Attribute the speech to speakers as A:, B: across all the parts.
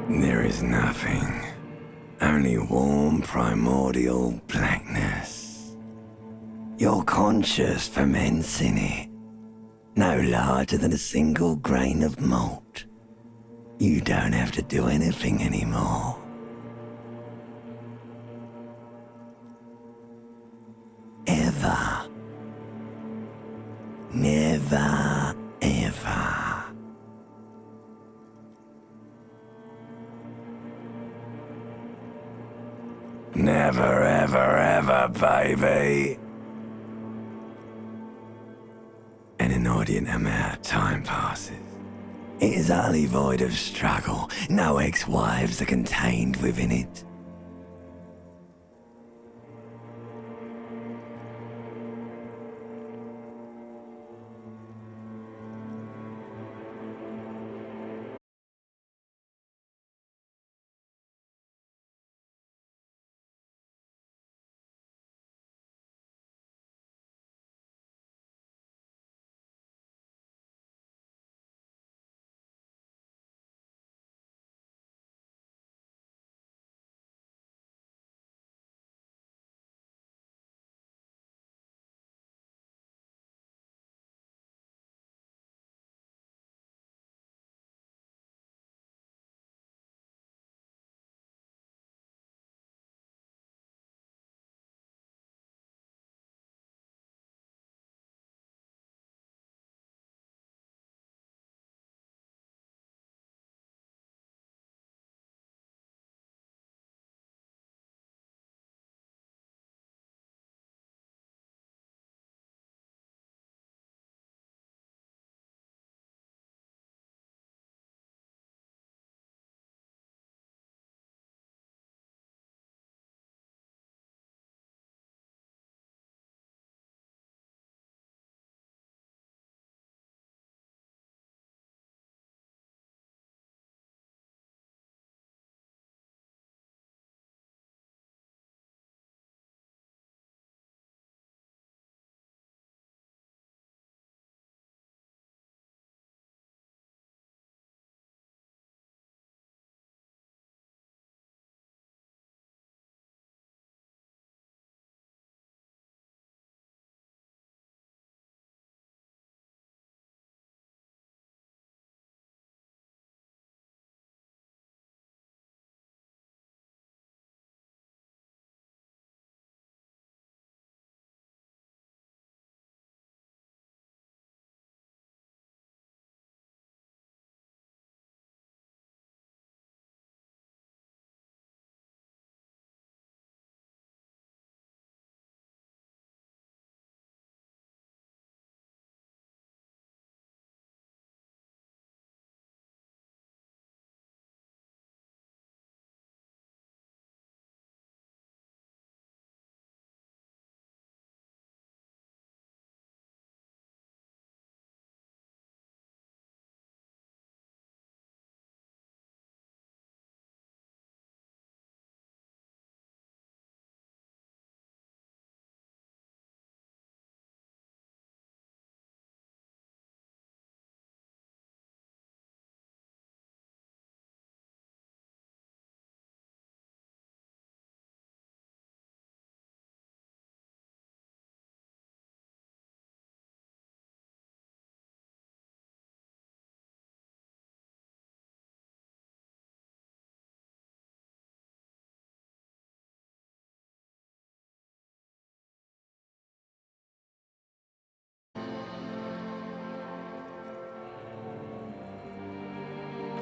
A: There is nothing. Only warm primordial blackness. Your conscious ferments in it. No larger than a single grain of malt. You don't have to do anything anymore. Ever. Never, ever. Never, ever, ever, baby. An inordinate amount of time passes. It is utterly void of struggle. No ex-wives are contained within it.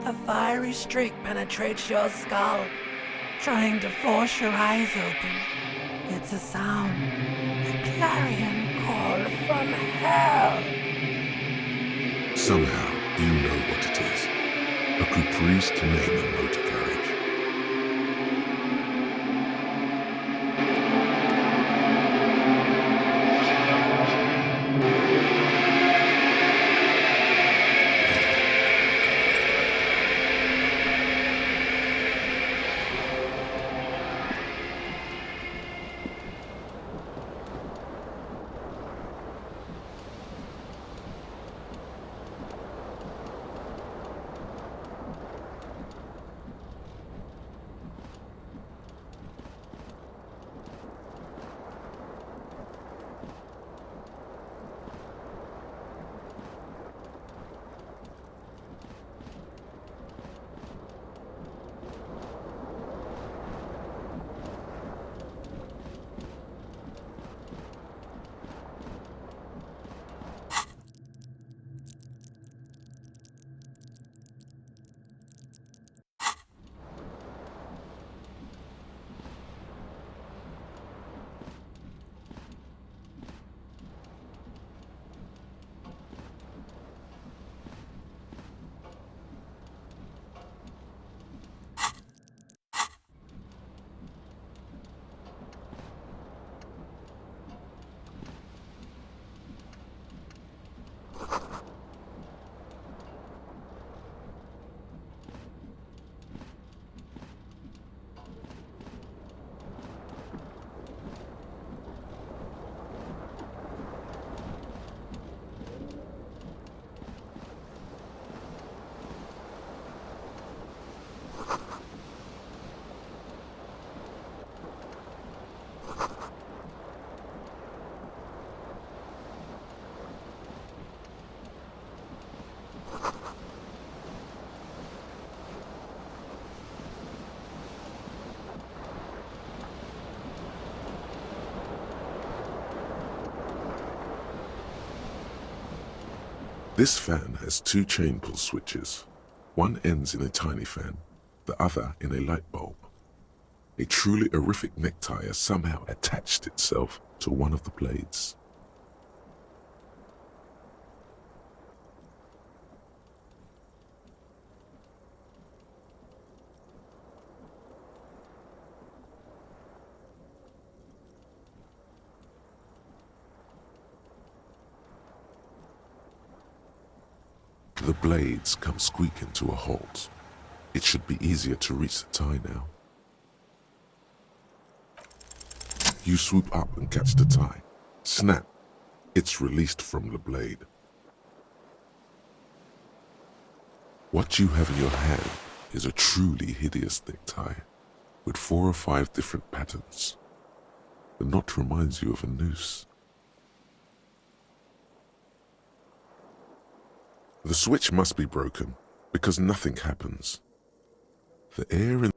B: A fiery streak penetrates your skull, trying to force your eyes open. It's a sound, a clarion call from hell.
C: Somehow, you know what it is. A caprice to name a motor carriage. This fan has two chain pull switches. One ends in a tiny fan, the other in a light bulb. A truly horrific necktie has somehow attached itself to one of the blades. The blades come squeaking to a halt. It should be easier to reach the tie now. You swoop up and catch the tie. Snap! It's released from the blade. What you have in your hand is a truly hideous necktie, with 4 or 5 different patterns. The knot reminds you of a noose. The switch must be broken, because nothing happens. The air in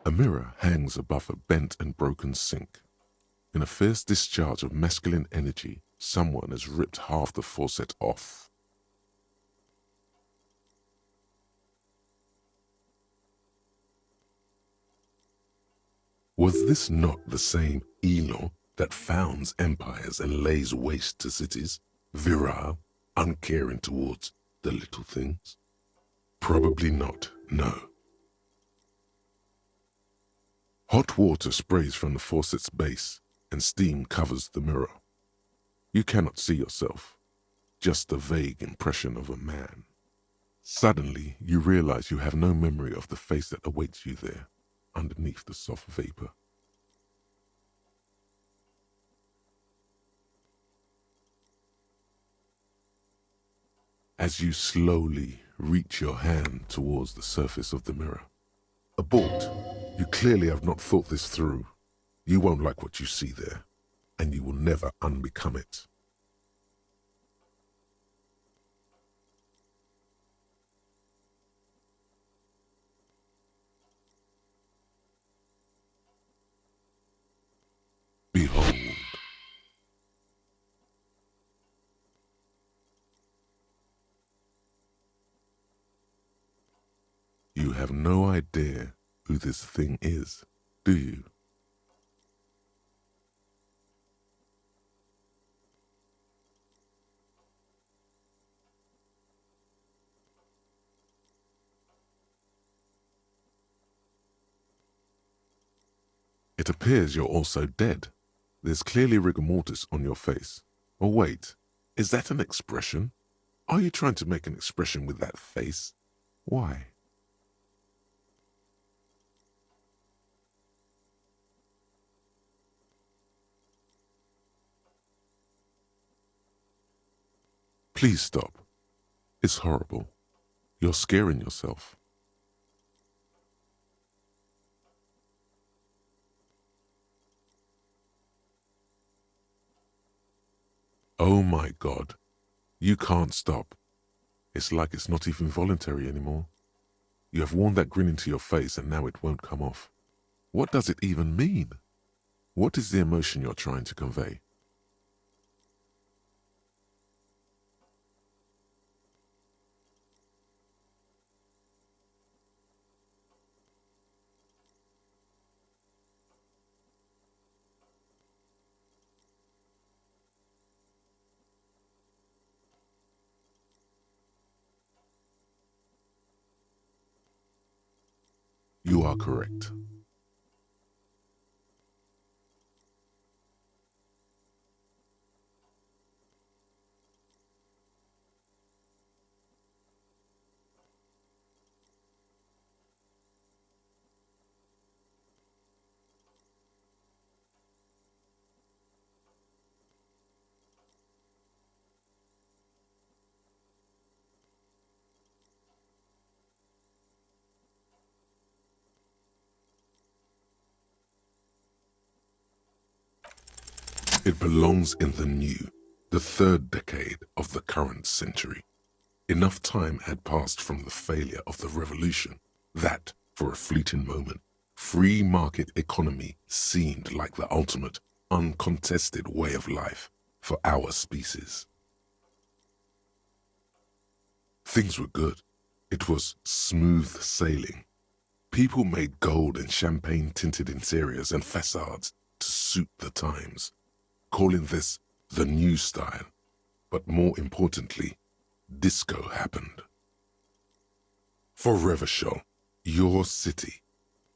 C: A mirror hangs above a bent and broken sink. In a fierce discharge of masculine energy, someone has ripped half the faucet off. Was this not the same Elo that founds empires and lays waste to cities, virile, uncaring towards the little things? Probably not, no. Hot water sprays from the faucet's base, and steam covers the mirror. You cannot see yourself, just a vague impression of a man. Suddenly, you realize you have no memory of the face that awaits you there, underneath the soft vapor. As you slowly reach your hand towards the surface of the mirror. Abort. You clearly have not thought this through. You won't like what you see there, and you will never unbecome it. Behold. You have no idea who this thing is, do you? It appears you're also dead. There's clearly rigor mortis on your face. Oh wait, is that an expression? Are you trying to make an expression with that face? Why? Please stop. It's horrible. You're scaring yourself. Oh my God. You can't stop. It's like it's not even voluntary anymore. You have worn that grin into your face and now it won't come off. What does it even mean? What is the emotion you're trying to convey? You are correct. It belongs in the new, the third decade of the current century. Enough time had passed from the failure of the revolution that, for a fleeting moment, free market economy seemed like the ultimate, uncontested way of life for our species. Things were good. It was smooth sailing. People made gold and champagne-tinted interiors and facades to suit the times, calling this the new style. But more importantly, disco happened. For Revachol, your city,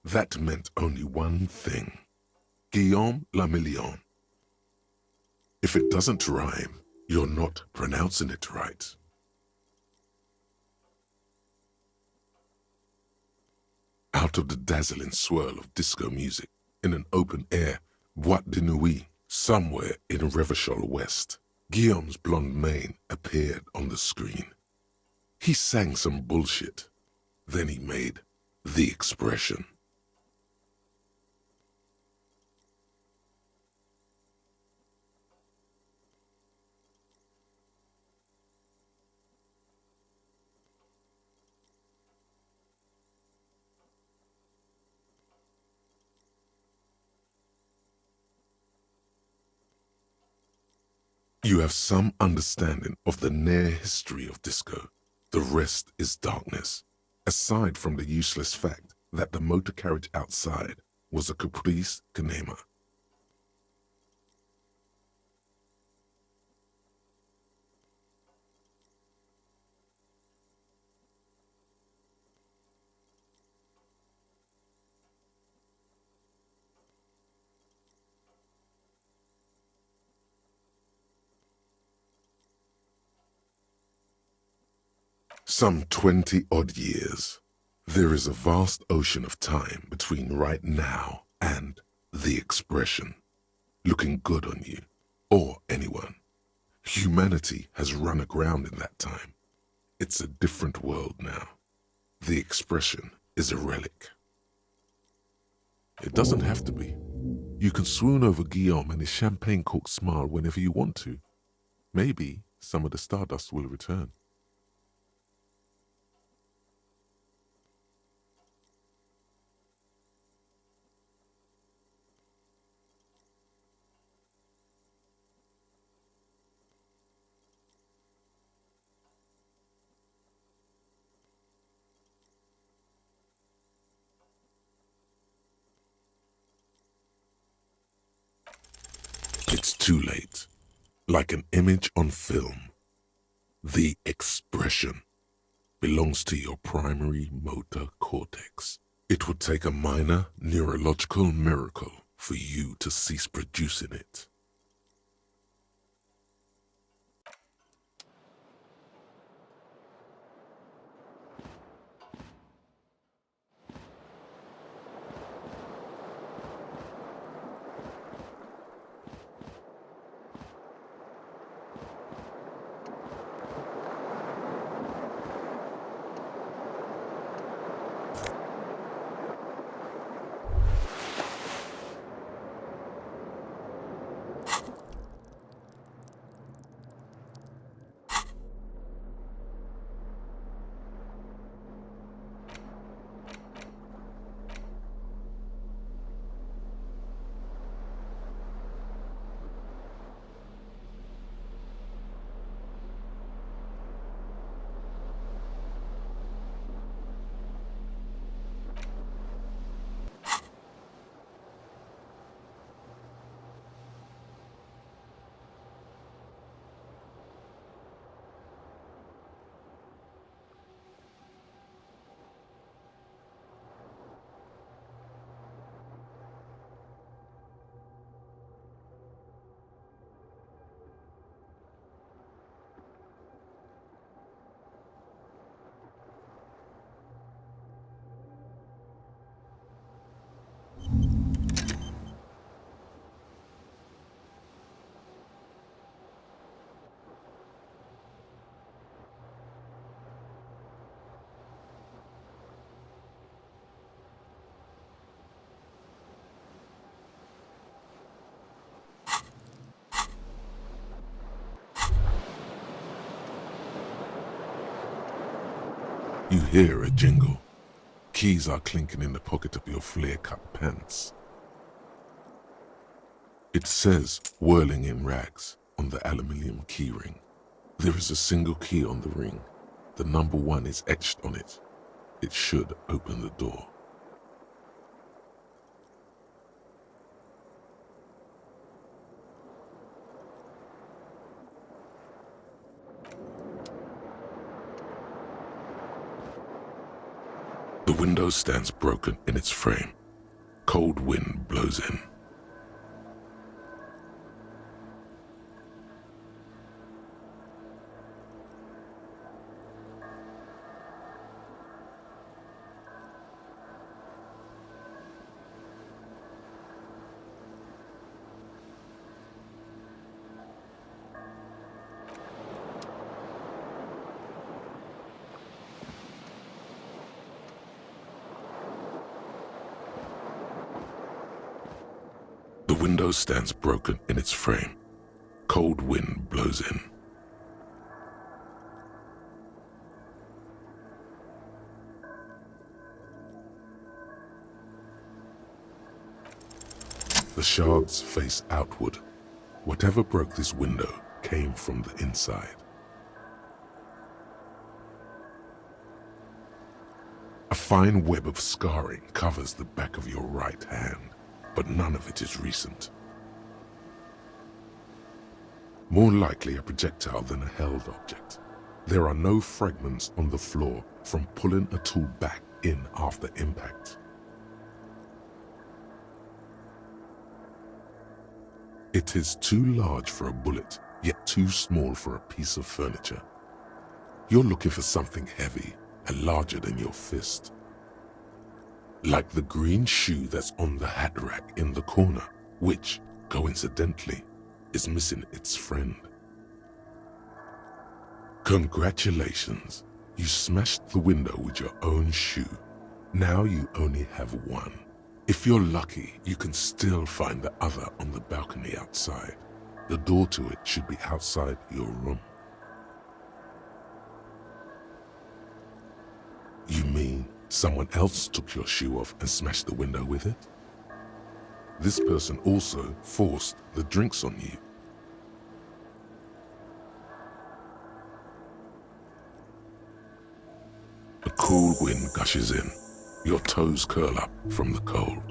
C: that meant only one thing: Guillaume le Million. If it doesn't rhyme, you're not pronouncing it right. Out of the dazzling swirl of disco music, in an open-air boîte de nuit somewhere in Revachol West, Guillaume's blonde mane appeared on the screen. He sang some bullshit. Then he made the expression. You have some understanding of the near history of disco. The rest is darkness, aside from the useless fact that the motor carriage outside was a caprice cinema. Some 20-odd years. There is a vast ocean of time between right now and the expression. Looking good on you, or anyone. Humanity has run aground in that time. It's a different world now. The expression is a relic. It doesn't have to be. You can swoon over Guillaume and his champagne-corked smile whenever you want to. Maybe some of the stardust will return. It's too late. Like an image on film. The expression belongs to your primary motor cortex. It would take a minor neurological miracle for you to cease producing it. You hear a jingle. Keys are clinking in the pocket of your flare-cut pants. It says, whirling in rags, on the aluminium keyring. There is a single key on the ring. The number 1 is etched on it. It should open the door. The window stands broken in its frame. Cold wind blows in. The window stands broken in its frame. Cold wind blows in. The shards face outward. Whatever broke this window came from the inside. A fine web of scarring covers the back of your right hand, but none of it is recent. More likely a projectile than a held object. There are no fragments on the floor from pulling a tool back in after impact. It is too large for a bullet, yet too small for a piece of furniture. You're looking for something heavy and larger than your fist. Like the green shoe that's on the hat rack in the corner, which, coincidentally, is missing its friend. Congratulations, you smashed the window with your own shoe. Now you only have one. If you're lucky, you can still find the other on the balcony outside. The door to it should be outside your room. You mean someone else took your shoe off and smashed the window with it? This person also forced the drinks on you. A cool wind gushes in. Your toes curl up from the cold.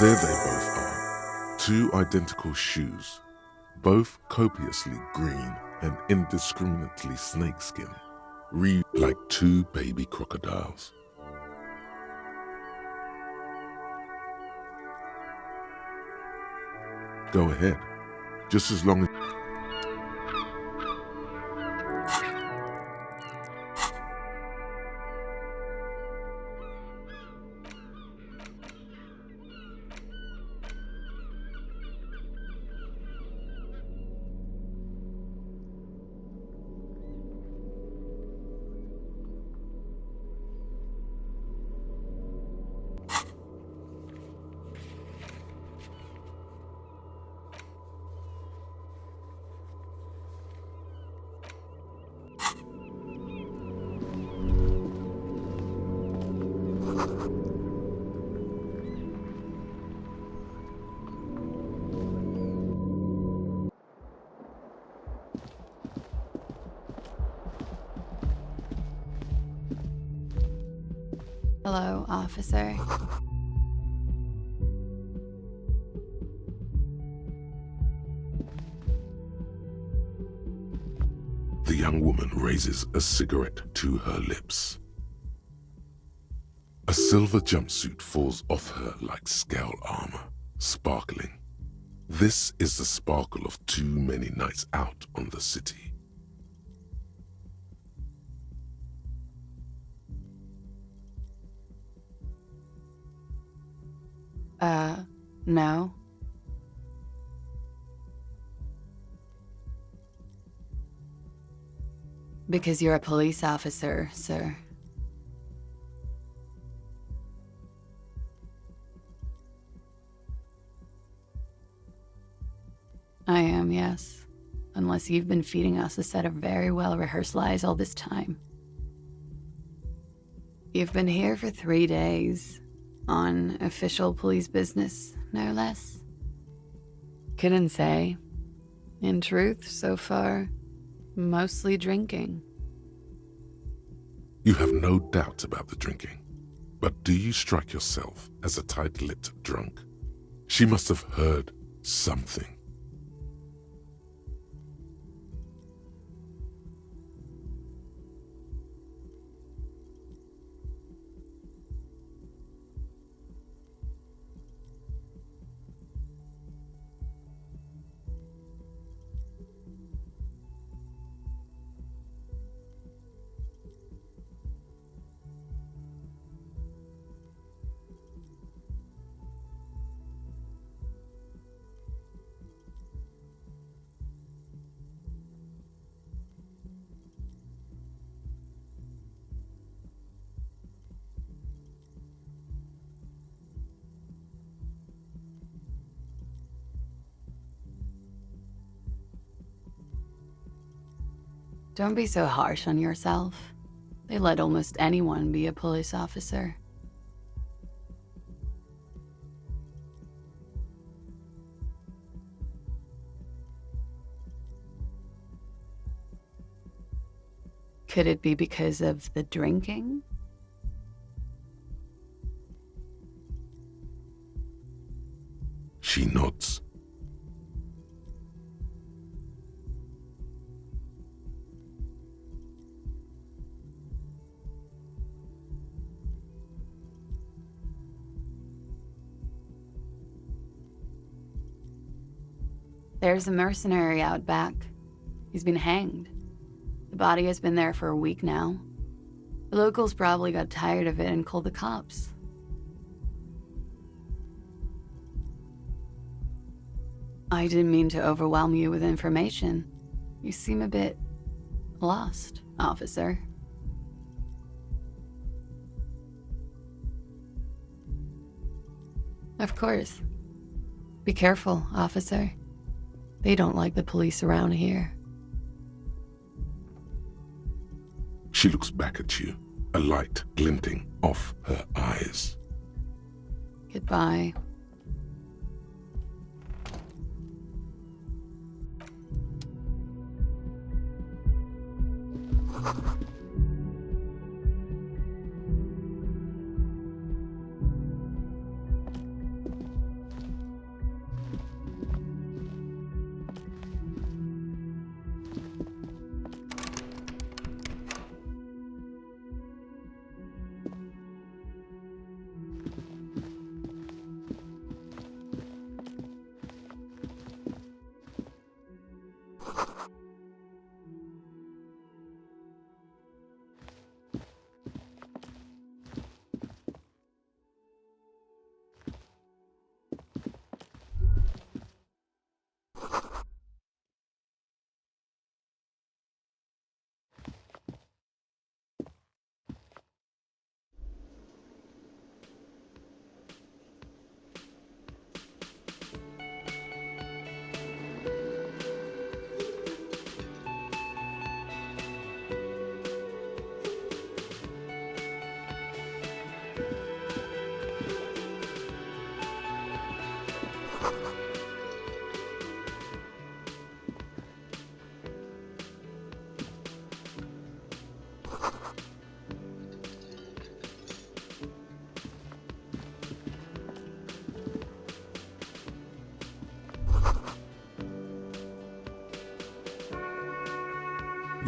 C: There they both are, two identical shoes, both copiously green and indiscriminately snakeskin, read like two baby crocodiles. Go ahead, just as long as...
D: Hello, officer.
C: The young woman raises a cigarette to her lips. A silver jumpsuit falls off her like scale armor, sparkling. This is the sparkle of too many nights out on the city.
D: No. Because you're a police officer, sir. I am, yes. Unless you've been feeding us a set of very well-rehearsed lies all this time. You've been here for 3 days. On official police business, no less. Couldn't say. In truth, so far, mostly drinking.
C: You have no doubt about the drinking, but do you strike yourself as a tight-lipped drunk? She must have heard something.
D: Don't be so harsh on yourself. They let almost anyone be a police officer. Could it be because of the drinking?
C: She nods.
D: There's a mercenary out back. He's been hanged. The body has been there for a week now. The locals probably got tired of it and called the cops. I didn't mean to overwhelm you with information. You seem a bit lost, officer. Of course. Be careful, officer. They don't like the police around here.
C: She looks back at you, a light glinting off her eyes.
D: Goodbye.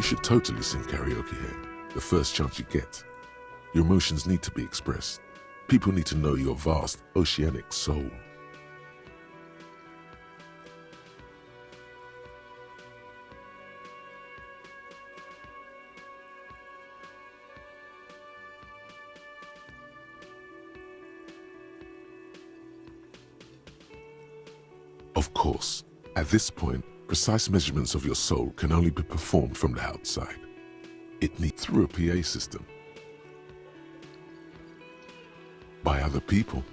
C: should totally sing karaoke here, the first chance you get. Your emotions need to be expressed. People need to know your vast, oceanic soul. Of course, at this point, precise measurements of your soul can only be performed from the outside. It needs through a PA system, by other people.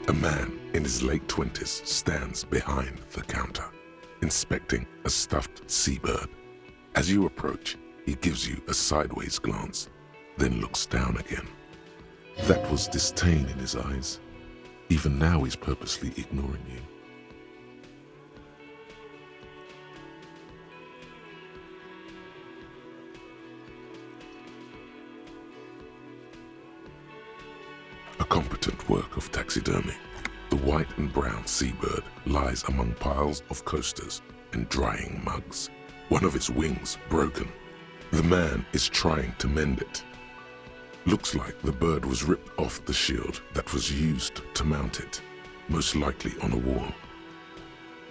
C: A man in his late 20s stands behind the counter, inspecting a stuffed seabird. As you approach, he gives you a sideways glance, then looks down again. That was disdain in his eyes. Even now he's purposely ignoring you. A competent work of taxidermy. The white and brown seabird lies among piles of coasters and drying mugs. One of its wings broken. The man is trying to mend it. Looks like the bird was ripped off the shield that was used to mount it, most likely on a wall.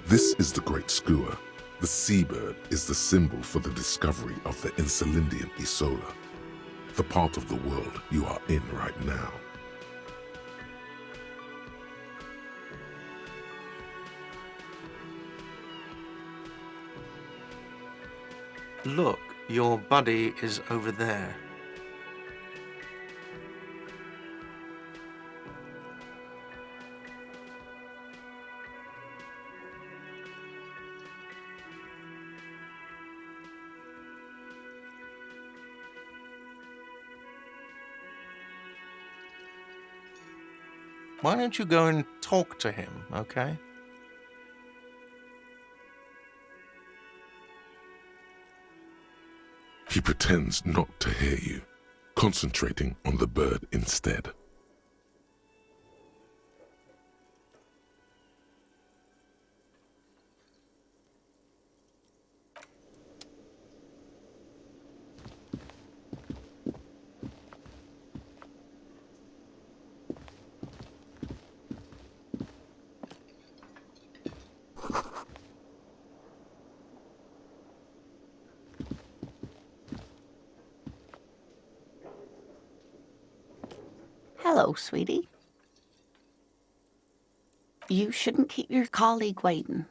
C: This is the Great Skua. The seabird is the symbol for the discovery of the Insulindian Isola, the part of the world you are in right now.
E: Look, your buddy is over there. Why don't you go and talk to him, okay?
C: He pretends not to hear you, concentrating on the bird instead.
F: Hello, sweetie. You shouldn't keep your colleague waiting.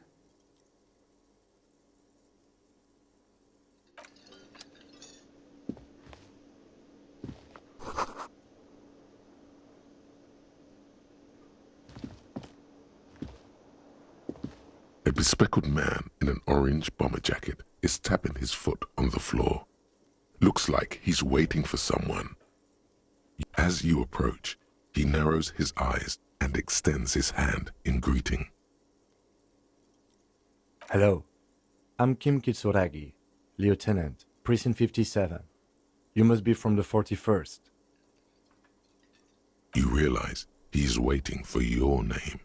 C: A bespectacled man in an orange bomber jacket is tapping his foot on the floor. Looks like he's waiting for someone. As you approach, he narrows his eyes and extends his hand in greeting.
G: Hello, I'm Kim Kitsuragi, Lieutenant, Precinct 57. You must be from the 41st.
C: You realize He's waiting for your name.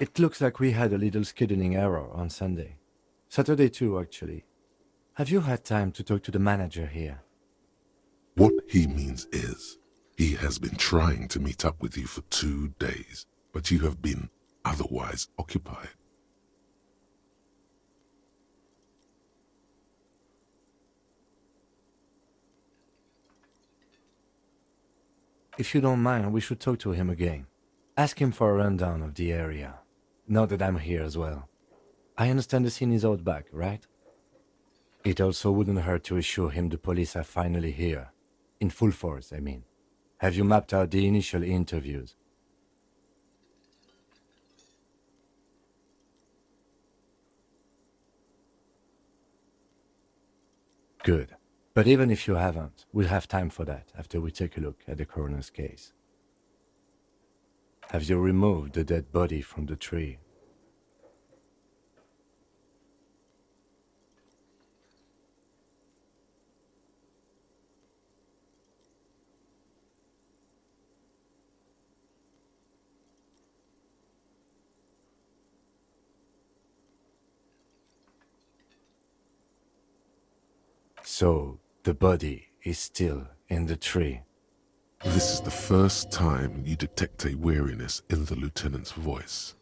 G: It looks like we had a little scheduling error on Sunday. Saturday too, actually. Have you had time to talk to the manager here?
C: What he means is, he has been trying to meet up with you for 2 days, but you have been otherwise occupied.
G: If you don't mind, we should talk to him again. Ask him for a rundown of the area. Now that I'm here as well. I understand the scene is out back, right? It also wouldn't hurt to assure him the police are finally here. In full force, I mean. Have you mapped out the initial interviews? Good. But even if you haven't, we'll have time for that after we take a look at the coroner's case. Have you removed the dead body from the tree? So, the body is still in the tree.
C: This is the first time you detect a weariness in the lieutenant's voice.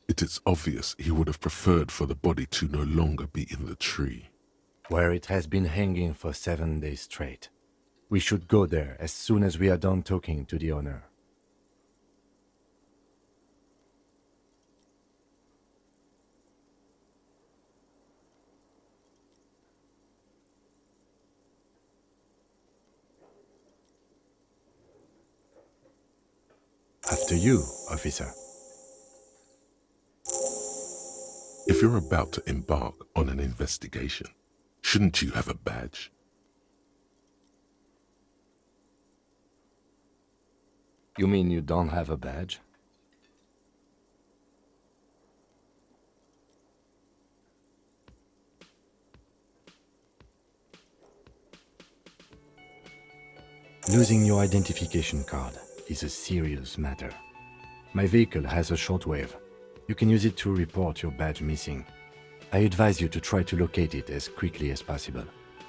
C: It is obvious he would have preferred for the body to no longer be in the tree.
G: Where it has been hanging for 7 days straight. We should go there as soon as we are done talking to the owner. After you, officer.
C: If you're about to embark on an investigation, shouldn't you have a badge?
G: You mean you don't have a badge? Losing your identification card is a serious matter. My vehicle has a shortwave. You can use it to report your badge missing. I advise you to try to locate it as quickly as possible,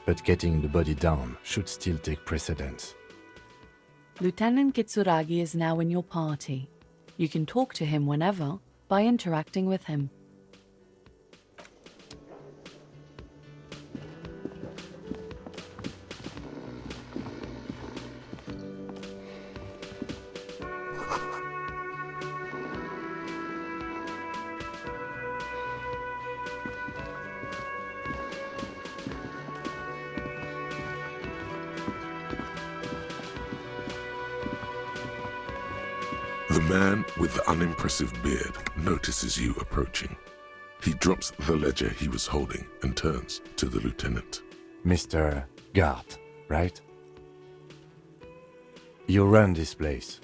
G: but getting the body down should still take precedence.
D: Lieutenant Kitsuragi is now in your party. You can talk to him whenever by interacting with him.
C: The man with the unimpressive beard notices you approaching. He drops the ledger he was holding and turns to the lieutenant.
G: Mr. Gart, right? You run this place.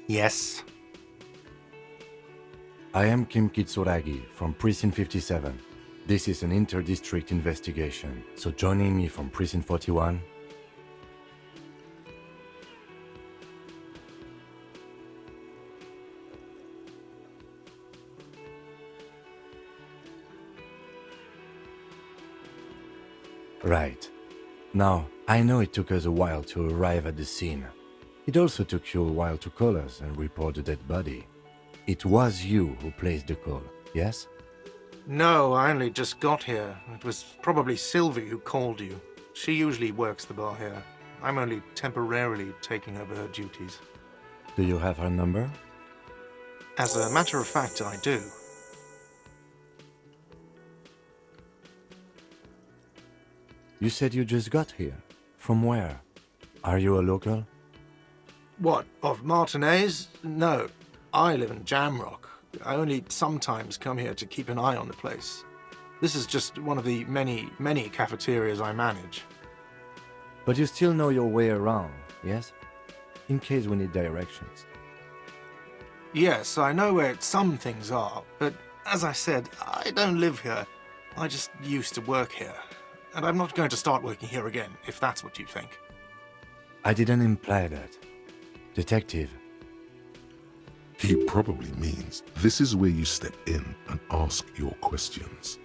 E: Yes.
G: I am Kim Kitsuragi from Precinct 57. This is an inter-district investigation, so joining me from Precinct 41. Right. Now, I know it took us a while to arrive at the scene. It also took you a while to call us and report the dead body. It was you who placed the call, yes?
E: No, I only just got here. It was probably Sylvie who called you. She usually works the bar here. I'm only temporarily taking over her duties.
G: Do you have her number?
E: As a matter of fact, I do.
G: You said you just got here. From where? Are you a local?
E: What, of Martinez? No. I live in Jamrock. I only sometimes come here to keep an eye on the place. This is just one of the many cafeterias I manage.
G: But you still know your way around, yes? In case we need directions.
E: Yes, I know where some things are, but as I said, I don't live here. I just used to work here. And I'm not going to start working here again, if that's what you think.
G: I didn't imply that. Detective.
C: He probably means this is where you step in and ask your questions.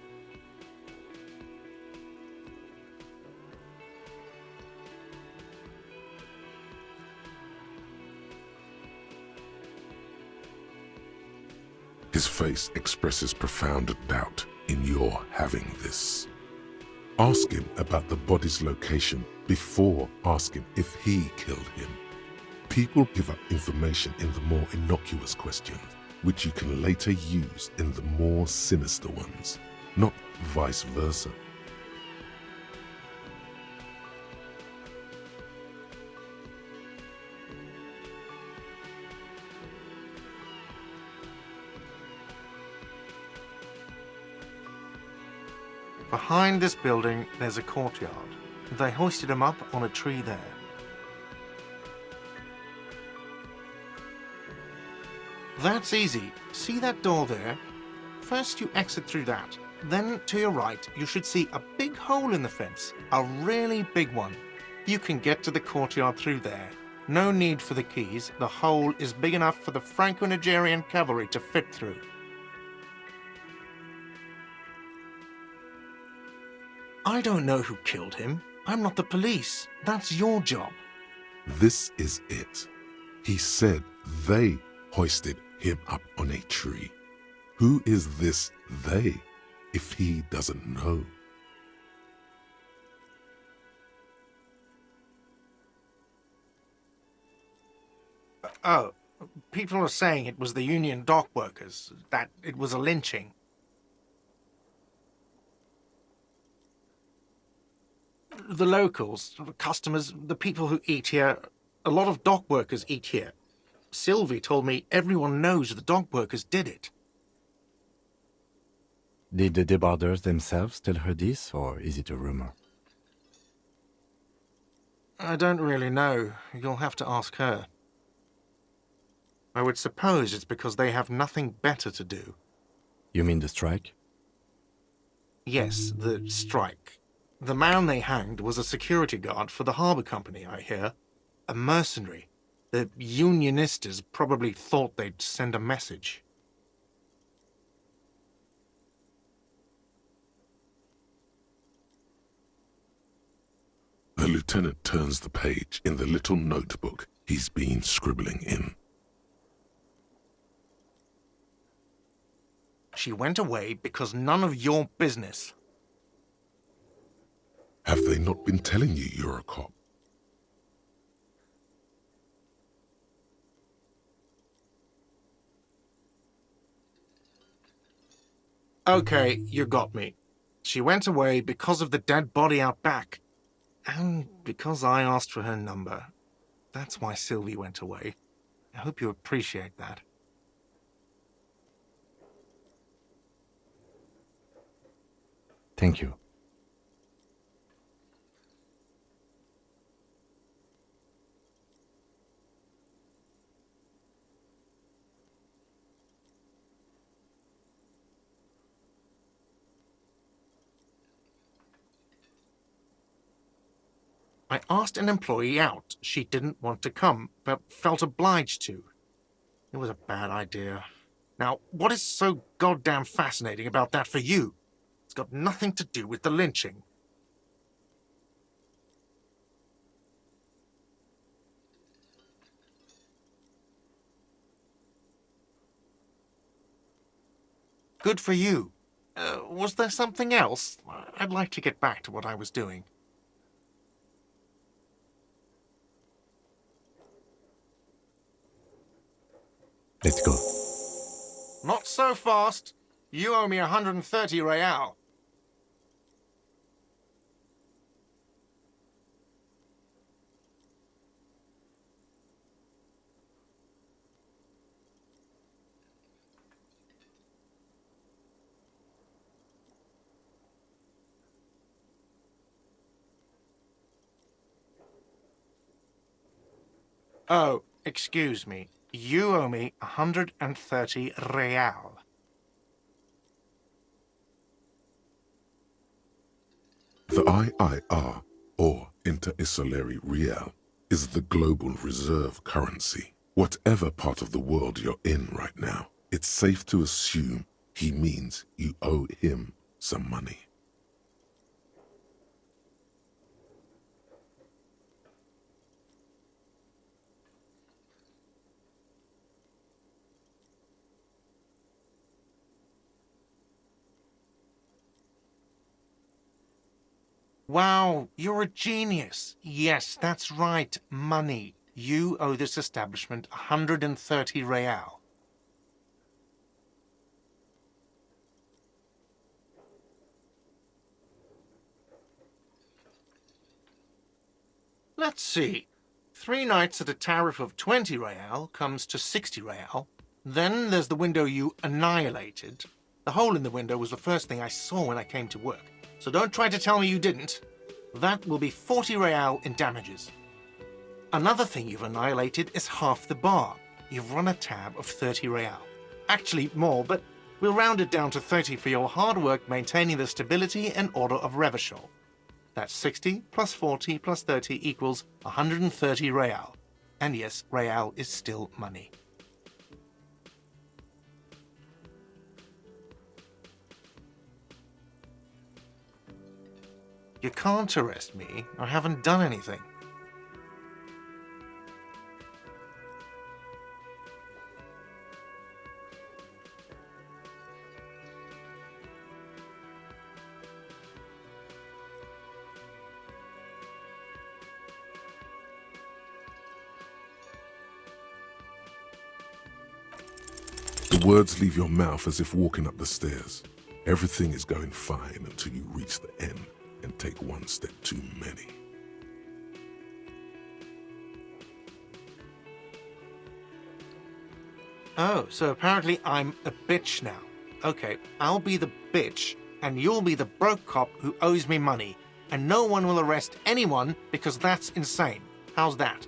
C: His face expresses profound doubt in your having this. Ask him about the body's location before asking if he killed him. People give up information in the more innocuous questions, which you can later use in the more sinister ones, not vice versa.
E: Behind this building, there's a courtyard. They hoisted him up on a tree there. That's easy. See that door there? First you exit through that. Then to your right, you should see a big hole in the fence. A really big one. You can get to the courtyard through there. No need for the keys. The hole is big enough for the Franco-Nigerian cavalry to fit through. I don't know who killed him. I'm not the police. That's your job.
C: This is it. He said they hoisted him up on a tree. Who is this they, if he doesn't know?
E: Oh, people are saying it was the union dock workers, that it was a lynching. The locals, the customers, the people who eat here, a lot of dock workers eat here. Sylvie told me everyone knows the dock workers did it.
G: Did the debarders themselves tell her this, or is it a rumor?
E: I don't really know. You'll have to ask her. I would suppose it's because they have nothing better to do.
G: You mean the strike?
E: Yes, the strike. The man they hanged was a security guard for the harbour company, I hear. A mercenary. The unionistas probably thought they'd send a message.
C: The lieutenant turns the page in the little notebook he's been scribbling in.
E: She went away because none of your business.
C: Have they not been telling you you're a cop?
E: Okay, you got me. She went away because of the dead body out back. And because I asked for her number. That's why Sylvie went away. I hope you appreciate that.
G: Thank you.
E: I asked an employee out. She didn't want to come, but felt obliged to. It was a bad idea. Now, what is so goddamn fascinating about that for you? It's got nothing to do with the lynching. Good for you. Was there something else? I'd like to get back to what I was doing.
G: Let's go.
E: Not so fast. You owe me 130 real. Oh, excuse me. You owe me 130 real.
C: The IIR, or Inter-Isolary Real, is the global reserve currency. Whatever part of the world you're in right now, it's safe to assume he means you owe him some money.
E: Wow, you're a genius. Yes, that's right, money. You owe this establishment 130 real. Let's see. 3 nights at a tariff of 20 real comes to 60 real. Then there's the window you annihilated. The hole in the window was the first thing I saw when I came to work. So don't try to tell me you didn't. That will be 40 real in damages. Another thing you've annihilated is half the bar. You've run a tab of 30 real. Actually more, but we'll round it down to 30 for your hard work maintaining the stability and order of Revachol. That's 60 plus 40 plus 30 equals 130 real. And yes, real is still money. You can't arrest me. I haven't done anything.
C: The words leave your mouth as if walking up the stairs. Everything is going fine until you reach the end and take one step too many.
E: Oh, so apparently I'm a bitch now. Okay, I'll be the bitch, and you'll be the broke cop who owes me money, and no one will arrest anyone because that's insane. How's that?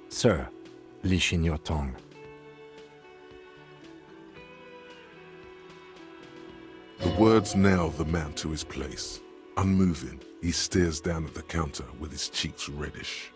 G: Sir, leash in your tongue.
C: The words nail the man to his place. Unmoving, he stares down at the counter with his cheeks reddish.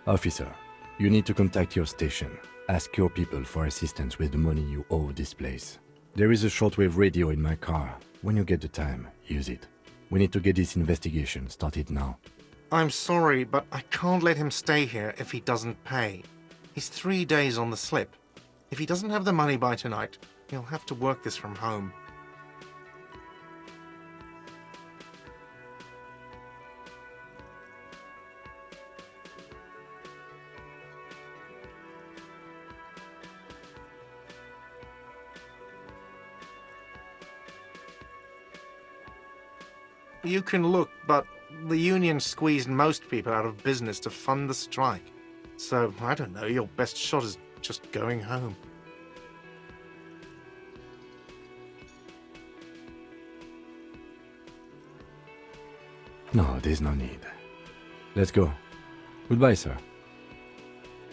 G: Officer, you need to contact your station. Ask your people for assistance with the money you owe this place. There is a shortwave radio in my car. When you get the time, use it. We need to get this investigation started now.
E: I'm sorry, but I can't let him stay here if he doesn't pay. He's 3 days on the slip. If he doesn't have the money by tonight, he'll have to work this from home. You can look, but the union squeezed most people out of business to fund the strike. So, I don't know, your best shot is just going home.
G: No, there's no need. Let's go. Goodbye, sir.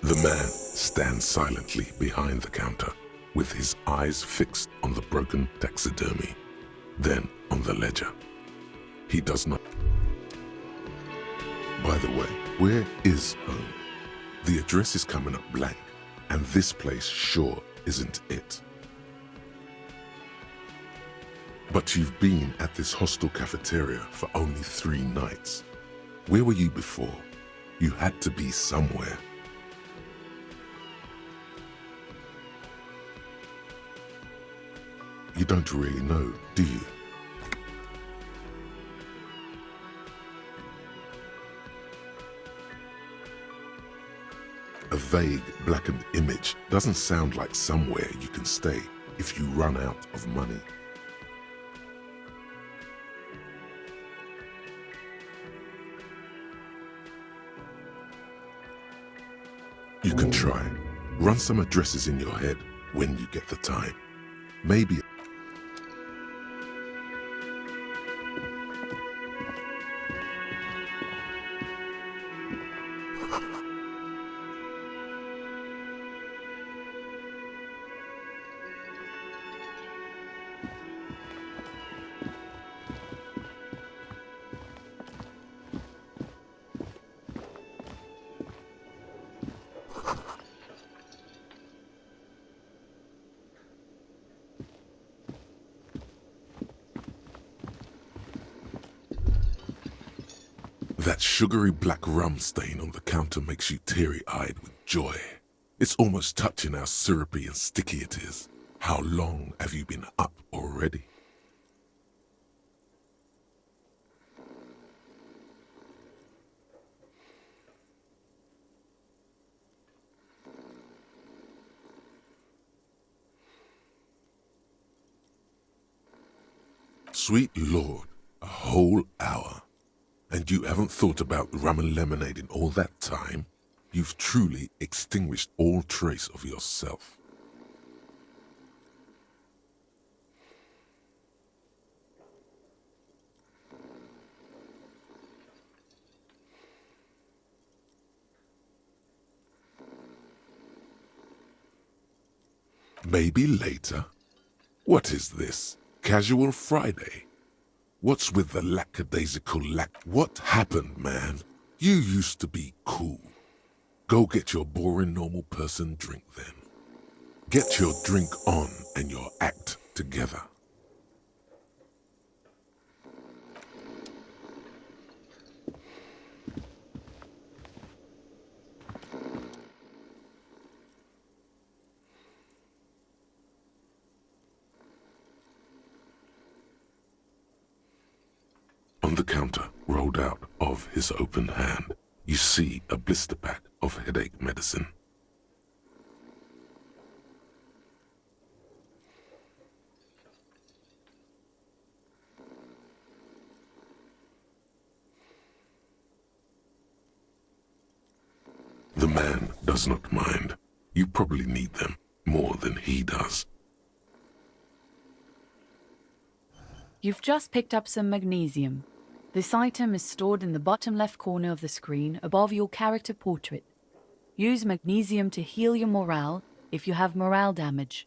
C: The man stands silently behind the counter, with his eyes fixed on the broken taxidermy, then on the ledger. He does not. By the way, where is home? The address is coming up blank, and this place sure isn't it. But you've been at this hostel cafeteria for only 3 nights. Where were you before? You had to be somewhere. You don't really know, do you? A vague, blackened image doesn't sound like somewhere you can stay if you run out of money. You can try, Run some addresses in your head when you get the time. Maybe that sugary black rum stain on the counter makes you teary-eyed with joy. It's almost touching how syrupy and sticky it is. How long have you been up already? Sweet Lord, a whole hour. And you haven't thought about rum and lemonade in all that time? You've truly extinguished all trace of yourself. Maybe later? What is this? Casual Friday? What's with the lackadaisical What happened, man? You used to be cool. Go get your boring normal person drink then. Get your drink on and your act together. On the counter, rolled out of his open hand, you see a blister pack of headache medicine. The man does not mind. You probably need them more than he does.
H: You've just picked up some magnesium. This item is stored in the bottom left corner of the screen above your character portrait. Use magnesium to heal your morale if you have morale damage.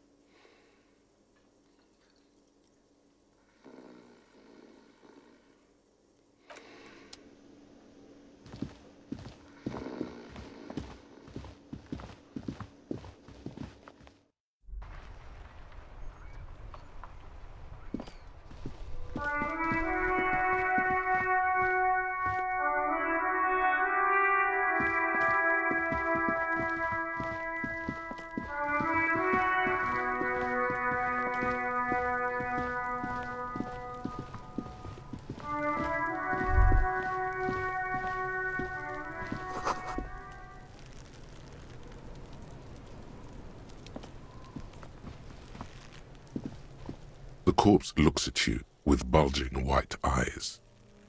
C: The corpse looks at you with bulging white eyes.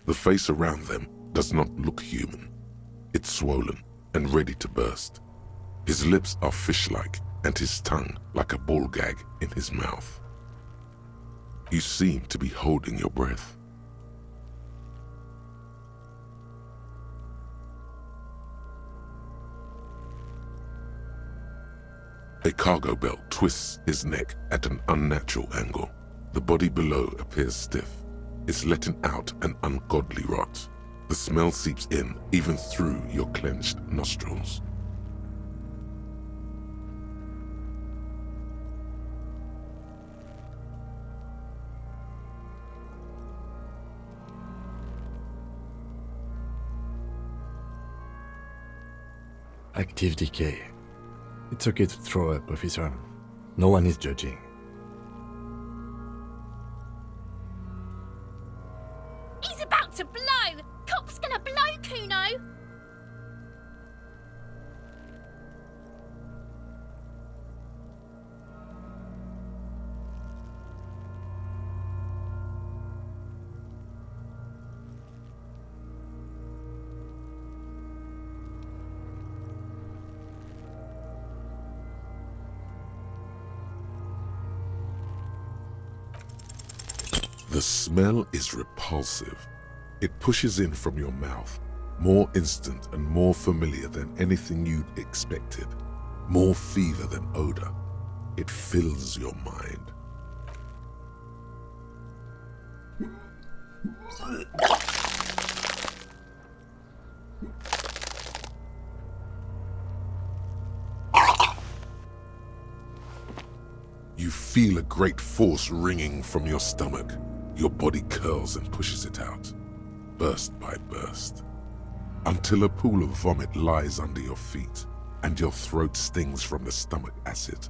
C: The face around them does not look human. It's swollen and ready to burst. His lips are fish-like and his tongue like a ball gag in his mouth. You seem to be holding your breath. A cargo belt twists his neck at an unnatural angle. The body below appears stiff. It's letting out an ungodly rot. The smell seeps in even through your clenched nostrils.
G: Active decay. It's okay to throw up, officer. No one is judging.
I: He's about to blow! Cop's gonna blow, Kuno!
C: The smell is repulsive. It pushes in from your mouth, more instant and more familiar than anything you'd expected, more fever than odor. It fills your mind. You feel a great force wringing from your stomach. Your body curls and pushes it out, burst by burst, until a pool of vomit lies under your feet and your throat stings from the stomach acid.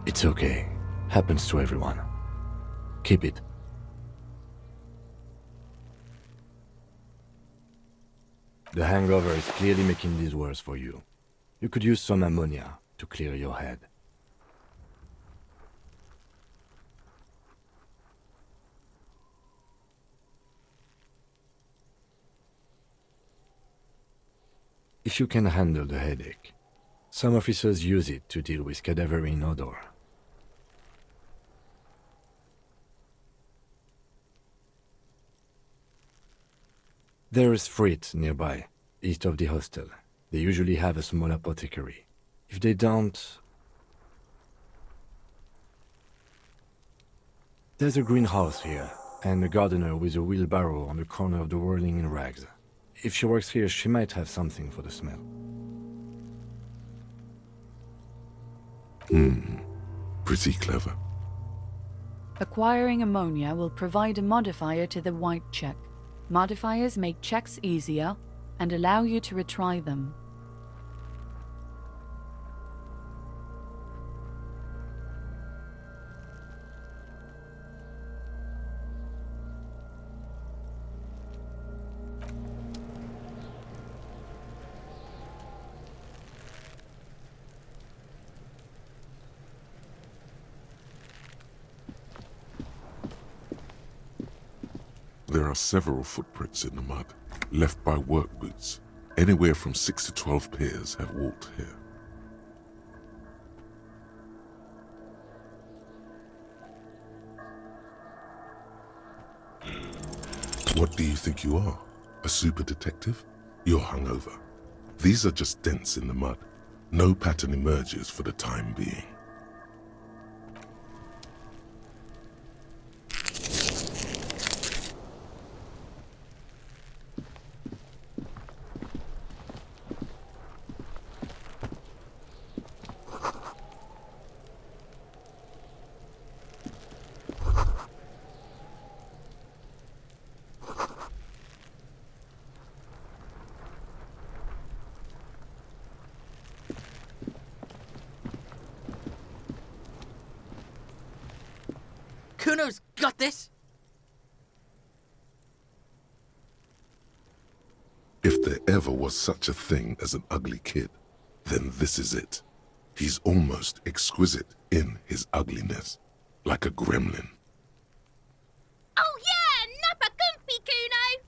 G: It's okay. Happens to everyone. Keep it. The hangover is clearly making this worse for you. You could use some ammonia to clear your head. If you can handle the headache, some officers use it to deal with cadaverine odor. There is Frit nearby, east of the hostel. They usually have a small apothecary. If they don't... There's a greenhouse here, and a gardener with a wheelbarrow on the corner of the whirling in rags. If she works here, she might have something for the smell.
C: Pretty clever.
H: Acquiring ammonia will provide a modifier to the white check. Modifiers make checks easier and allow you to retry them.
C: There are several footprints in the mud, left by work boots. Anywhere from 6 to 12 pairs have walked here. What do you think you are? A super detective? You're hungover. These are just dents in the mud. No pattern emerges for the time being.
B: Kuno's got this!
C: If there ever was such a thing as an ugly kid, then this is it. He's almost exquisite in his ugliness, like a gremlin.
I: Oh yeah, nappa comfy, Kuno!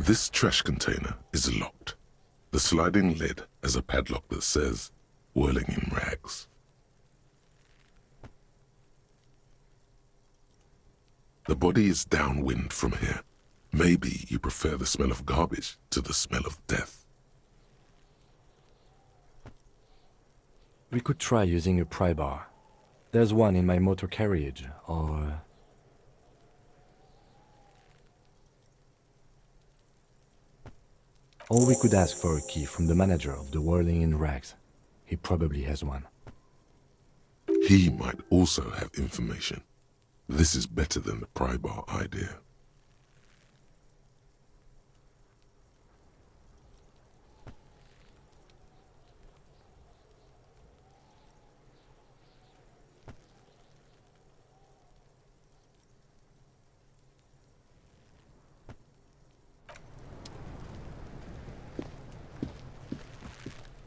C: This trash container is locked. The sliding lid has a padlock that says, "Whirling in rags." The body is downwind from here. Maybe you prefer the smell of garbage to the smell of death.
G: We could try using a pry bar. There's one in my motor carriage, or... Or we could ask for a key from the manager of the Whirling in Rags. He probably has one.
C: He might also have information. This is better than the pry bar idea.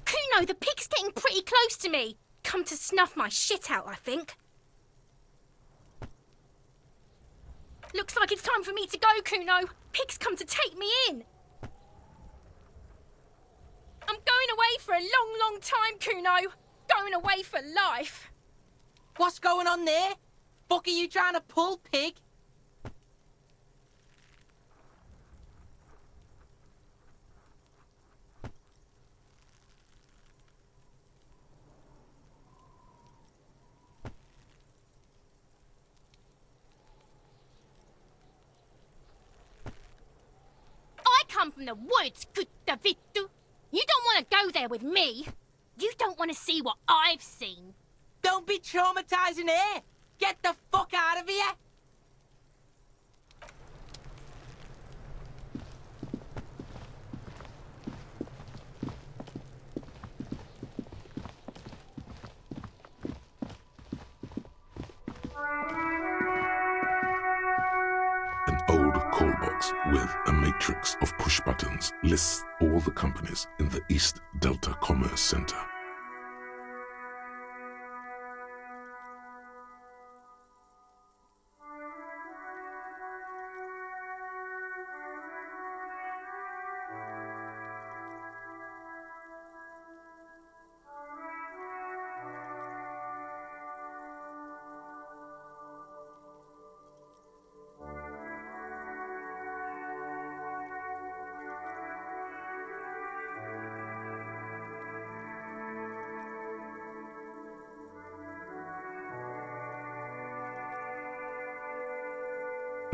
I: Kuno, the pig's getting pretty close to me. Come to snuff my shit out, I think. Looks like it's time for me to go, Kuno. Pig's come to take me in. I'm going away for a long, long time, Kuno. Going away for life.
B: What's going on there? Fuck are you trying to pull, pig?
I: I come from the woods, good Davidu. You don't want to go there with me. You don't want to see what I've seen.
B: Don't be traumatizing here. Get the fuck out of here.
C: An old call box with a matrix of push buttons lists all the companies in the East Delta Commerce Center.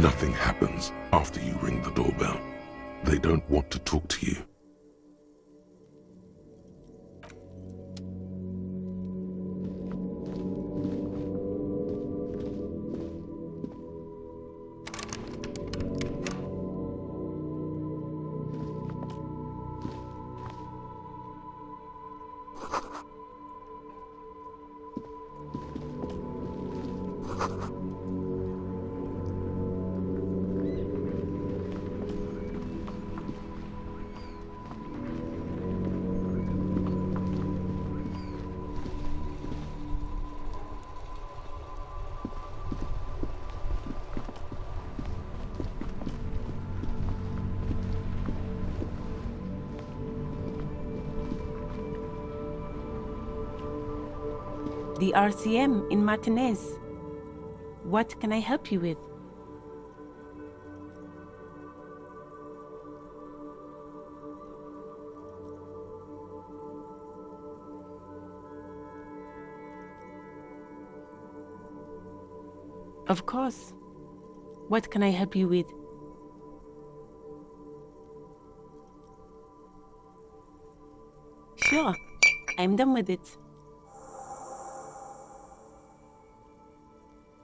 C: Nothing happens after you ring the doorbell. They don't want to talk to you.
J: The RCM in Martinez. What can I help you with? Of course. What can I help you with? Sure, I'm done with it.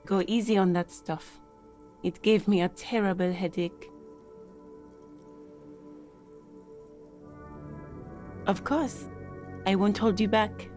J: Go easy on that stuff. It gave me a terrible headache. Of course. I won't hold you back.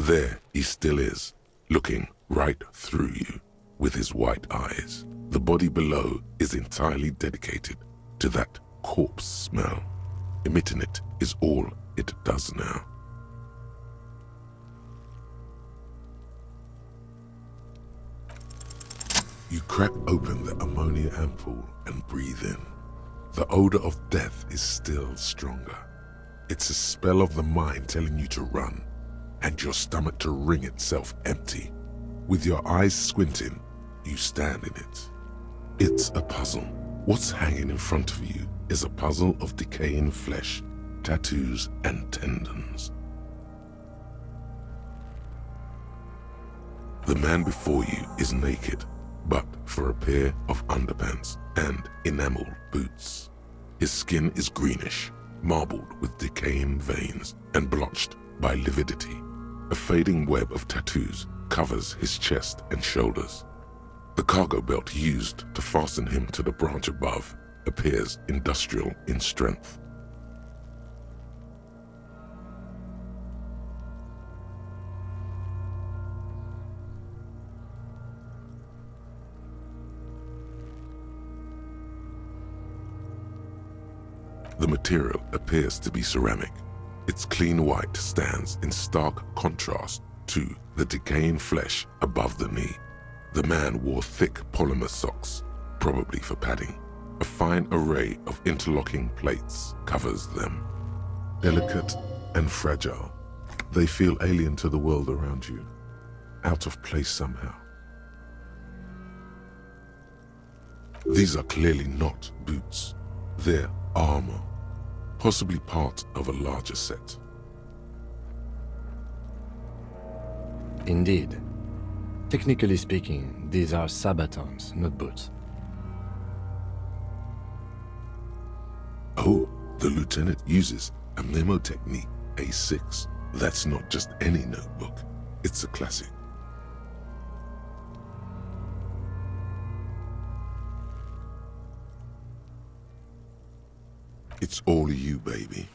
C: There he still is, looking right through you with his white eyes. The body below is entirely dedicated to that corpse smell. Emitting it is all it does now. You crack open the ammonia ampoule and breathe in. The odor of death is still stronger. It's a spell of the mind telling you to run, and your stomach to wring itself empty. With your eyes squinting, you stand in it. It's a puzzle. What's hanging in front of you is a puzzle of decaying flesh, tattoos, and tendons. The man before you is naked, but for a pair of underpants and enameled boots. His skin is greenish, marbled with decaying veins and blotched by lividity. A fading web of tattoos covers his chest and shoulders. The cargo belt used to fasten him to the branch above appears industrial in strength. The material appears to be ceramic. Its clean white stands in stark contrast to the decaying flesh above the knee. The man wore thick polymer socks, probably for padding. A fine array of interlocking plates covers them. Delicate and fragile, they feel alien to the world around you, out of place somehow. These are clearly not boots. They're armor, possibly part of a larger set.
G: Indeed. Technically speaking, these are sabatons, not boots.
C: Oh, the lieutenant uses a mnemotechnique A6. That's not just any notebook, it's a classic. It's all you, baby.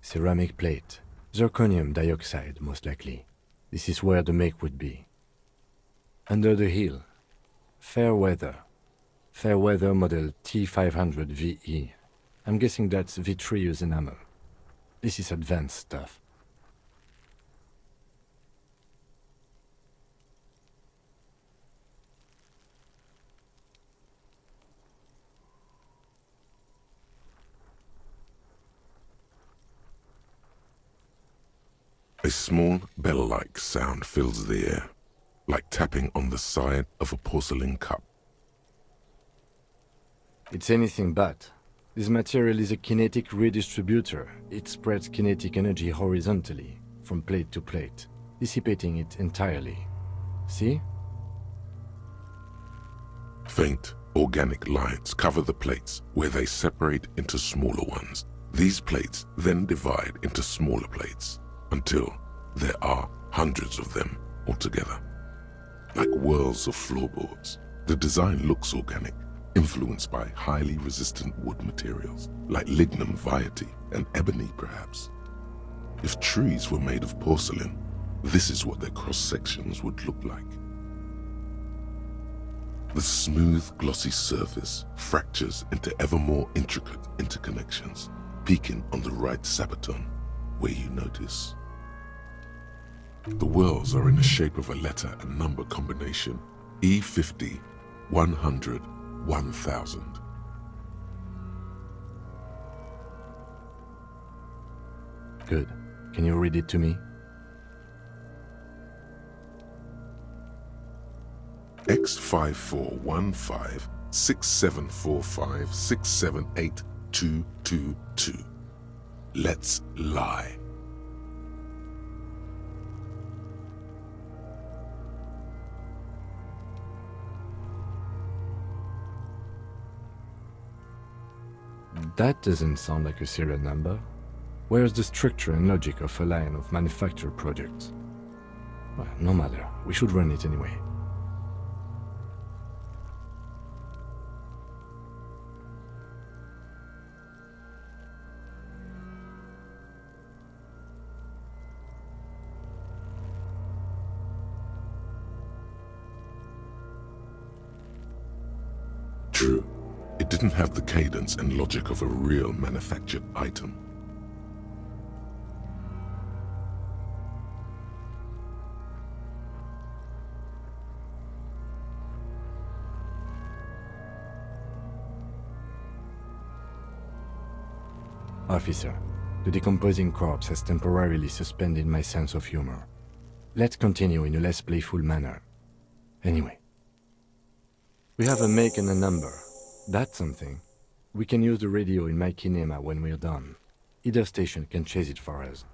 G: Ceramic plate. Zirconium dioxide, most likely. This is where the make would be. Under the heel. Fair weather. Fair weather model T500 VE. I'm guessing that's vitreous enamel. This is advanced stuff.
C: A small bell-like sound fills the air, like tapping on the side of a porcelain cup.
G: It's anything but. This material is a kinetic redistributor. It spreads kinetic energy horizontally, from plate to plate, dissipating it entirely. See?
C: Faint, organic lines cover the plates where they separate into smaller ones. These plates then divide into smaller plates, until there are hundreds of them altogether. Like whirls of floorboards, the design looks organic, influenced by highly resistant wood materials, like lignum vitae and ebony perhaps. If trees were made of porcelain, this is what their cross-sections would look like. The smooth, glossy surface fractures into ever more intricate interconnections, peaking on the right sabaton, where you notice. The whorls are in the shape of a letter and number combination, E50, 100, 1000.
G: Good. Can you read it to me?
C: X5415 6745 678222. Let's lie.
G: That doesn't sound like a serial number. Where's the structure and logic of a line of manufacture projects? Well, no matter. We should run it anyway.
C: True, it didn't have the cadence and logic of a real manufactured item.
G: Officer, the decomposing corpse has temporarily suspended my sense of humor. Let's continue in a less playful manner. Anyway, we have a make and a number. That's something. We can use the radio in my kinema when we're done. Either station can chase it for us.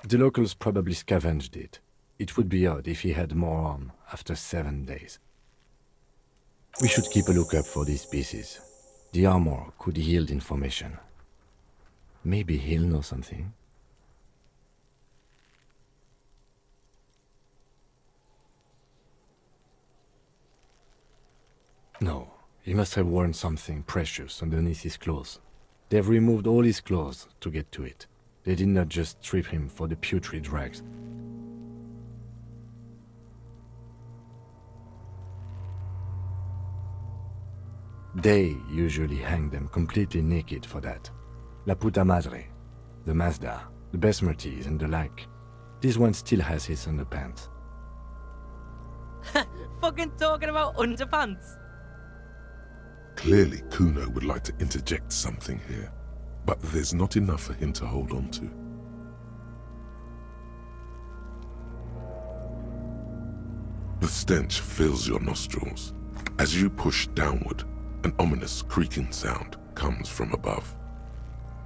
G: The locals probably scavenged it. It would be odd if he had more on after 7 days. We should keep a lookout for these pieces. The armor could yield information. Maybe he'll know something. No, he must have worn something precious underneath his clothes. They've removed all his clothes to get to it. They did not just strip him for the putrid rags. They usually hang them completely naked for that. La puta madre, the Mazda, the Besmerties and the like. This one still has his underpants.
K: Fucking talking about underpants.
C: Clearly, Kuno would like to interject something here, but there's not enough for him to hold on to. The stench fills your nostrils. As you push downward, an ominous creaking sound comes from above.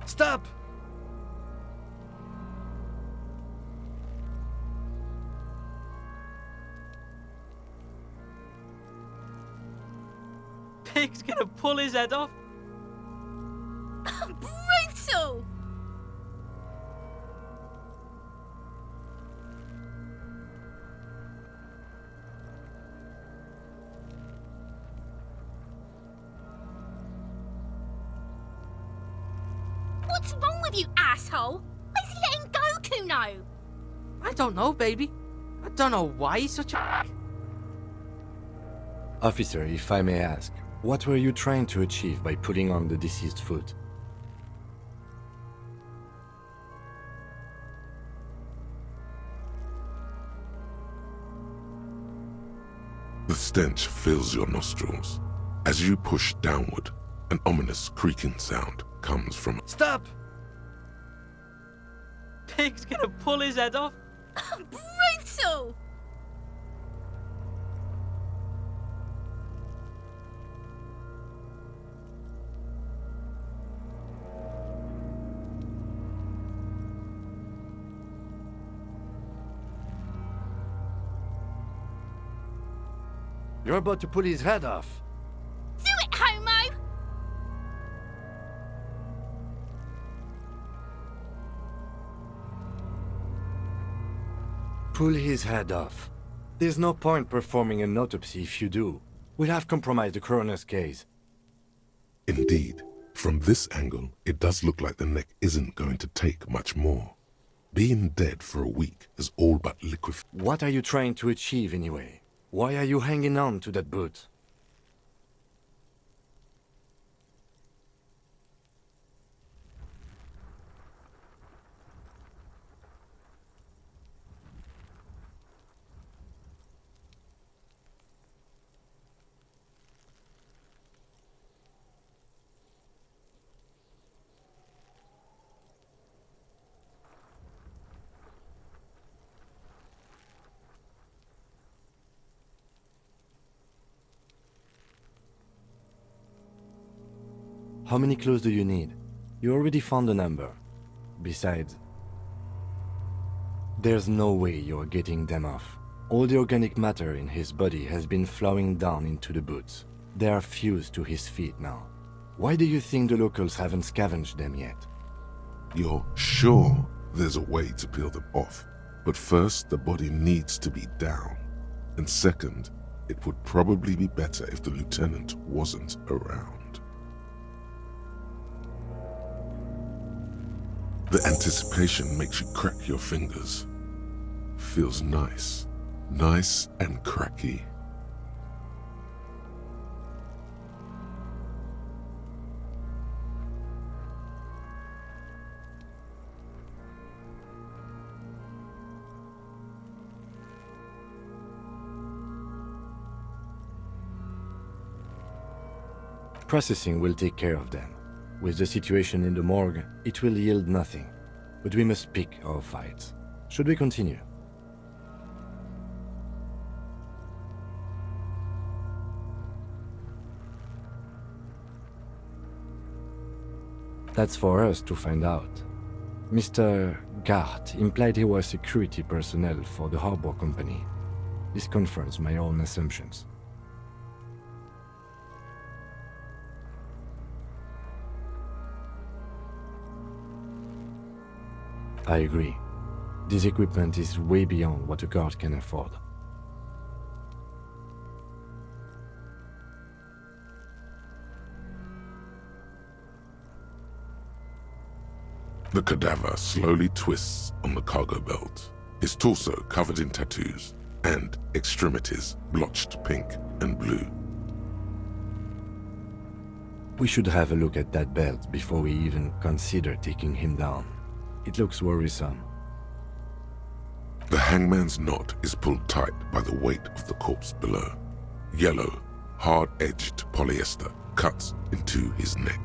G: Stop!
K: Pig's gonna pull his head off.
I: Brutal! What's wrong with you, asshole? Where's he letting go, Kuno?
K: I don't know, baby. I don't know why he's such a...
G: Officer, if I may ask, what were you trying to achieve by putting on the deceased foot?
C: The stench fills your nostrils. As you push downward, an ominous creaking sound comes from...
G: Stop!
K: Pig's gonna pull his head off.
I: Brutal!
G: You're about to pull his head off.
I: Do it, homo!
G: Pull his head off. There's no point performing an autopsy if you do. We'll have compromised the coroner's case.
C: Indeed, from this angle, it does look like the neck isn't going to take much more. Being dead for a week is all but liquefied.
G: What are you trying to achieve anyway? Why are you hanging on to that boot? How many clues do you need? You already found a number. Besides, there's no way you're getting them off. All the organic matter in his body has been flowing down into the boots. They are fused to his feet now. Why do you think the locals haven't scavenged them yet?
C: You're sure there's a way to peel them off, but first the body needs to be down. And second, it would probably be better if the lieutenant wasn't around. The anticipation makes you crack your fingers. feels nice. Nice and cracky.
G: Processing will take care of them. With the situation in the morgue, it will yield nothing. But we must pick our fights. Should we continue? That's for us to find out. Mr. Gart implied he was security personnel for the harbor company. This confirms my own assumptions. I agree. This equipment is way beyond what a guard can afford.
C: The cadaver slowly twists on the cargo belt, his torso covered in tattoos, and extremities blotched pink and blue.
G: We should have a look at that belt before we even consider taking him down. It looks worrisome.
C: The hangman's knot is pulled tight by the weight of the corpse below. Yellow, hard-edged polyester cuts into his neck.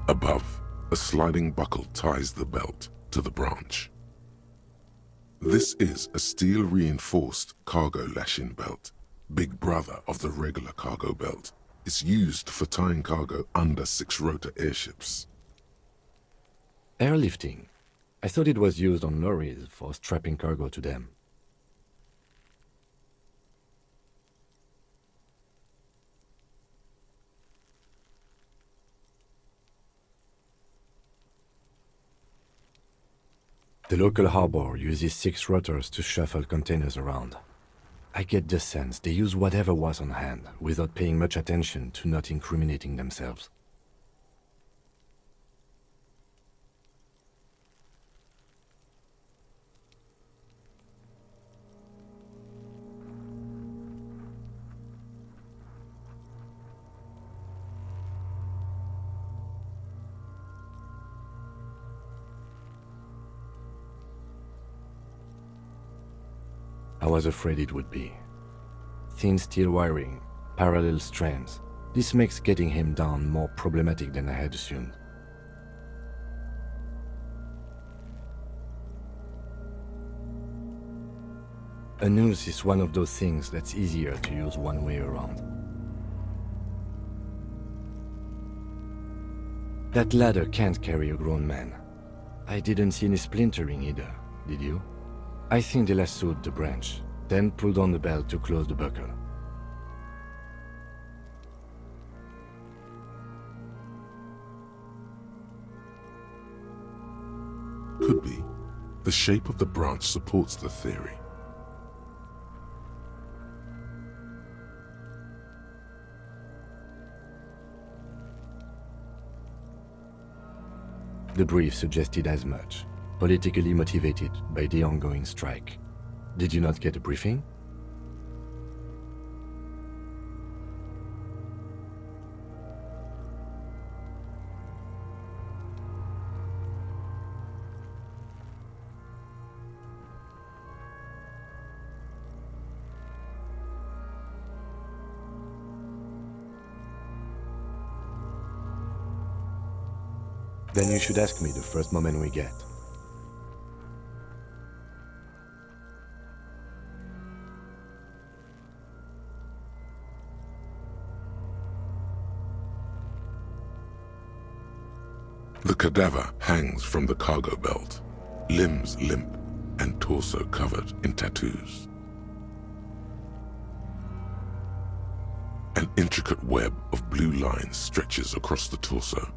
C: Above, a sliding buckle ties the belt to the branch. This is a steel-reinforced cargo lashing belt, big brother of the regular cargo belt. It's used for tying cargo under six-rotor airships.
G: Airlifting. I thought it was used on lorries for strapping cargo to them. The local harbor uses 6 rotors to shuffle containers around. I get the sense they use whatever was on hand without paying much attention to not incriminating themselves. I was afraid it would be. Thin steel wiring, parallel strands. This makes getting him down more problematic than I had assumed. A noose is one of those things that's easier to use one way around. That ladder can't carry a grown man. I didn't see any splintering either, did you? I think they lassoed the branch, then pulled on the belt to close the buckle.
C: Could be. The shape of the branch supports the theory.
G: The brief suggested as much, politically motivated by the ongoing strike. Did you not get a briefing? Then you should ask me the first moment we get.
C: The cadaver hangs from the cargo belt, limbs limp and torso covered in tattoos. An intricate web of blue lines stretches across the torso,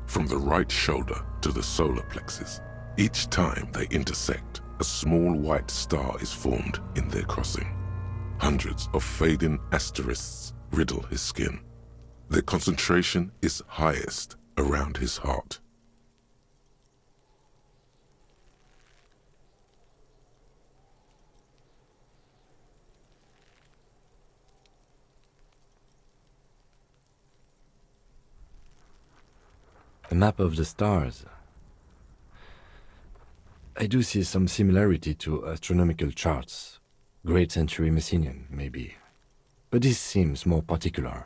C: from the right shoulder to the solar plexus. Each time they intersect, a small white star is formed in their crossing. Hundreds of fading asterisks riddle his skin. Their concentration is highest around his heart.
G: A map of the stars. I do see some similarity to astronomical charts. Great century Messinian, maybe. But this seems more particular.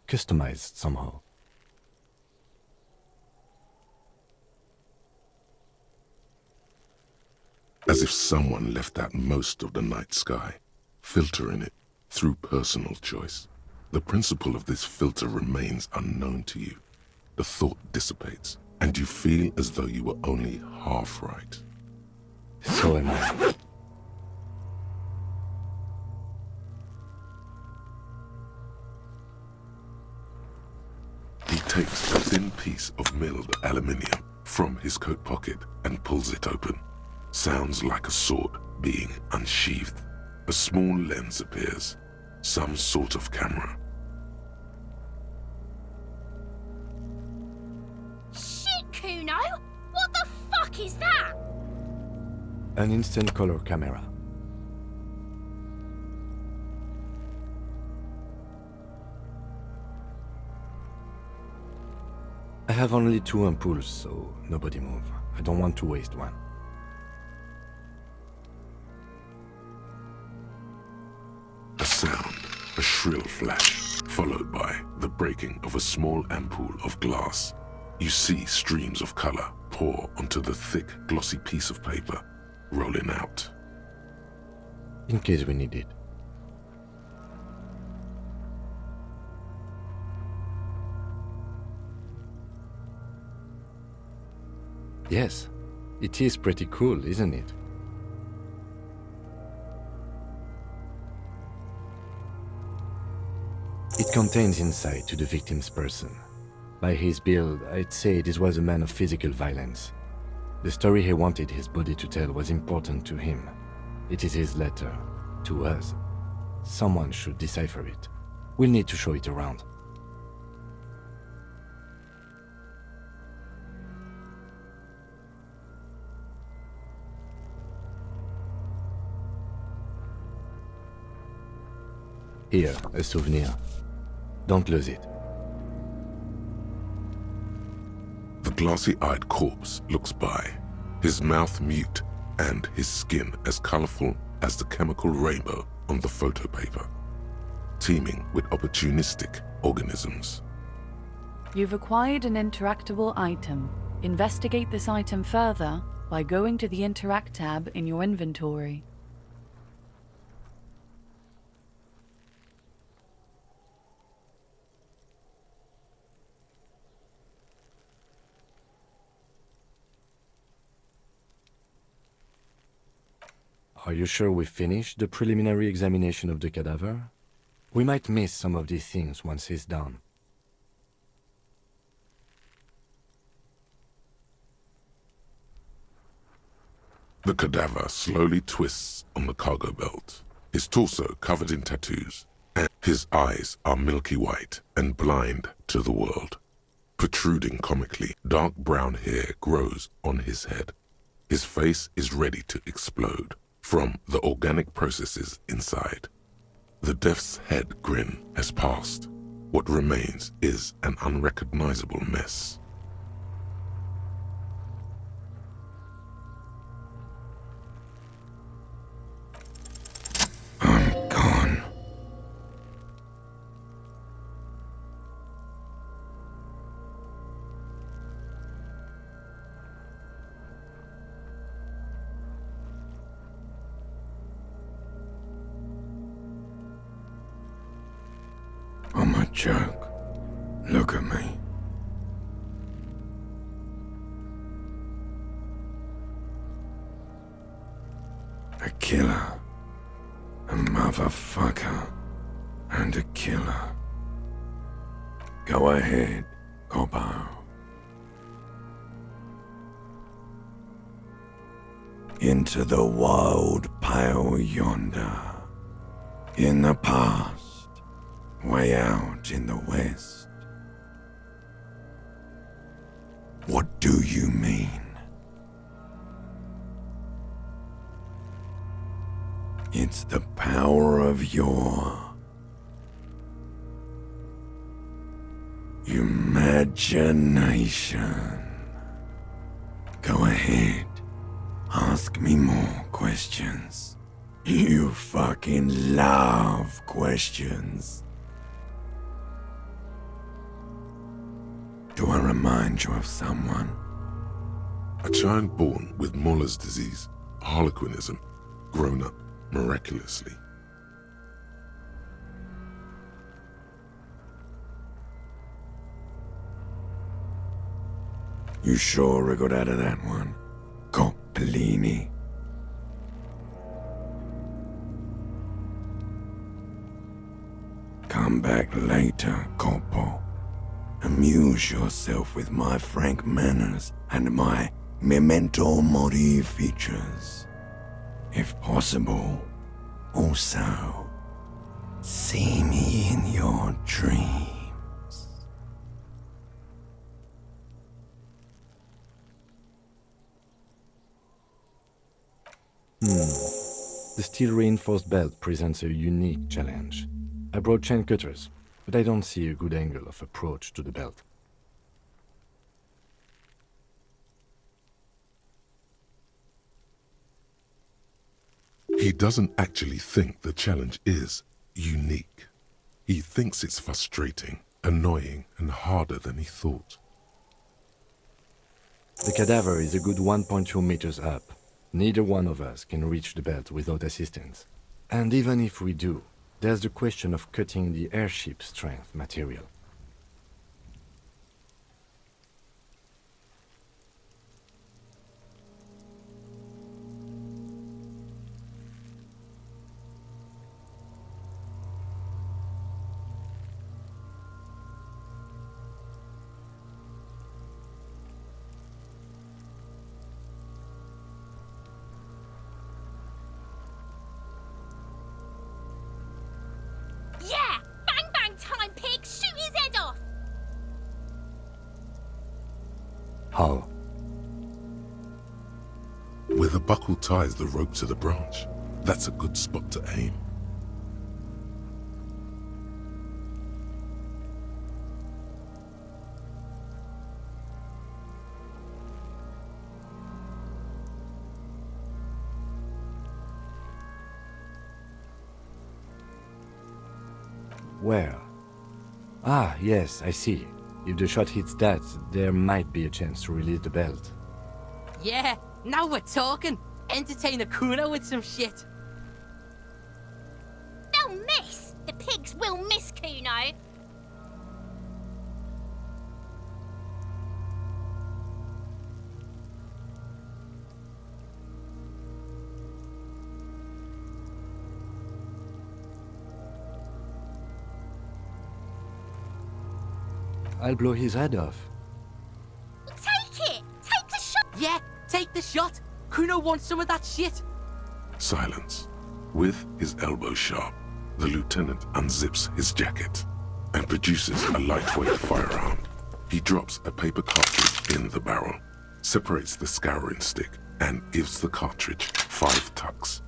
G: Customized somehow.
C: As if someone left out most of the night sky, filtering it through personal choice. The principle of this filter remains unknown to you. The thought dissipates, and you feel as though you were only half right.
G: So am I.
C: He takes a thin piece of milled aluminium from his coat pocket and pulls it open. Sounds like a sword being unsheathed. A small lens appears, some sort of camera.
I: Shit, Kuno! What the fuck is that?
G: An instant color camera. I have only 2 ampoules, so nobody move. I don't want to waste one.
C: A sound, a shrill flash, followed by the breaking of a small ampoule of glass. You see streams of color pour onto the thick, glossy piece of paper, rolling out.
G: In case we need it. Yes, it is pretty cool, isn't it? It contains insight to the victim's person. By his build, I'd say this was a man of physical violence. The story he wanted his body to tell was important to him. It is his letter, to us. Someone should decipher it. We'll need to show it around. Here, a souvenir. Don't lose it.
C: The glassy-eyed corpse looks by, his mouth mute and his skin as colorful as the chemical rainbow on the photo paper, teeming with opportunistic organisms.
H: You've acquired an interactable item. Investigate this item further by going to the Interact tab in your inventory.
G: Are you sure we finished the preliminary examination of the cadaver? We might miss some of these things once it's done.
C: The cadaver slowly twists on the cargo belt, his torso covered in tattoos, and his eyes are milky white and blind to the world. Protruding comically, dark brown hair grows on his head. His face is ready to explode from the organic processes inside. The death's head grin has passed. What remains is an unrecognizable mess.
A: I'm gone. I'm a joke. Look at me. A killer. A motherfucker. And a killer. Go ahead, Cobbo. Into the wild pale yonder. In the past. Way out in the west. What do you mean? It's the power of your humanity. Imagination. Go ahead. Ask me more questions. You fucking love questions. Do I remind you of someone?
C: A child born with Muller's disease, harlequinism, grown up miraculously.
A: You sure I got out of that one, Coppellini? Come back later, Coppo. Amuse yourself with my frank manners and my memento mori features. If possible, also, see me in your dreams.
G: The steel-reinforced belt presents a unique challenge. I brought chain cutters, but I don't see a good angle of approach to the belt.
C: He doesn't actually think the challenge is unique. He thinks it's frustrating, annoying, and harder than he thought.
G: The cadaver is a good 1.2 meters up. Neither one of us can reach the belt without assistance. And even if we do, there's the question of cutting the airship strength material.
I: Yeah! Bang bang time, pig! Shoot his head off!
G: How?
C: Where the buckle ties the rope to the branch, that's a good spot to aim.
G: Where? Ah, yes, I see. If the shot hits that, there might be a chance to release the belt.
K: Yeah, now we're talking. Entertain a Kuno with some shit.
I: They'll miss! The pigs will miss Kuno!
G: I'll blow his head off.
I: Take it! Take the shot!
K: Yeah, take the shot. Kuno wants some of that shit.
C: Silence. With his elbow sharp, the lieutenant unzips his jacket and produces a lightweight firearm. He drops a paper cartridge in the barrel, separates the scouring stick, and gives the cartridge 5 tucks.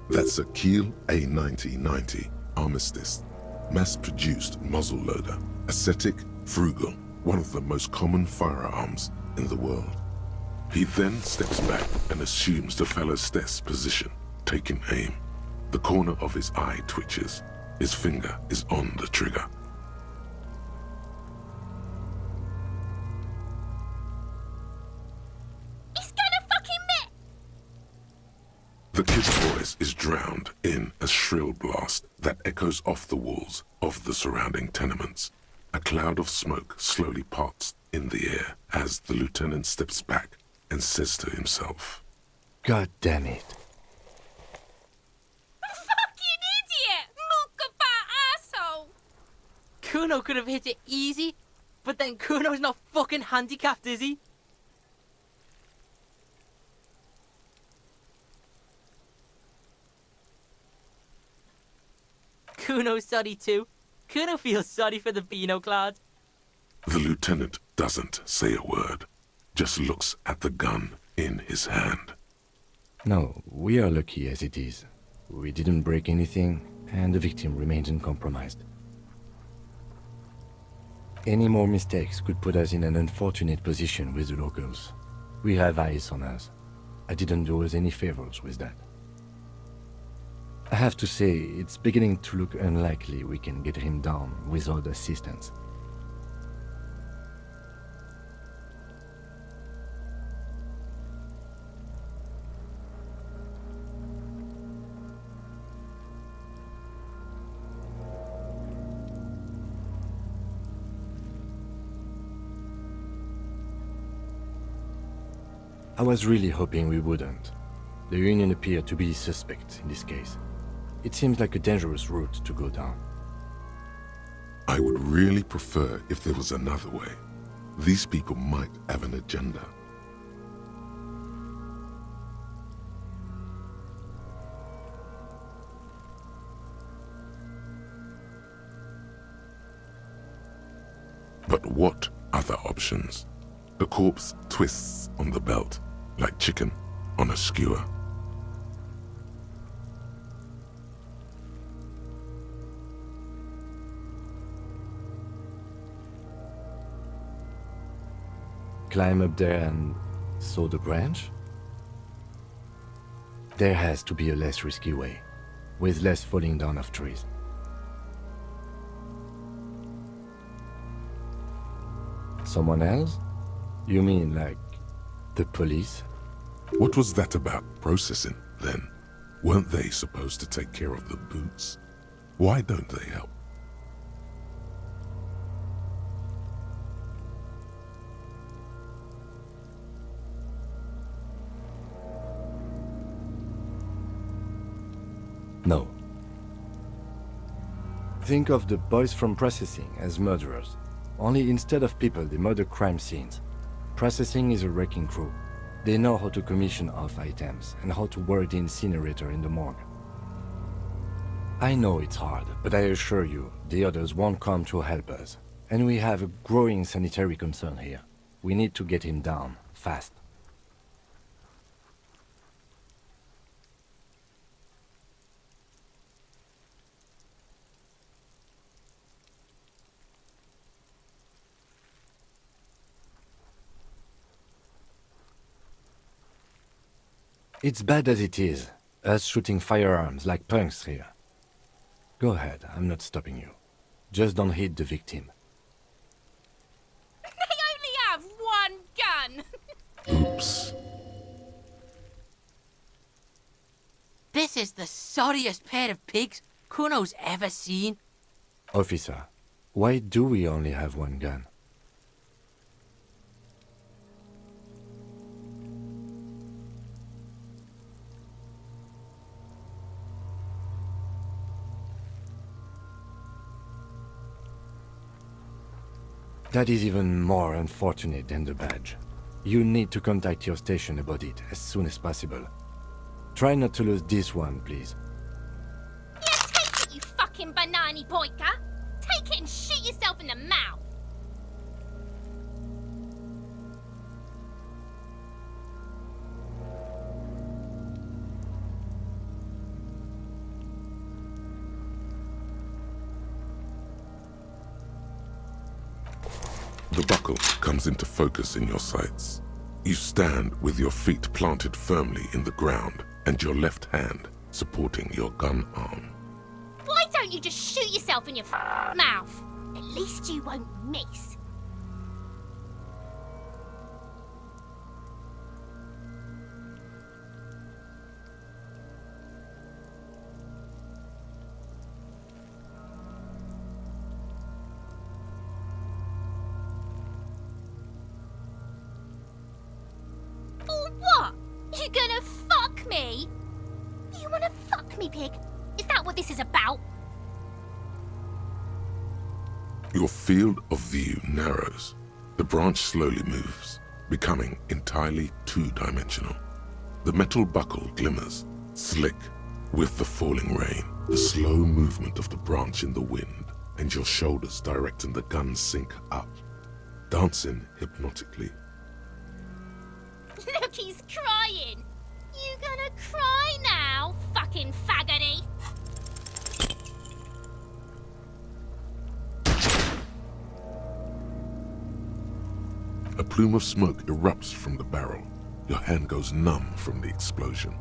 C: That's a Kiel A9090 Armistice, mass-produced muzzle-loader, ascetic, frugal, one of the most common firearms in the world. He then steps back and assumes the fellow's desk position, taking aim. The corner of his eye twitches. His finger is on the trigger.
I: He's gonna fucking miss!
C: The kid's voice is drowned in a shrill blast that echoes off the walls of the surrounding tenements. A cloud of smoke slowly parts in the air as the lieutenant steps back and says to himself,
G: God damn it.
I: Fucking idiot! Mukafa asshole!
K: Kuno could have hit it easy, but then Kuno's not fucking handicapped, is he? Kuno's sorry too. Kuno feels sorry for the Beano Cloud.
C: The lieutenant doesn't say a word, just looks at the gun in his hand.
G: No, we are lucky as it is. We didn't break anything, and the victim remains uncompromised. Any more mistakes could put us in an unfortunate position with the locals. We have eyes on us. I didn't do us any favors with that. I have to say, it's beginning to look unlikely we can get him down without assistance. I was really hoping we wouldn't. The Union appeared to be suspect in this case. It seems like a dangerous route to go down.
C: I would really prefer if there was another way. These people might have an agenda. But what other options? The corpse twists on the belt, like chicken on a skewer.
G: Climb up there and saw the branch? There has to be a less risky way, with less falling down of trees. Someone else? You mean like the police?
C: What was that about processing, then? Weren't they supposed to take care of the boots? Why don't they help?
G: No. Think of the boys from processing as murderers. Only instead of people, they murder crime scenes. Processing is a wrecking crew. They know how to commission off items and how to work the incinerator in the morgue. I know it's hard, but I assure you, the others won't come to help us. And we have a growing sanitary concern here. We need to get him down, fast. It's bad as it is, us shooting firearms like punks here. Go ahead, I'm not stopping you. Just don't hit the victim.
I: They only have one gun!
C: Oops.
K: This is the sorriest pair of pigs Kuno's ever seen.
G: Officer, why do we only have one gun? That is even more unfortunate than the badge. You need to contact your station about it as soon as possible. Try not to lose this one, please.
I: Yeah, take it, you fucking banani boyka! Take it and shoot yourself in the mouth!
C: The buckle comes into focus in your sights. You stand with your feet planted firmly in the ground and your left hand supporting your gun arm.
I: Why don't you just shoot yourself in your mouth? At least you won't miss. Or what? You gonna fuck me? You wanna fuck me, pig? Is that what this is about?
C: Your field of view narrows. The branch slowly moves, becoming entirely two-dimensional. The metal buckle glimmers, slick with the falling rain, the slow movement of the branch in the wind, and your shoulders directing the gun sink up, dancing hypnotically.
I: Look, he's crying. You gonna cry now, fucking faggoty?
C: A plume of smoke erupts from the barrel. Your hand goes numb from the explosion.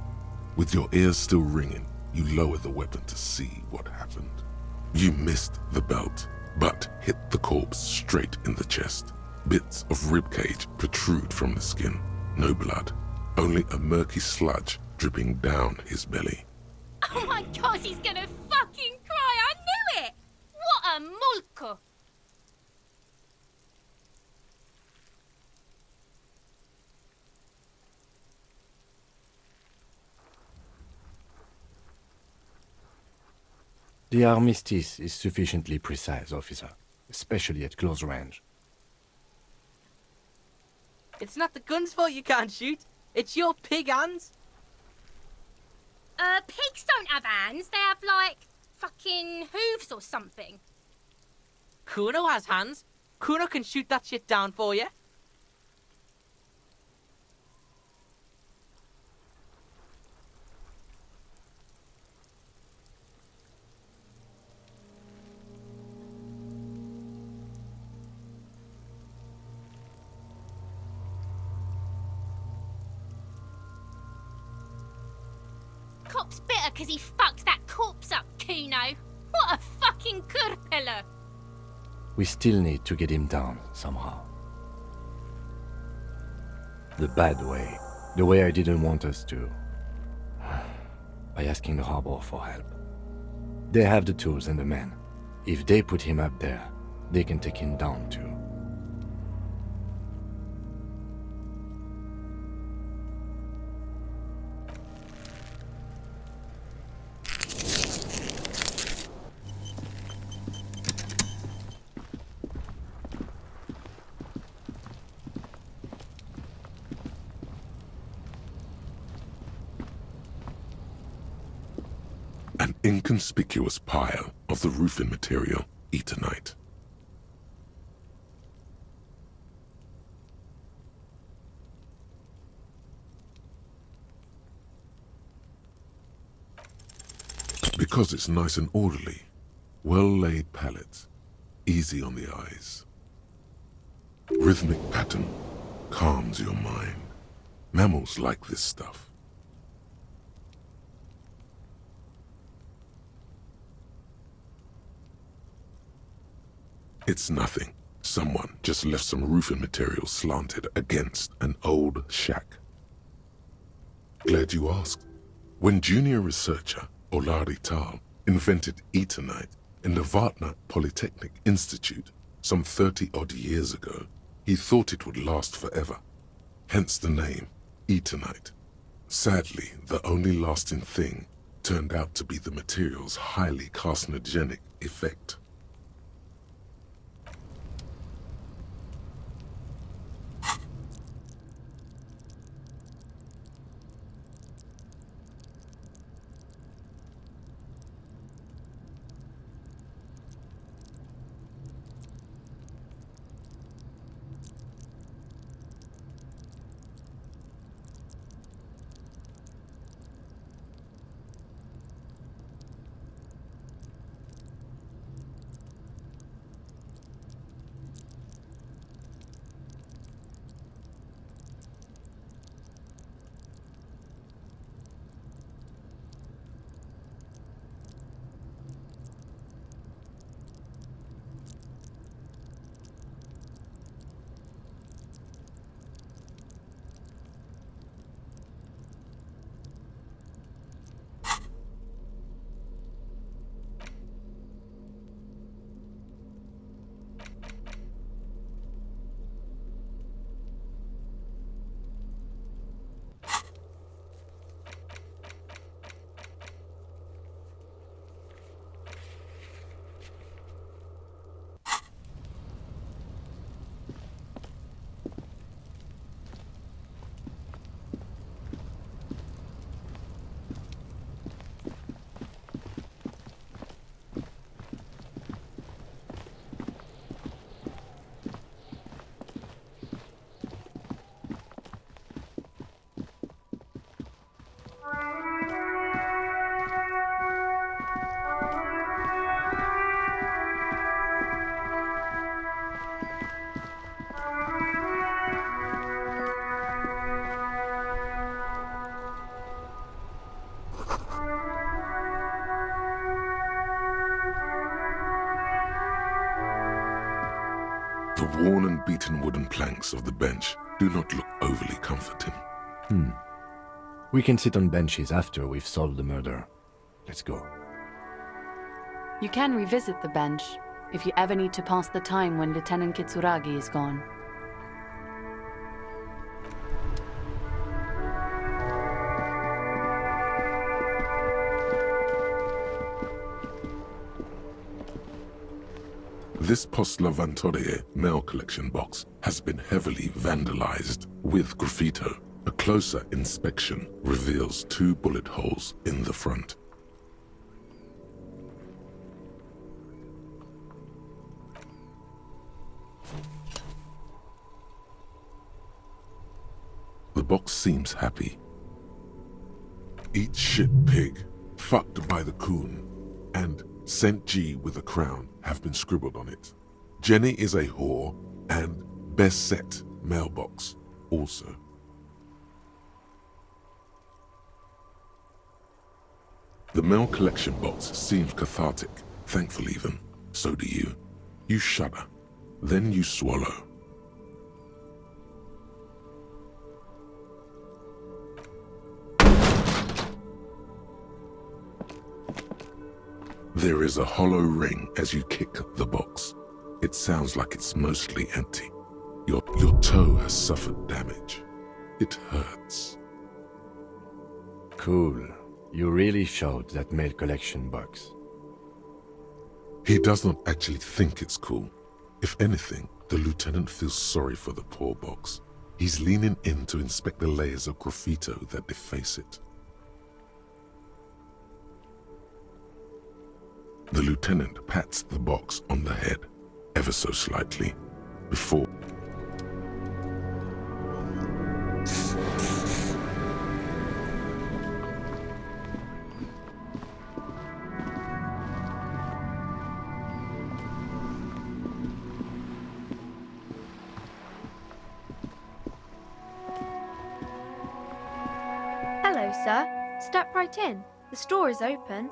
C: With your ears still ringing, you lower the weapon to see what happened. You missed the belt, but hit the corpse straight in the chest. Bits of ribcage protrude from the skin. No blood, only a murky sludge dripping down his belly.
I: Oh my god, he's gonna fucking cry! I knew it! What a mulko!
G: The armistice is sufficiently precise, officer, especially at close range.
K: It's not the gun's fault you can't shoot. It's your pig hands.
I: Pigs don't have hands. They have, like, fucking hooves or something.
K: Kuno has hands. Kuno can shoot that shit down for you.
I: Cop's bitter because he fucked that corpse up, Kuno. What a fucking kurpiller.
G: We still need to get him down, somehow. The bad way. The way I didn't want us to. By asking the harbor for help. They have the tools and the men. If they put him up there, they can take him down too.
C: An inconspicuous pile of the roofing material, Eternite. Because it's nice and orderly, well-laid pallets, easy on the eyes. Rhythmic pattern calms your mind. Mammals like this stuff. It's nothing. Someone just left some roofing material slanted against an old shack. Glad you asked. When junior researcher Olari Tal invented Eternite in the Vatna Polytechnic Institute some 30-odd years ago, he thought it would last forever. Hence the name, Eternite. Sadly, the only lasting thing turned out to be the material's highly carcinogenic effect. planks of the bench do not look overly comforting.
G: We can sit on benches after we've solved the murder. Let's go.
H: You can revisit the bench if you ever need to pass the time when Lieutenant Kitsuragi is gone.
C: This Post Lavantorie mail collection box has been heavily vandalized with graffito. A closer inspection reveals 2 bullet holes in the front. The box seems happy. Eat shit pig, fucked by the coon, and St. G with a crown have been scribbled on it. Jenny is a whore, and best set mailbox also. The mail collection box seems cathartic, thankful even. So do you. You shudder, then you swallow. There is a hollow ring as you kick the box. It sounds like it's mostly empty. Your toe has suffered damage. It hurts.
G: Cool. You really showed that mail collection box.
C: He does not actually think it's cool. If anything, the lieutenant feels sorry for the poor box. He's leaning in to inspect the layers of graffito that deface it. The lieutenant pats the box on the head, ever so slightly, before...
L: Hello, sir. Step right in. The store is open.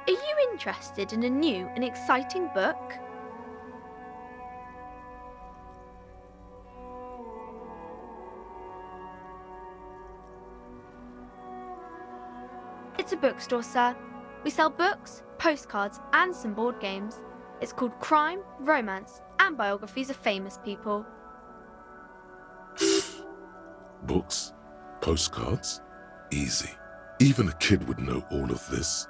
L: Are you interested in a new and exciting book? It's a bookstore, sir. We sell books, postcards, and some board games. It's called Crime, Romance, and Biographies of Famous People.
C: Books? Postcards? Easy. Even a kid would know all of this.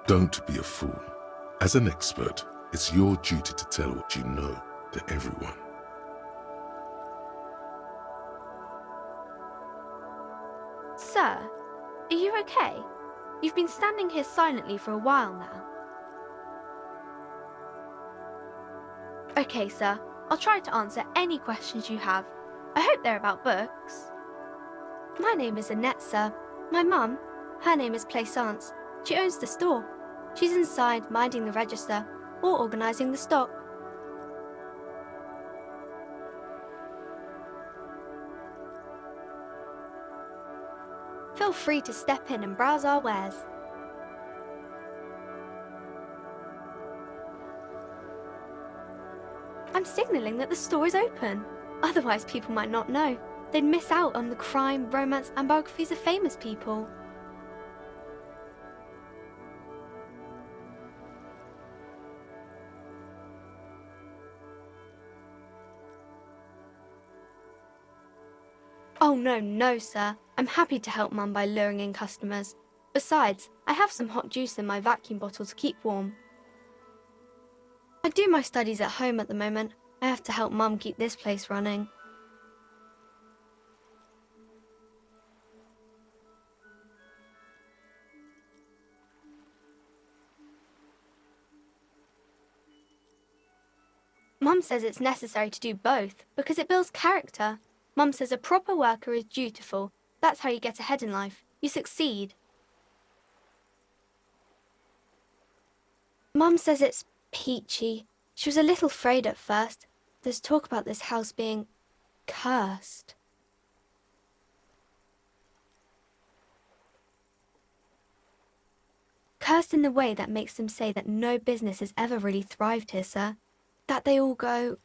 C: Don't be a fool. As an expert, it's your duty to tell what you know to everyone.
L: Sir, are you okay? You've been standing here silently for a while now. Okay, sir. I'll try to answer any questions you have. I hope they're about books. My name is Annette, sir. My mum, her name is Plaisance. She owns the store. She's inside minding the register or organising the stock. Feel free to step in and browse our wares. I'm signalling that the store is open. Otherwise people might not know. They'd miss out on the crime, romance and biographies of famous people. Oh no, sir. I'm happy to help Mum by luring in customers. Besides, I have some hot juice in my vacuum bottle to keep warm. I do my studies at home at the moment. I have to help Mum keep this place running. Mum says it's necessary to do both because it builds character. Mum says a proper worker is dutiful. That's how you get ahead in life. You succeed. Mum says it's peachy. She was a little afraid at first. There's talk about this house being cursed. Cursed in the way that makes them say that no business has ever really thrived here, sir. That they all go...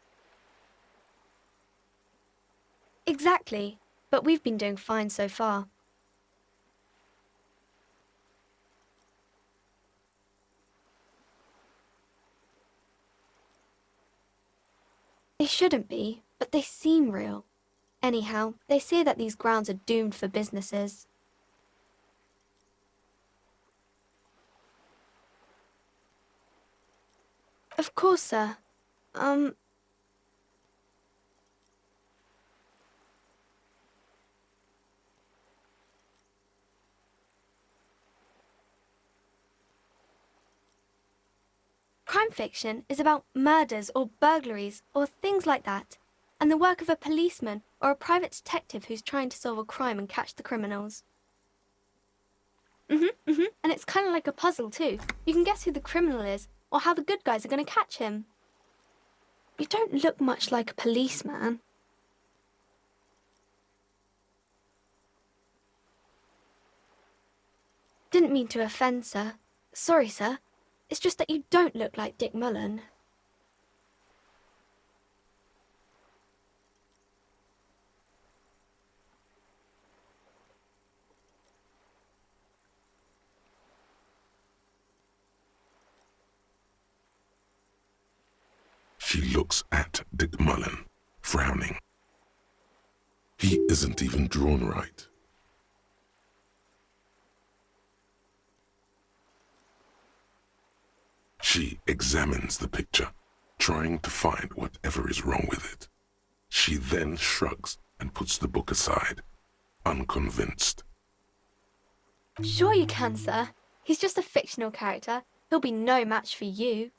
L: Exactly, but we've been doing fine so far. They shouldn't be, but they seem real. Anyhow, they say that these grounds are doomed for businesses. Of course, sir. Crime fiction is about murders or burglaries or things like that, and the work of a policeman or a private detective who's trying to solve a crime and catch the criminals. And it's kind of like a puzzle too. You can guess who the criminal is or how the good guys are going to catch him. You don't look much like a policeman. Didn't mean to offend, sir. Sorry, sir. It's just that you don't look like Dick Mullen.
C: She looks at Dick Mullen, frowning. He isn't even drawn right. She examines the picture, trying to find whatever is wrong with it. She then shrugs and puts the book aside, unconvinced.
L: Sure you can, sir. He's just a fictional character. He'll be no match for you.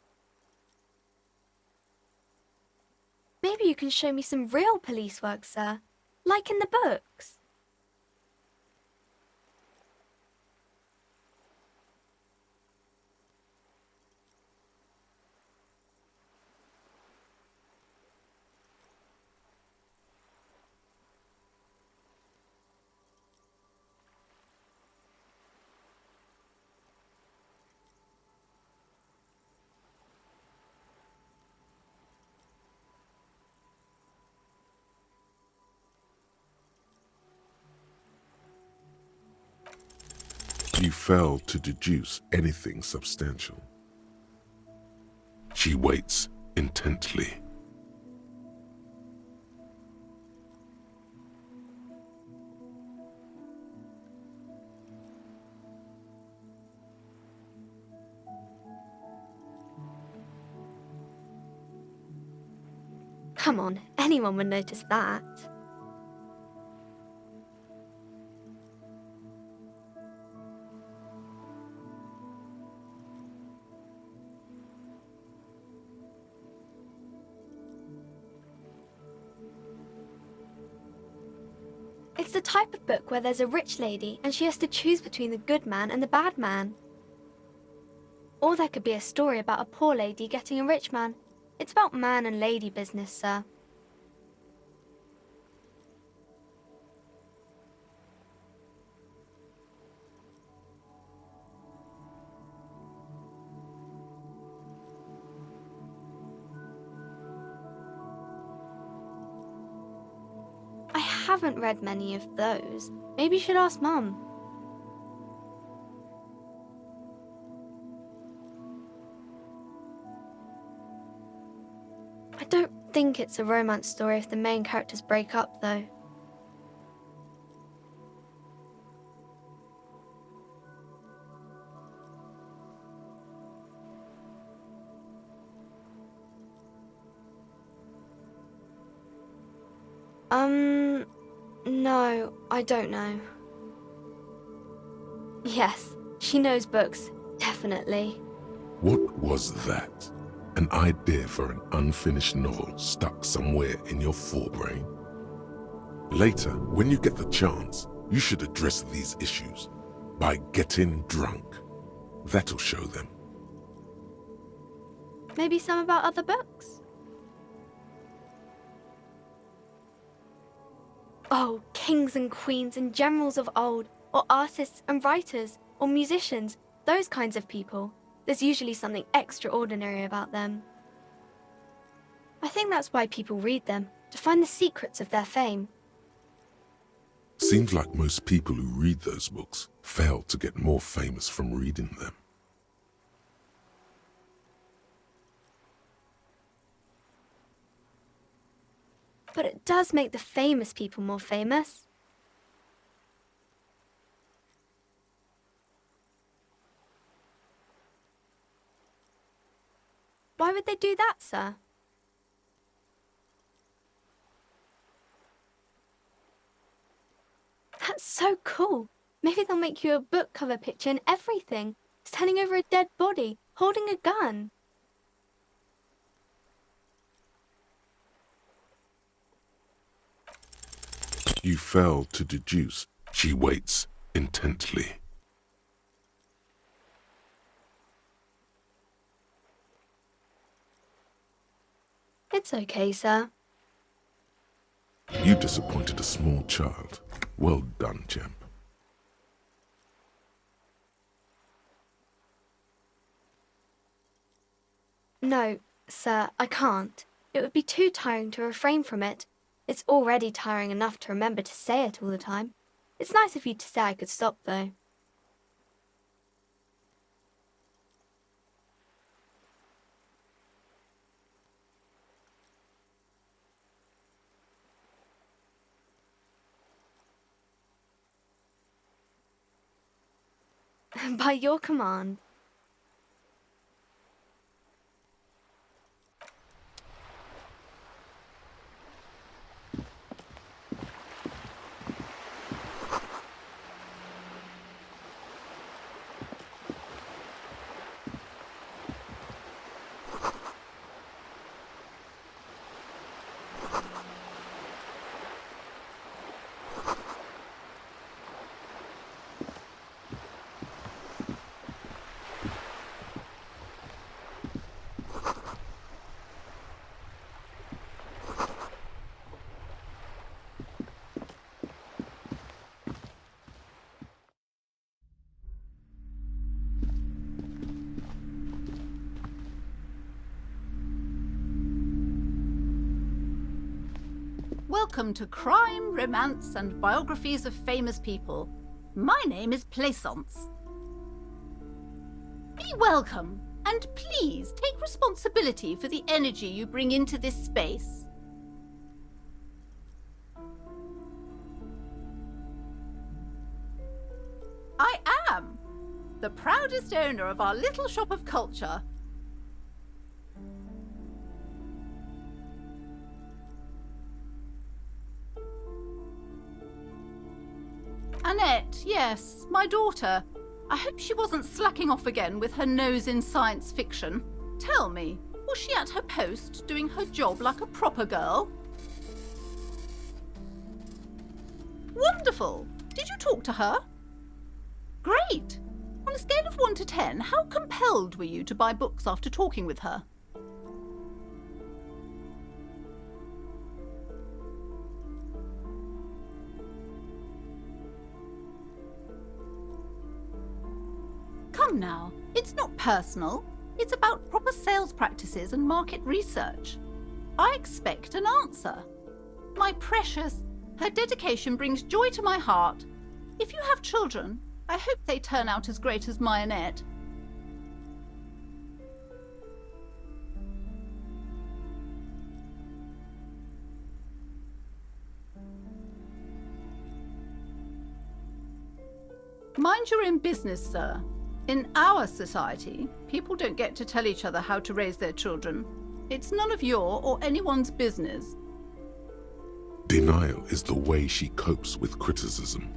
L: Maybe you can show me some real police work, sir. Like in the books.
C: She failed to deduce anything substantial. She waits intently.
L: Come on, anyone would notice that. It's the type of book where there's a rich lady and she has to choose between the good man and the bad man. Or there could be a story about a poor lady getting a rich man. It's about man and lady business, sir. I haven't read many of those. Maybe you should ask Mum. I don't think it's a romance story if the main characters break up, though. No, I don't know. Yes, she knows books, definitely.
C: What was that? An idea for an unfinished novel stuck somewhere in your forebrain? Later, when you get the chance, you should address these issues by getting drunk. That'll show them.
L: Maybe some about other books? Oh, kings and queens and generals of old, or artists and writers, or musicians, those kinds of people. There's usually something extraordinary about them. I think that's why people read them, to find the secrets of their fame.
C: Seems like most people who read those books fail to get more famous from reading them.
L: But it does make the famous people more famous. Why would they do that, sir? That's so cool. Maybe they'll make you a book cover picture and everything. Standing over a dead body, holding a gun.
C: You fail to deduce. She waits intently.
L: It's okay, sir.
C: You disappointed a small child. Well done, Jem.
L: No, sir, I can't. It would be too tiring to refrain from it. It's already tiring enough to remember to say it all the time. It's nice of you to say I could stop, though. By your command.
M: Welcome to Crime, Romance and Biographies of Famous People. My name is Plaisance. Be welcome, and please take responsibility for the energy you bring into this space. I am the proudest owner of our little shop of culture. Annette, yes, my daughter. I hope she wasn't slacking off again with her nose in science fiction. Tell me, was she at her post doing her job like a proper girl? Wonderful! Did you talk to her? Great! On a scale of 1 to 10, how compelled were you to buy books after talking with her? Come now, it's not personal. It's about proper sales practices and market research. I expect an answer. My precious, her dedication brings joy to my heart. If you have children, I hope they turn out as great as my Annette. Mind your own business, sir. In our society, people don't get to tell each other how to raise their children. It's none of your or anyone's business.
C: Denial is the way she copes with criticism.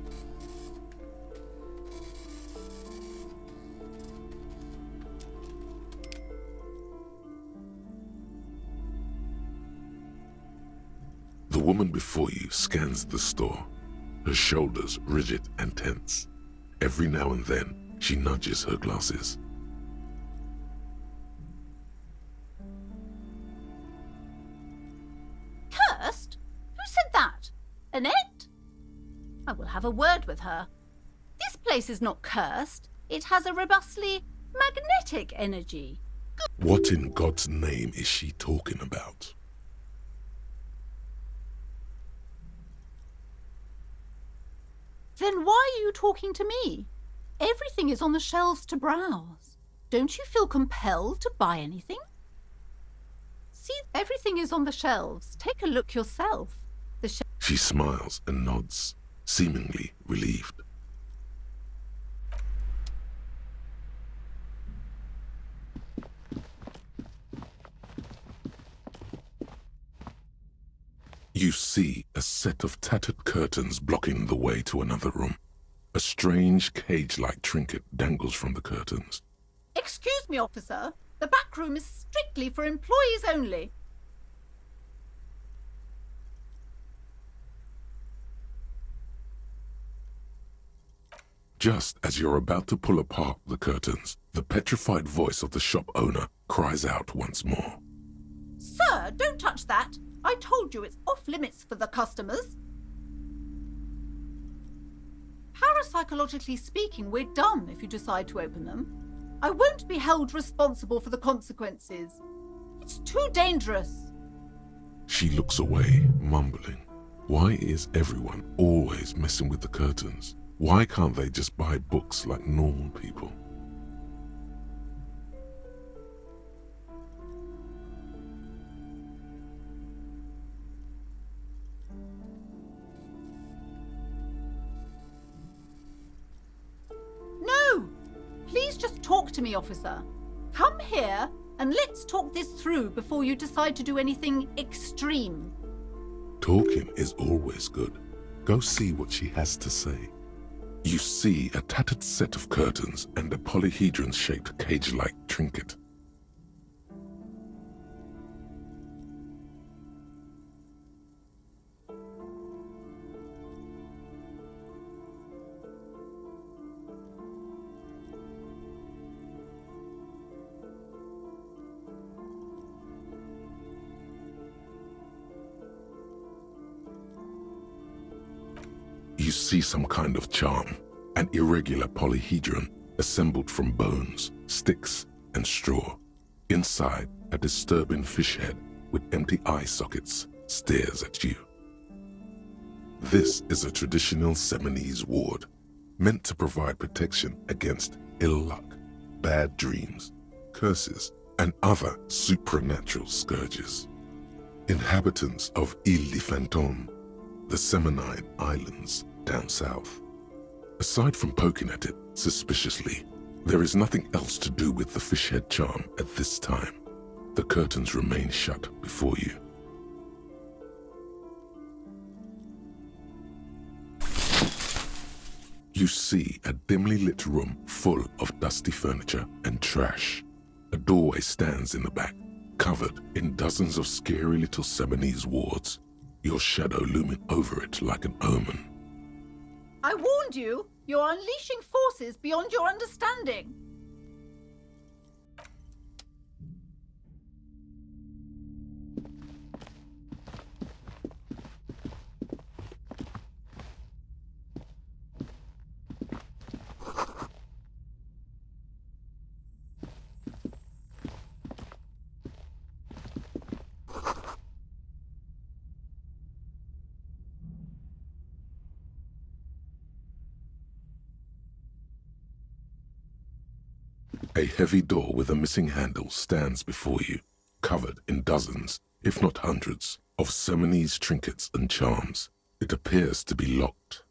C: The woman before you scans the store, her shoulders rigid and tense. Every now and then, she nudges her glasses.
M: have a word with her. This place is not cursed. It has a robustly magnetic energy.
C: What in God's name is she talking about?
M: Then why are you talking to me? Everything is on the shelves to browse. Don't you feel compelled to buy anything? See, everything is on the shelves. Take a look yourself.
C: She smiles and nods, seemingly relieved. You see a set of tattered curtains blocking the way to another room. A strange cage-like trinket dangles from the curtains.
M: Excuse me, officer. The back room is strictly for employees only.
C: Just as you're about to pull apart the curtains, the petrified voice of the shop owner cries out once more.
M: Sir, don't touch that. I told you it's off limits for the customers. Parapsychologically speaking, we're done if you decide to open them. I won't be held responsible for the consequences. It's too dangerous.
C: She looks away, mumbling. Why is everyone always messing with the curtains? Why can't they just buy books like normal people?
M: No! Please just talk to me, officer. Come here and let's talk this through before you decide to do anything extreme.
C: Talking is always good. Go see what she has to say. You see a tattered set of curtains and a polyhedron-shaped cage-like trinket. You see some kind of charm, an irregular polyhedron assembled from bones, sticks, and straw. Inside, a disturbing fish head with empty eye sockets stares at you. This is a traditional Seminese ward, meant to provide protection against ill luck, bad dreams, curses, and other supernatural scourges. Inhabitants of Île de Fantôme, the Seminide Islands down south. Aside from poking at it suspiciously, there is nothing else to do with the fish head charm at this time. The curtains remain shut before you. You see a dimly lit room full of dusty furniture and trash. A doorway stands in the back, covered in dozens of scary little Seminese wards, your shadow looming over it like an omen.
M: I warned you! You're unleashing forces beyond your understanding.
C: A heavy door with a missing handle stands before you, covered in dozens, if not hundreds, of Seminese trinkets and charms. It appears to be locked.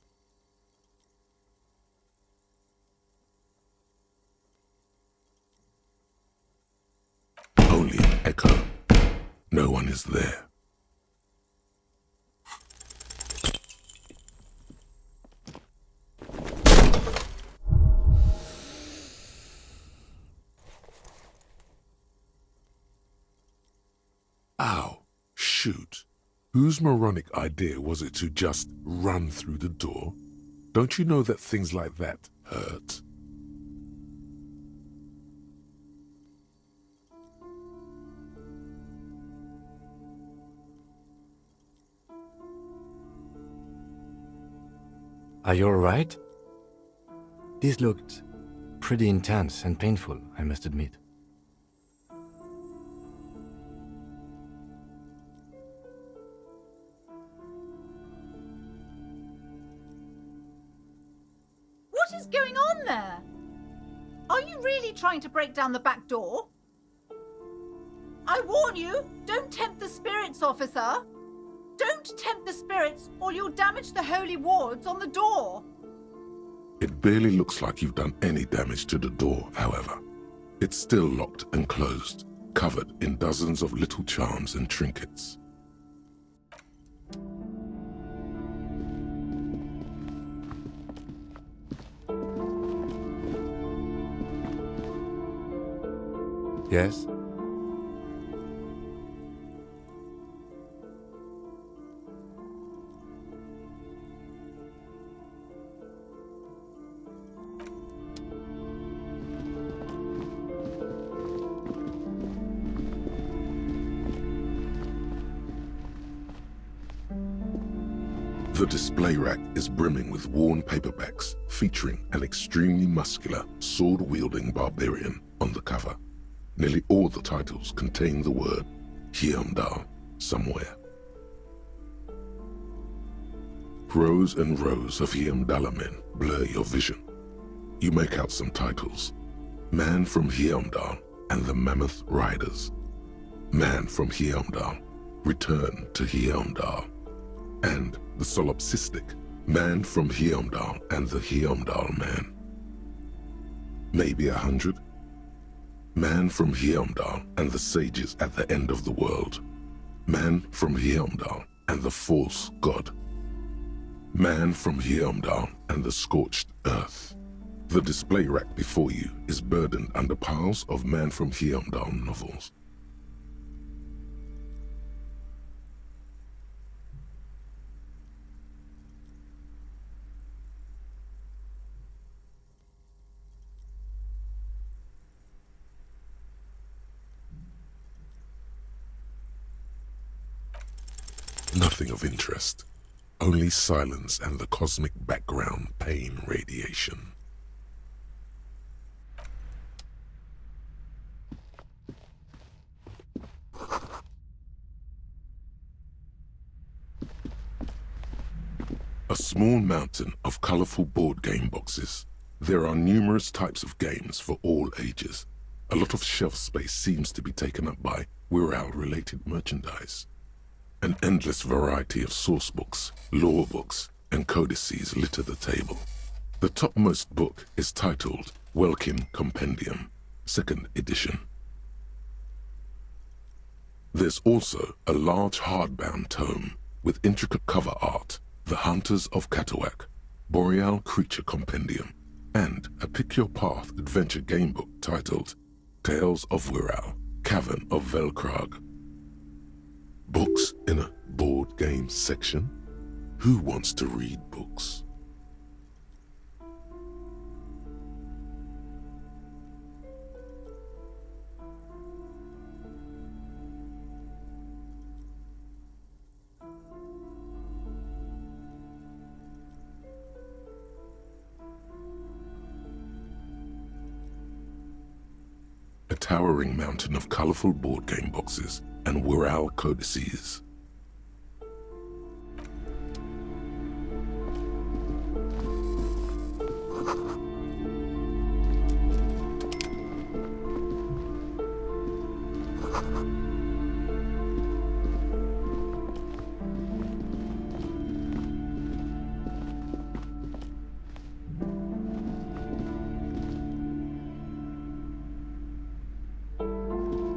C: Only an echo. No one is there. Ow, shoot. Whose moronic idea was it to just run through the door? Don't you know that things like that hurt?
G: Are you alright? This looked pretty intense and painful, I must admit.
M: What is going on there? Are you really trying to break down the back door? I warn you, don't tempt the spirits, officer. Don't tempt the spirits, or you'll damage the holy wards on the door.
C: It barely looks like you've done any damage to the door, however. It's still locked and closed, covered in dozens of little charms and trinkets.
G: Yes?
C: The display rack is brimming with worn paperbacks featuring an extremely muscular, sword-wielding barbarian on the cover. Nearly all the titles contain the word Heimdall somewhere. Rows and rows of Heimdall men blur your vision. You make out some titles. Man from Heimdall and the Mammoth Riders. Man from Heimdall, Return to Heimdall. And the solipsistic Man from Heimdall and the Heimdall Man. Maybe 100? Man from Heimdall and the sages at the end of the world. Man from Heimdall and the false god. Man from Heimdall and the scorched earth. The display rack before you is burdened under piles of Man from Heimdall novels. Nothing of interest. Only silence and the cosmic background pain radiation. A small mountain of colorful board game boxes. There are numerous types of games for all ages. A lot of shelf space seems to be taken up by Wirral-related merchandise. An endless variety of source books, lore books, and codices litter the table. The topmost book is titled Welkin Compendium, 2nd edition. There's also a large hardbound tome with intricate cover art, The Hunters of Katawak, Boreal Creature Compendium, and a Pick Your Path adventure game book titled Tales of Wirral, Cavern of Velkrag. Books in a board game section? Who wants to read books? A towering mountain of colorful board game boxes and Wirral codices.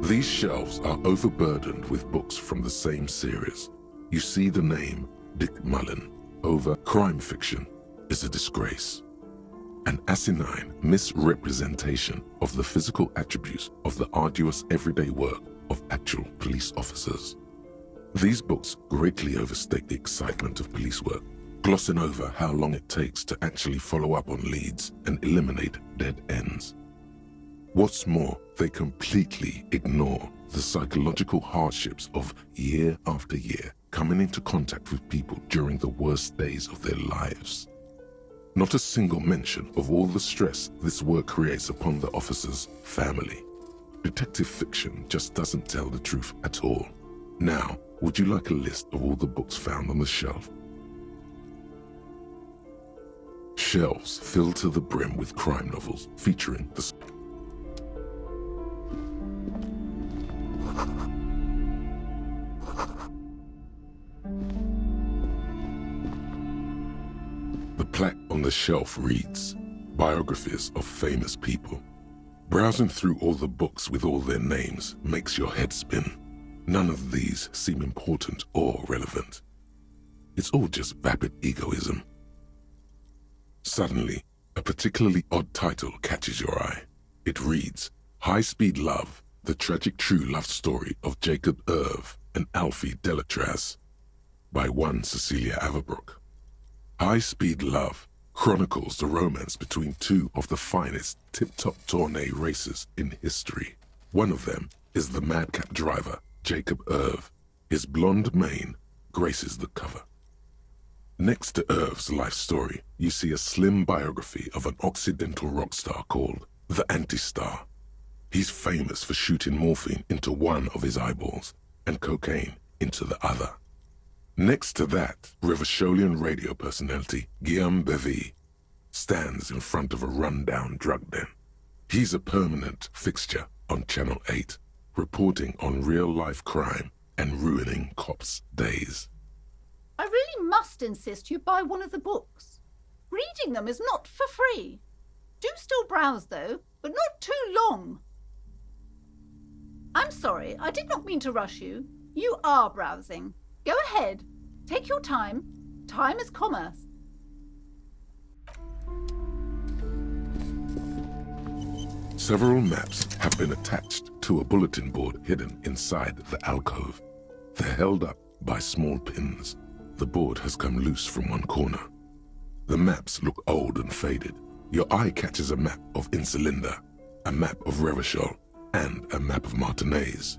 C: These shelves are overburdened with books from the same series. You see the name Dick Mullen over crime fiction is a disgrace. An asinine misrepresentation of the physical attributes of the arduous everyday work of actual police officers. These books greatly overstate the excitement of police work, glossing over how long it takes to actually follow up on leads and eliminate dead ends. What's more, they completely ignore the psychological hardships of year after year coming into contact with people during the worst days of their lives. Not a single mention of all the stress this work creates upon the officer's family. Detective fiction just doesn't tell the truth at all. Now, would you like a list of all the books found on the shelf? Shelves filled to the brim with crime novels featuring the plaque on the shelf reads, Biographies of Famous People. Browsing through all the books with all their names makes your head spin. None of these seem important or relevant. It's all just vapid egoism. Suddenly, a particularly odd title catches your eye. It reads, High Speed Love, the tragic true love story of Jacob Irv and Alfie Delatraz, by one Cecilia Averbrook. High Speed Love chronicles the romance between two of the finest tip-top tourney racers in history. One of them is the madcap driver, Jacob Irv. His blonde mane graces the cover. Next to Irv's life story, you see a slim biography of an Occidental rock star called the Anti-Star. He's famous for shooting morphine into one of his eyeballs and cocaine into the other. Next to that, Revacholian radio personality Guillaume Bevy stands in front of a rundown drug den. He's a permanent fixture on Channel 8, reporting on real-life crime and ruining cops' days.
M: I really must insist you buy one of the books. Reading them is not for free. Do still browse, though, but not too long. I'm sorry, I did not mean to rush you. You are browsing. Go ahead. Take your time. Time is commerce.
C: Several maps have been attached to a bulletin board hidden inside the alcove. They're held up by small pins. The board has come loose from one corner. The maps look old and faded. Your eye catches a map of Insulinda, a map of Revachol, and a map of Martinaise.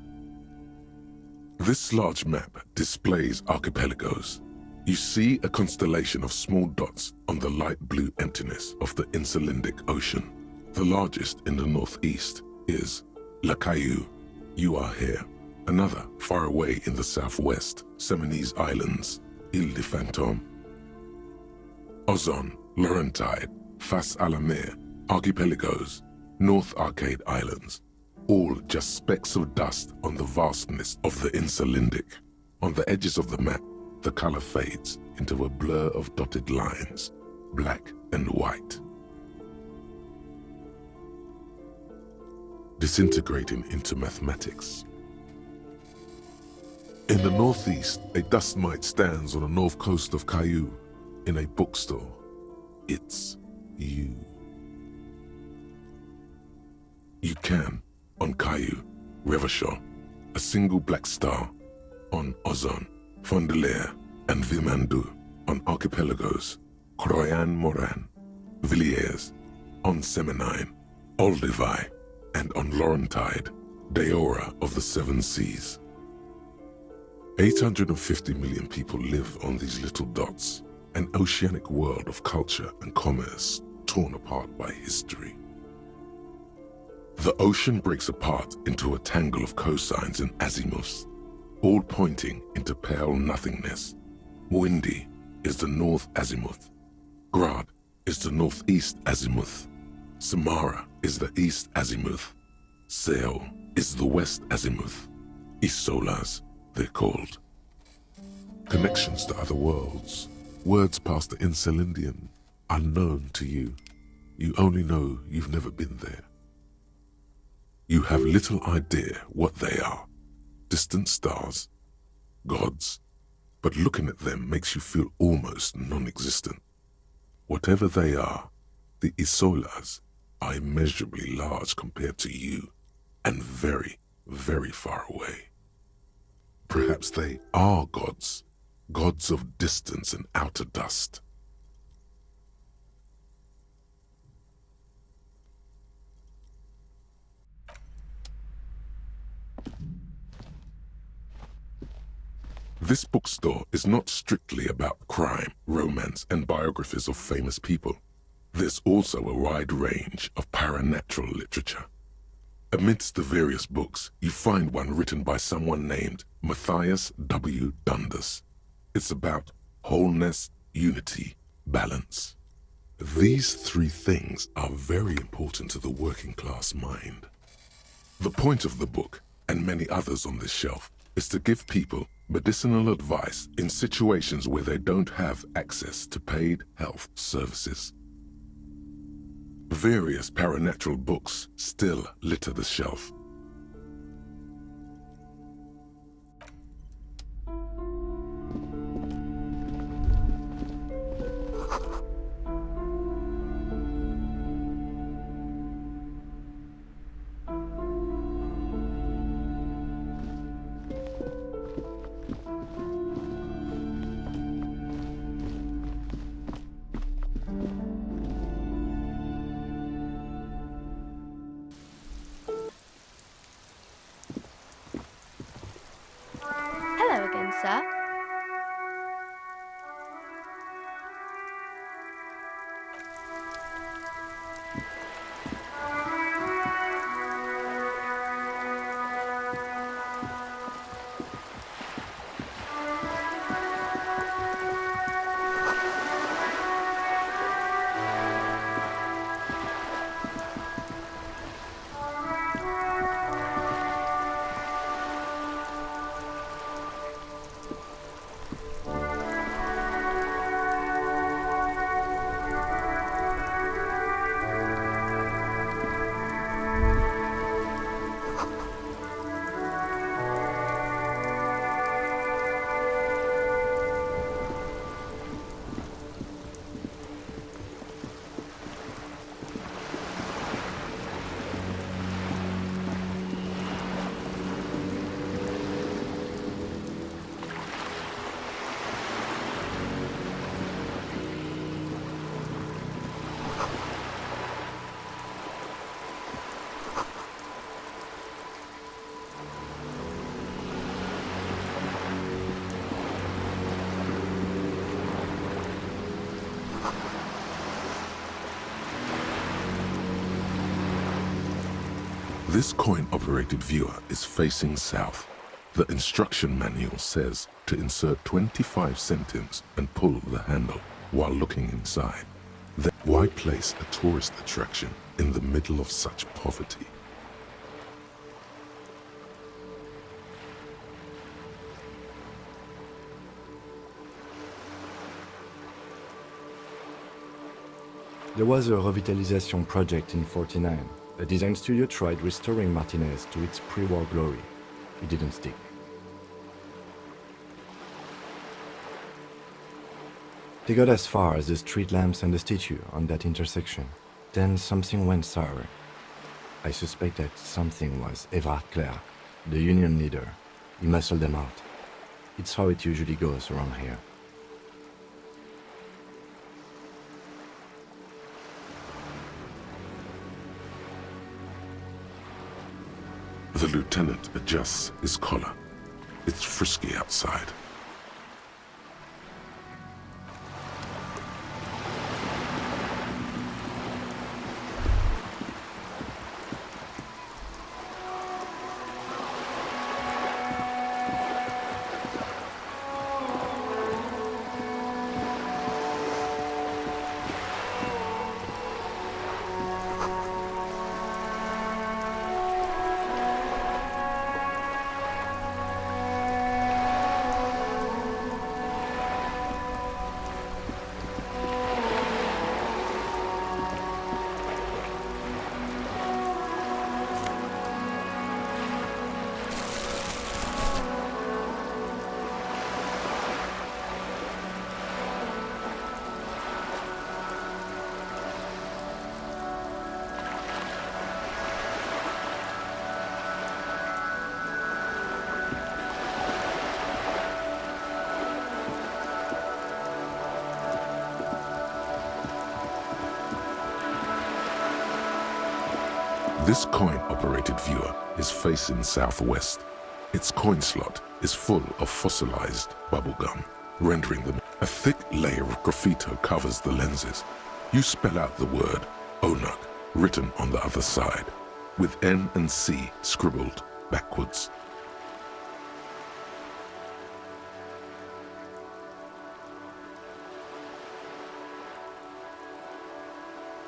C: This large map displays archipelagos. You see a constellation of small dots on the light blue emptiness of the Insulindic Ocean. The largest in the northeast is La Caillou. You are here. Another far away in the southwest, Seminese Islands, Ile de Fantôme. Ozon, Laurentide, Fas à la Mer, archipelagos, North Arcade Islands, all just specks of dust on the vastness of the Insulindic. On the edges of the map, the color fades into a blur of dotted lines, black and white. Disintegrating into mathematics. In the northeast, a dust mite stands on the north coast of Caillou in a bookstore. It's you. You can, on Caillou, Revachol, a single black star, on Ozon, Fondelier, and Vilmandoux, on archipelagos, Croyan Moran, Villiers, on Seminine, Olduvai, and on Laurentide, Deora of the Seven Seas. 850 million people live on these little dots, an oceanic world of culture and commerce torn apart by history. The ocean breaks apart into a tangle of cosines and azimuths, all pointing into pale nothingness. Mwindi is the north azimuth. Grad is the northeast azimuth. Samara is the east azimuth. Seo is the west azimuth. Isolas, they're called. Connections to other worlds, words past the Insulindian, unknown to you. You only know you've never been there. You have little idea what they are. Distant stars, gods, but looking at them makes you feel almost non-existent. Whatever they are, the Isolas are immeasurably large compared to you, and very, very far away. Perhaps they are gods, gods of distance and outer dust. This bookstore is not strictly about crime, romance, and biographies of famous people. There's also a wide range of paranatural literature. Amidst the various books, you find one written by someone named Matthias W. Dundas. It's about wholeness, unity, balance. These three things are very important to the working class mind. The point of the book, and many others on this shelf, is to give people medicinal advice in situations where they don't have access to paid health services. Various paranatural books still litter the shelf.
L: Hello again, sir.
C: This coin-operated viewer is facing south. The instruction manual says to insert 25 centimes and pull the handle while looking inside. Then why place a tourist attraction in the middle of such poverty?
G: There was a revitalization project in 49. A design studio tried restoring Martinez to its pre-war glory. It didn't stick. They got as far as the street lamps and the statue on that intersection. Then something went sour. I suspect that something was Evrard Clare, the union leader. He muscled them out. It's how it usually goes around here.
C: The lieutenant adjusts his collar. It's frisky outside. This coin-operated viewer is facing southwest. Its coin slot is full of fossilized bubblegum, rendering them. A thick layer of graffito covers the lenses. You spell out the word Onuk written on the other side, with N and C scribbled backwards.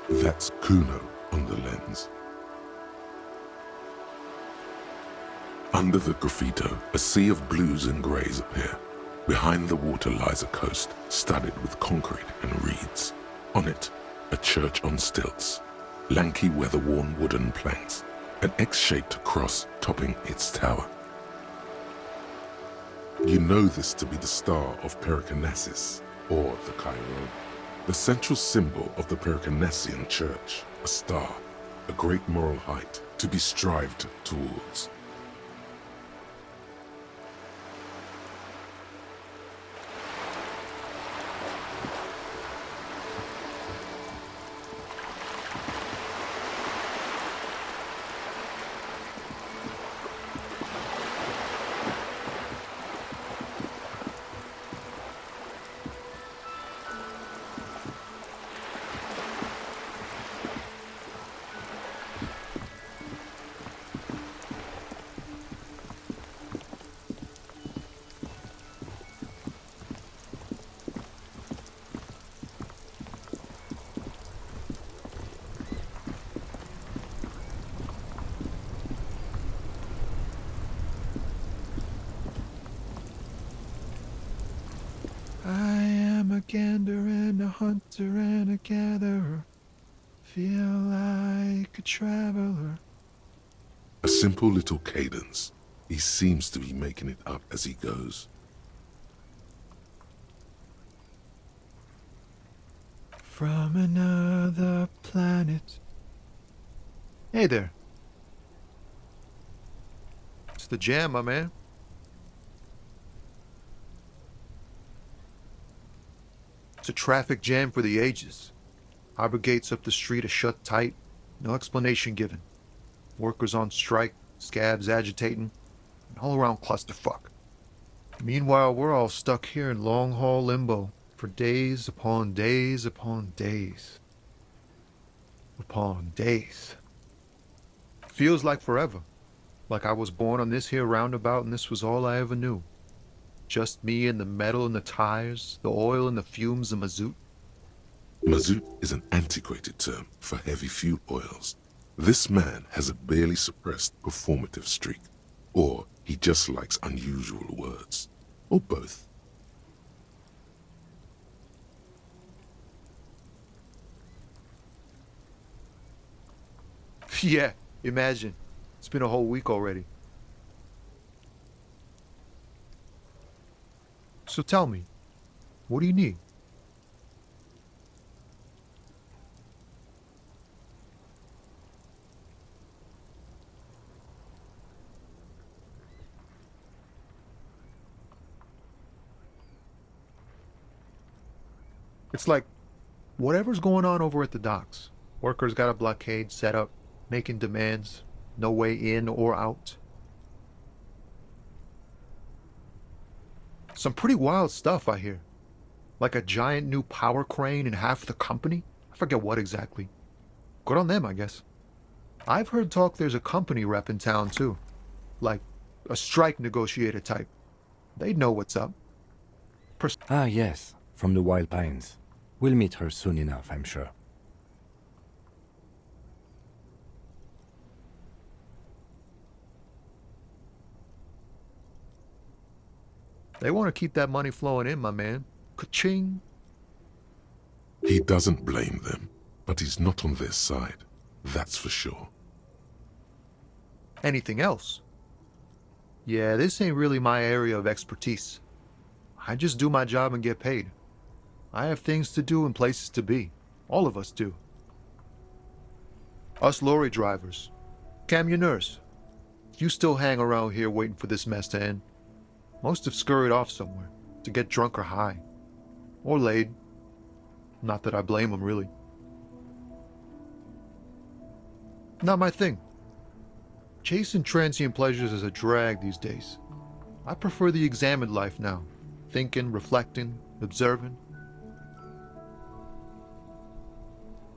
C: That's Kuno on the lens. Under the graffito, a sea of blues and greys appear. Behind the water lies a coast studded with concrete and reeds. On it, a church on stilts, lanky weather-worn wooden planks, an X-shaped cross topping its tower. You know this to be the star of Pericarnassus, or the Chiron, the central symbol of the Pericarnassian church, a star, a great moral height to be strived towards.
N: I am a gander and a hunter and a gatherer. Feel like a traveler.
C: A simple little cadence. He seems to be making it up as he goes.
N: From another planet. Hey there. It's the jam, my man. It's a traffic jam for the ages. Harbor gates up the street are shut tight, no explanation given. Workers on strike, scabs agitating, an all-around clusterfuck. Meanwhile, we're all stuck here in long-haul limbo for days upon days upon days. Upon days. Feels like forever. Like I was born on this here roundabout and this was all I ever knew. Just me and the metal and the tires, the oil and the fumes of mazout.
C: Mazout is an antiquated term for heavy fuel oils. This man has a barely suppressed performative streak, or he just likes unusual words, or both.
N: Yeah, imagine. It's been a whole week already. So tell me, what do you need? It's like, whatever's going on over at the docks. Workers got a blockade set up, making demands, no way in or out. Some pretty wild stuff, I hear. Like a giant new power crane in half the company? I forget what exactly. Good on them, I guess. I've heard talk there's a company rep in town, too. Like, a strike negotiator type. They'd know what's up.
G: Ah, yes, from the Wild Pines. We'll meet her soon enough, I'm sure.
N: They want to keep that money flowing in, my man. Ka-ching.
C: He doesn't blame them, but he's not on their side. That's for sure.
N: Anything else? Yeah, this ain't really my area of expertise. I just do my job and get paid. I have things to do and places to be. All of us do. Us lorry drivers. Camionneurs. You still hang around here waiting for this mess to end. Most have scurried off somewhere to get drunk or high. Or laid. Not that I blame them, really. Not my thing. Chasing transient pleasures is a drag these days. I prefer the examined life now. Thinking, reflecting, observing.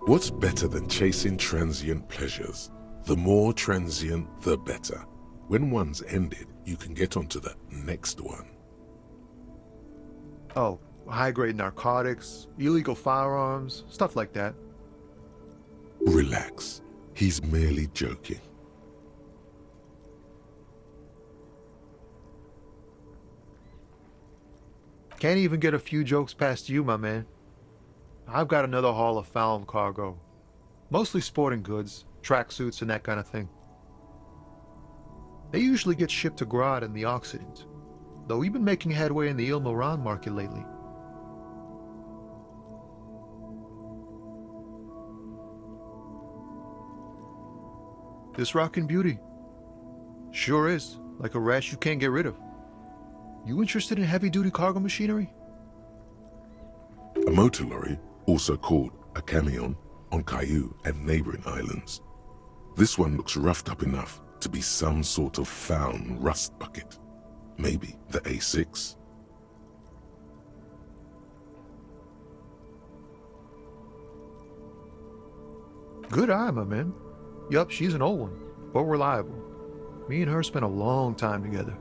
C: What's better than chasing transient pleasures? The more transient, the better. When one's ended, you can get onto the next one.
N: Oh, high-grade narcotics, illegal firearms, stuff like that.
C: Relax. He's merely joking.
N: Can't even get a few jokes past you, my man. I've got another haul of found cargo. Mostly sporting goods, tracksuits, and that kind of thing. They usually get shipped to Grodd in the Occident, though we've been making headway in the Il Moran market lately. This rockin' beauty. Sure is, like a rash you can't get rid of. You interested in heavy-duty cargo machinery?
C: A motor lorry, also called a camion, on Caillou and neighboring islands. This one looks roughed up enough to be some sort of found rust bucket. Maybe the A6?
N: Good eye, my man. Yup, she's an old one, but reliable. Me and her spent a long time together.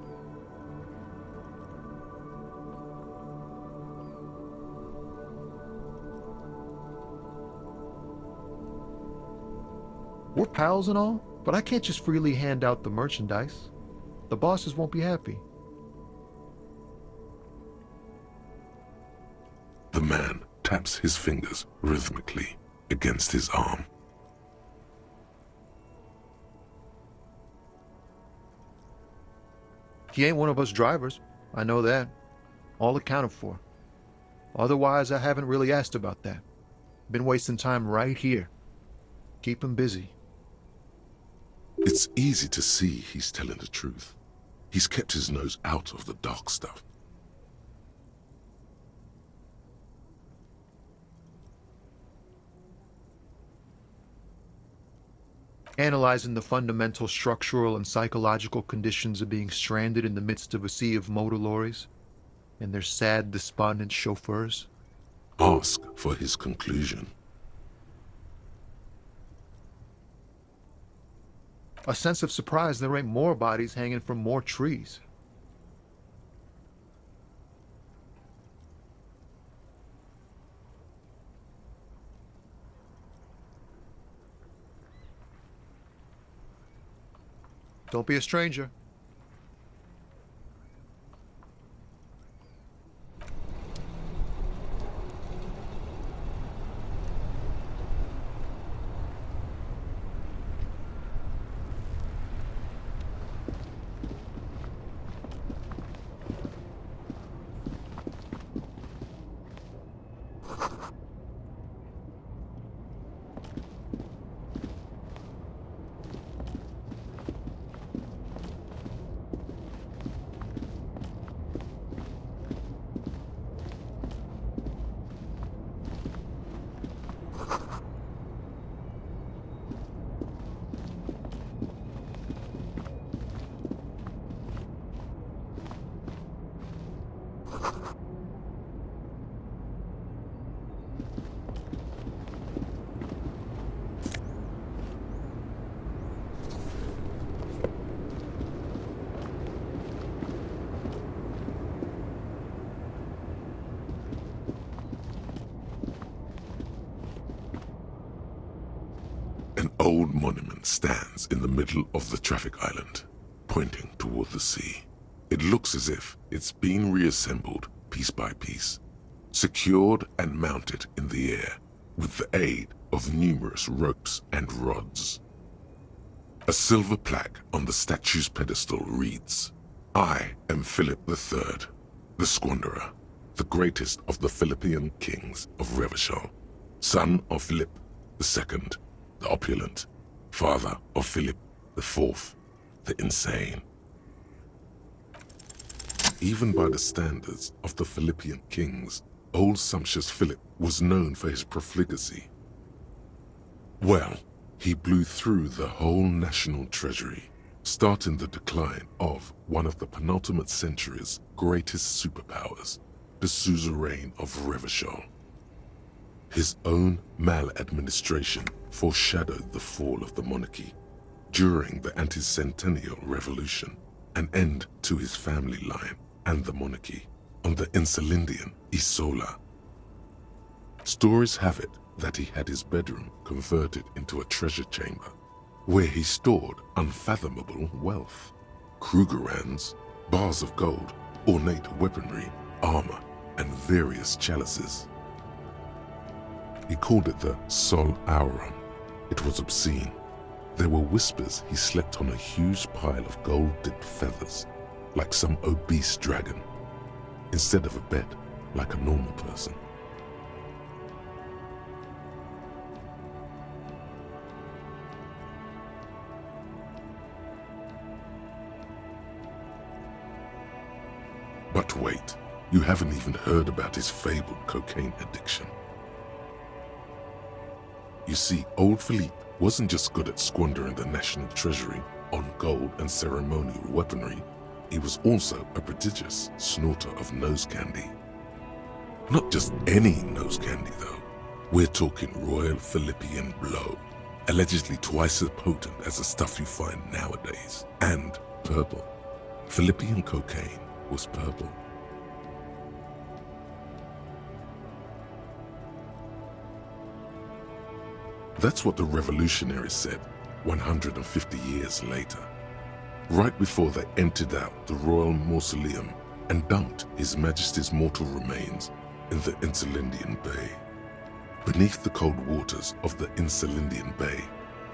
N: We're pals and all, but I can't just freely hand out the merchandise. The bosses won't be happy.
C: The man taps his fingers rhythmically against his arm.
N: He ain't one of us drivers. I know that. All accounted for. Otherwise, I haven't really asked about that. Been wasting time right here. Keep him busy.
C: It's easy to see he's telling the truth. He's kept his nose out of the dark stuff.
N: Analyzing the fundamental structural and psychological conditions of being stranded in the midst of a sea of motor lorries and their sad, despondent chauffeurs.
C: Ask for his conclusion.
N: A sense of surprise there ain't more bodies hanging from more trees. Don't be a stranger.
C: An old monument stands in the middle of the traffic island, pointing toward the sea. It looks as if it's been reassembled piece by piece, secured and mounted in the air with the aid of numerous ropes and rods. A silver plaque on the statue's pedestal reads, "I am Philip III, the Squanderer, the greatest of the Philippian kings of Revachol, son of Philip II, the opulent, father of Philip IV, the insane." Even by the standards of the Philippian kings, old sumptuous Philip was known for his profligacy. Well, he blew through the whole national treasury, starting the decline of one of the penultimate century's greatest superpowers, the suzerain of Revachol. His own maladministration foreshadowed the fall of the monarchy during the anti-centennial revolution, an end to his family line and the monarchy on the Insulindian Isola. Stories have it that he had his bedroom converted into a treasure chamber where he stored unfathomable wealth. Krugerrands, bars of gold, ornate weaponry, armor, and various chalices. He called it the Sol Auron. It was obscene. There were whispers he slept on a huge pile of gold-dipped feathers, like some obese dragon, instead of a bed, like a normal person. But wait, you haven't even heard about his fabled cocaine addiction. You see, old Philippe wasn't just good at squandering the national treasury on gold and ceremonial weaponry, he was also a prodigious snorter of nose candy. Not just any nose candy though. We're talking Royal Philippian Blow, allegedly twice as potent as the stuff you find nowadays, and purple. Philippian cocaine was purple. That's what the revolutionaries said 150 years later, right before they emptied out the royal mausoleum and dumped His Majesty's mortal remains in the Insulindian Bay. Beneath the cold waters of the Insulindian Bay,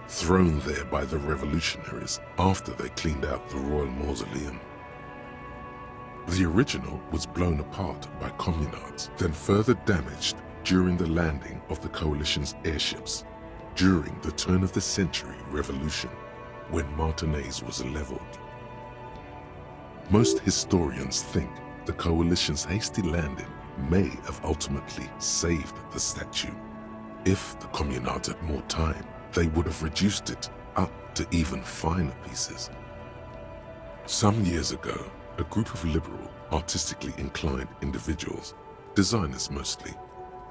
C: thrown there by the revolutionaries after they cleaned out the royal mausoleum. The original was blown apart by communards, then further damaged during the landing of the coalition's airships during the turn-of-the-century revolution, when Martinez was leveled. Most historians think the coalition's hasty landing may have ultimately saved the statue. If the communards had more time, they would have reduced it up to even finer pieces. Some years ago, a group of liberal, artistically inclined individuals, designers mostly,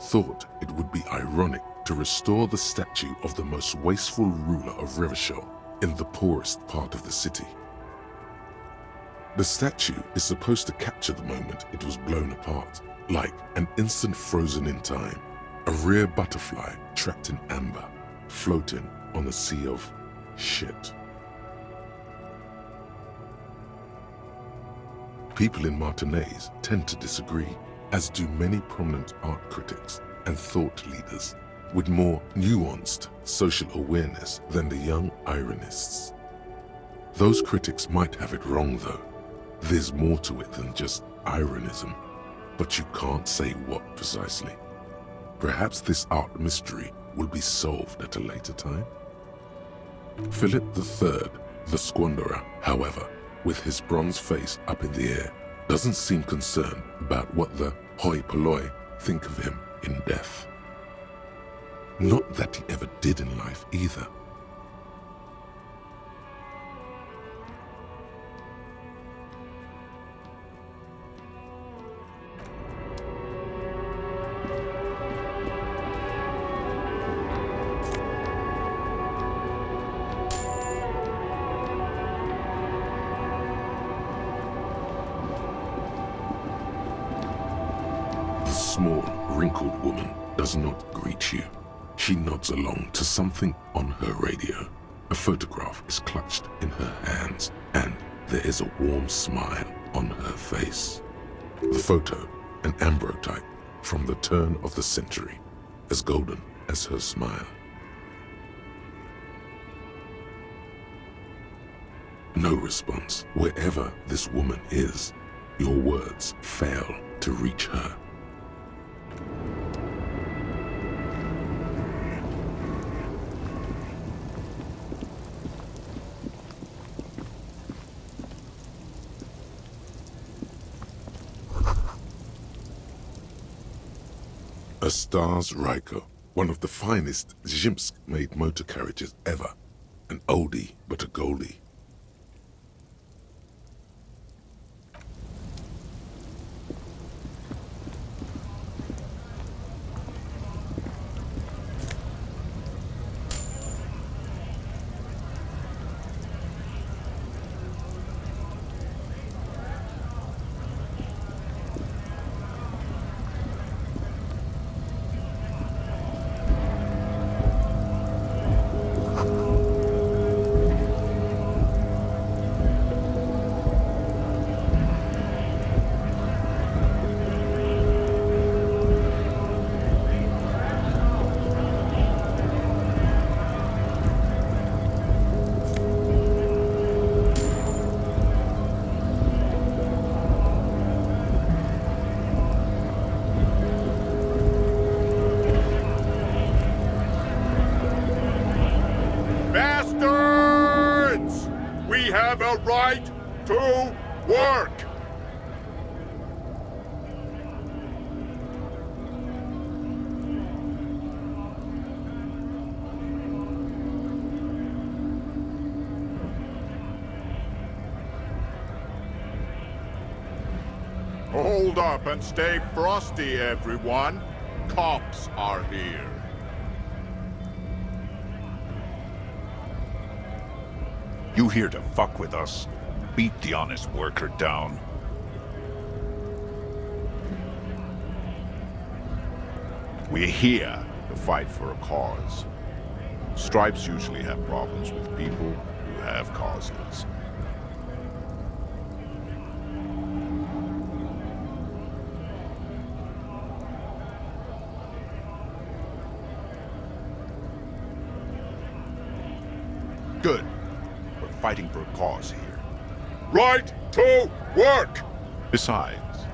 C: thought it would be ironic to restore the statue of the most wasteful ruler of Revachol in the poorest part of the city. The statue is supposed to capture the moment it was blown apart, like an instant frozen in time, a rare butterfly trapped in amber, floating on a sea of shit. People in Martinez tend to disagree, as do many prominent art critics and thought leaders with more nuanced social awareness than the young ironists. Those critics might have it wrong though. There's more to it than just ironism, but you can't say what precisely. Perhaps this art mystery will be solved at a later time. Philip III, the squanderer, however, with his bronze face up in the air, doesn't seem concerned about what the hoi polloi think of him in death. Not that he ever did in life either. The small, wrinkled woman does not greet you. She nods along to something on her radio. A photograph is clutched in her hands, and there is a warm smile on her face. The photo, an ambrotype from the turn of the century, as golden as her smile. No response. Wherever this woman is, your words fail to reach her. A Stars Ryko, one of the finest Zhimsk-made motor carriages ever. An oldie but a goldie.
O: have a right to work! Hold up and stay frosty, everyone. Cops are here.
P: You here to fuck with us? Beat the honest worker down.
O: We're here to fight for a cause. Stripes usually have problems with people who have causes. Good. We're fighting for a cause here. Right to work! Besides,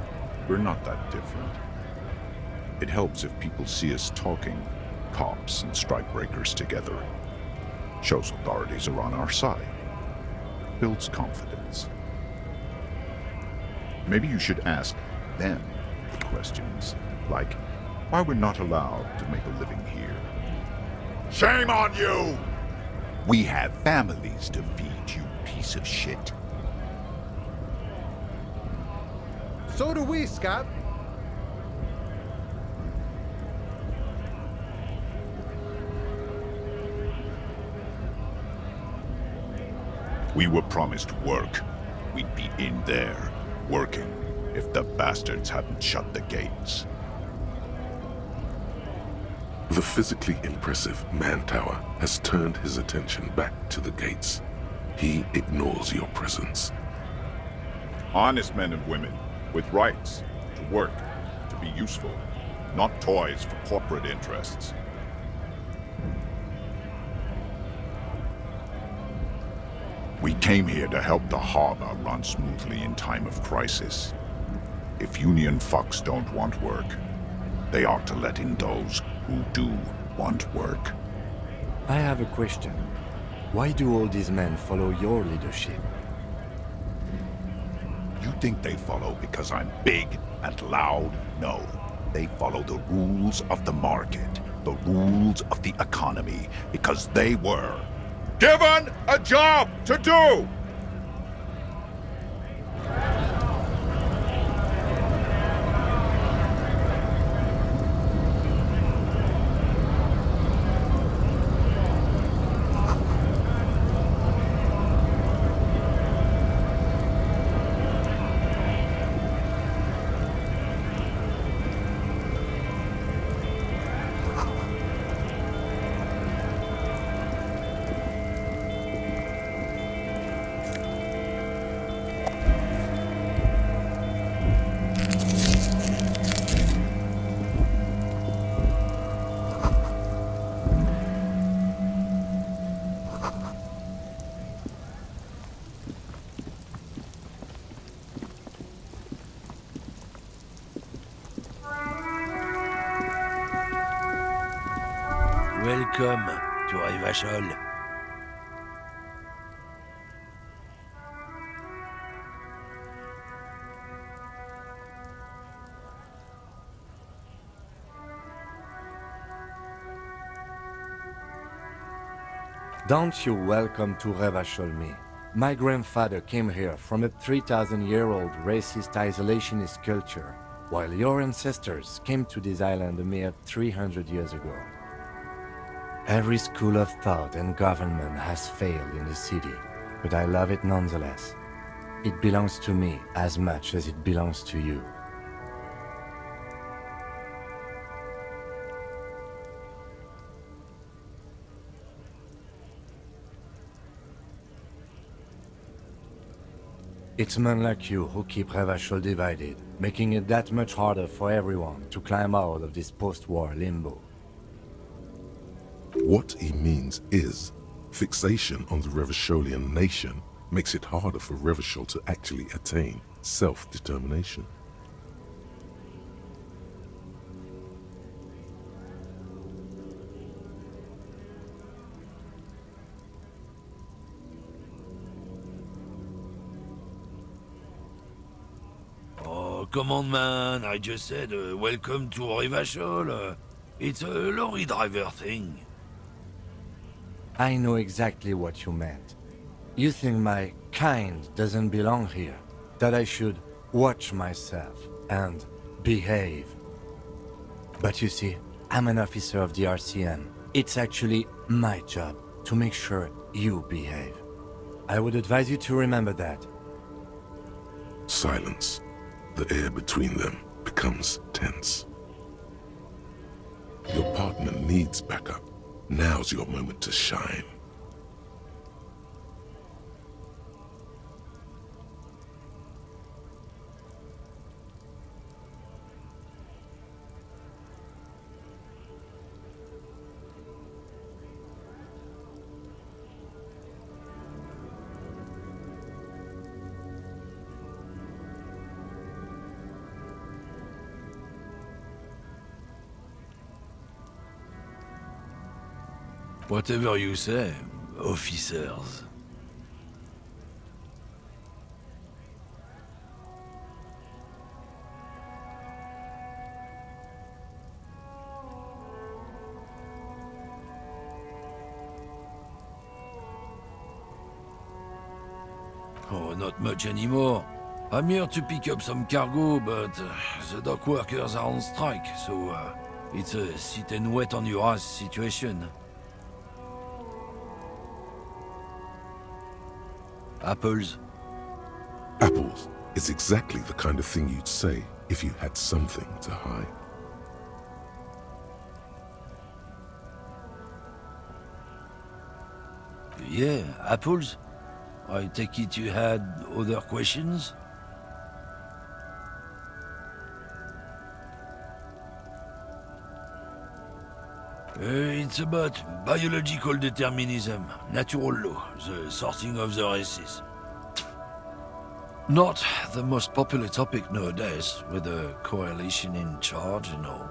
O: we're not that different. It helps if people see us talking, cops and strikebreakers together. Shows authorities are on our side. Builds confidence. Maybe you should ask them questions, like why we're not allowed to make a living here. Shame on you! We have families to feed, you piece of shit.
Q: So do we, Scott.
O: We were promised work. We'd be in there, working, if the bastards hadn't shut the gates.
C: The physically impressive man-tower has turned his attention back to the gates. He ignores your presence.
O: Honest men and women, with rights, to work, to be useful, not toys for corporate interests. We came here to help the harbor run smoothly in time of crisis. If union fucks don't want work, they ought to let in those who do want work.
G: I have a question. Why do all these men follow your leadership?
O: You think they follow because I'm big and loud? No. They follow the rules of the market, the rules of the economy, because they were given a job to do!
R: Welcome to Revachol.
G: Don't you welcome to Revachol me. My grandfather came here from a 3,000-year-old racist isolationist culture, while your ancestors came to this island a mere 300 years ago. Every school of thought and government has failed in the city, but I love it nonetheless. It belongs to me as much as it belongs to you. It's men like you who keep Revachol divided, making it that much harder for everyone to climb out of this post-war limbo.
C: What he means is, fixation on the Revacholian nation makes it harder for Revachol to actually attain self-determination.
R: command, man. I just said, welcome to Rivachol. It's a lorry driver thing.
G: I know exactly what you meant. You think my kind doesn't belong here, that I should watch myself and behave. But you see, I'm an officer of the RCM. It's actually my job to make sure you behave. I would advise you to remember that.
C: Silence. The air between them becomes tense. Your partner needs backup. Now's your moment to shine.
R: Whatever you say, officers. Oh, not much anymore. I'm here to pick up some cargo, but the dock workers are on strike, so it's a sit and wait on your ass situation. Apples?
C: Apples is exactly the kind of thing you'd say if you had something to hide.
R: Yeah, apples? I take it you had other questions? It's about biological determinism, natural law, the sorting of the races. Not the most popular topic nowadays, with the coalition in charge and all.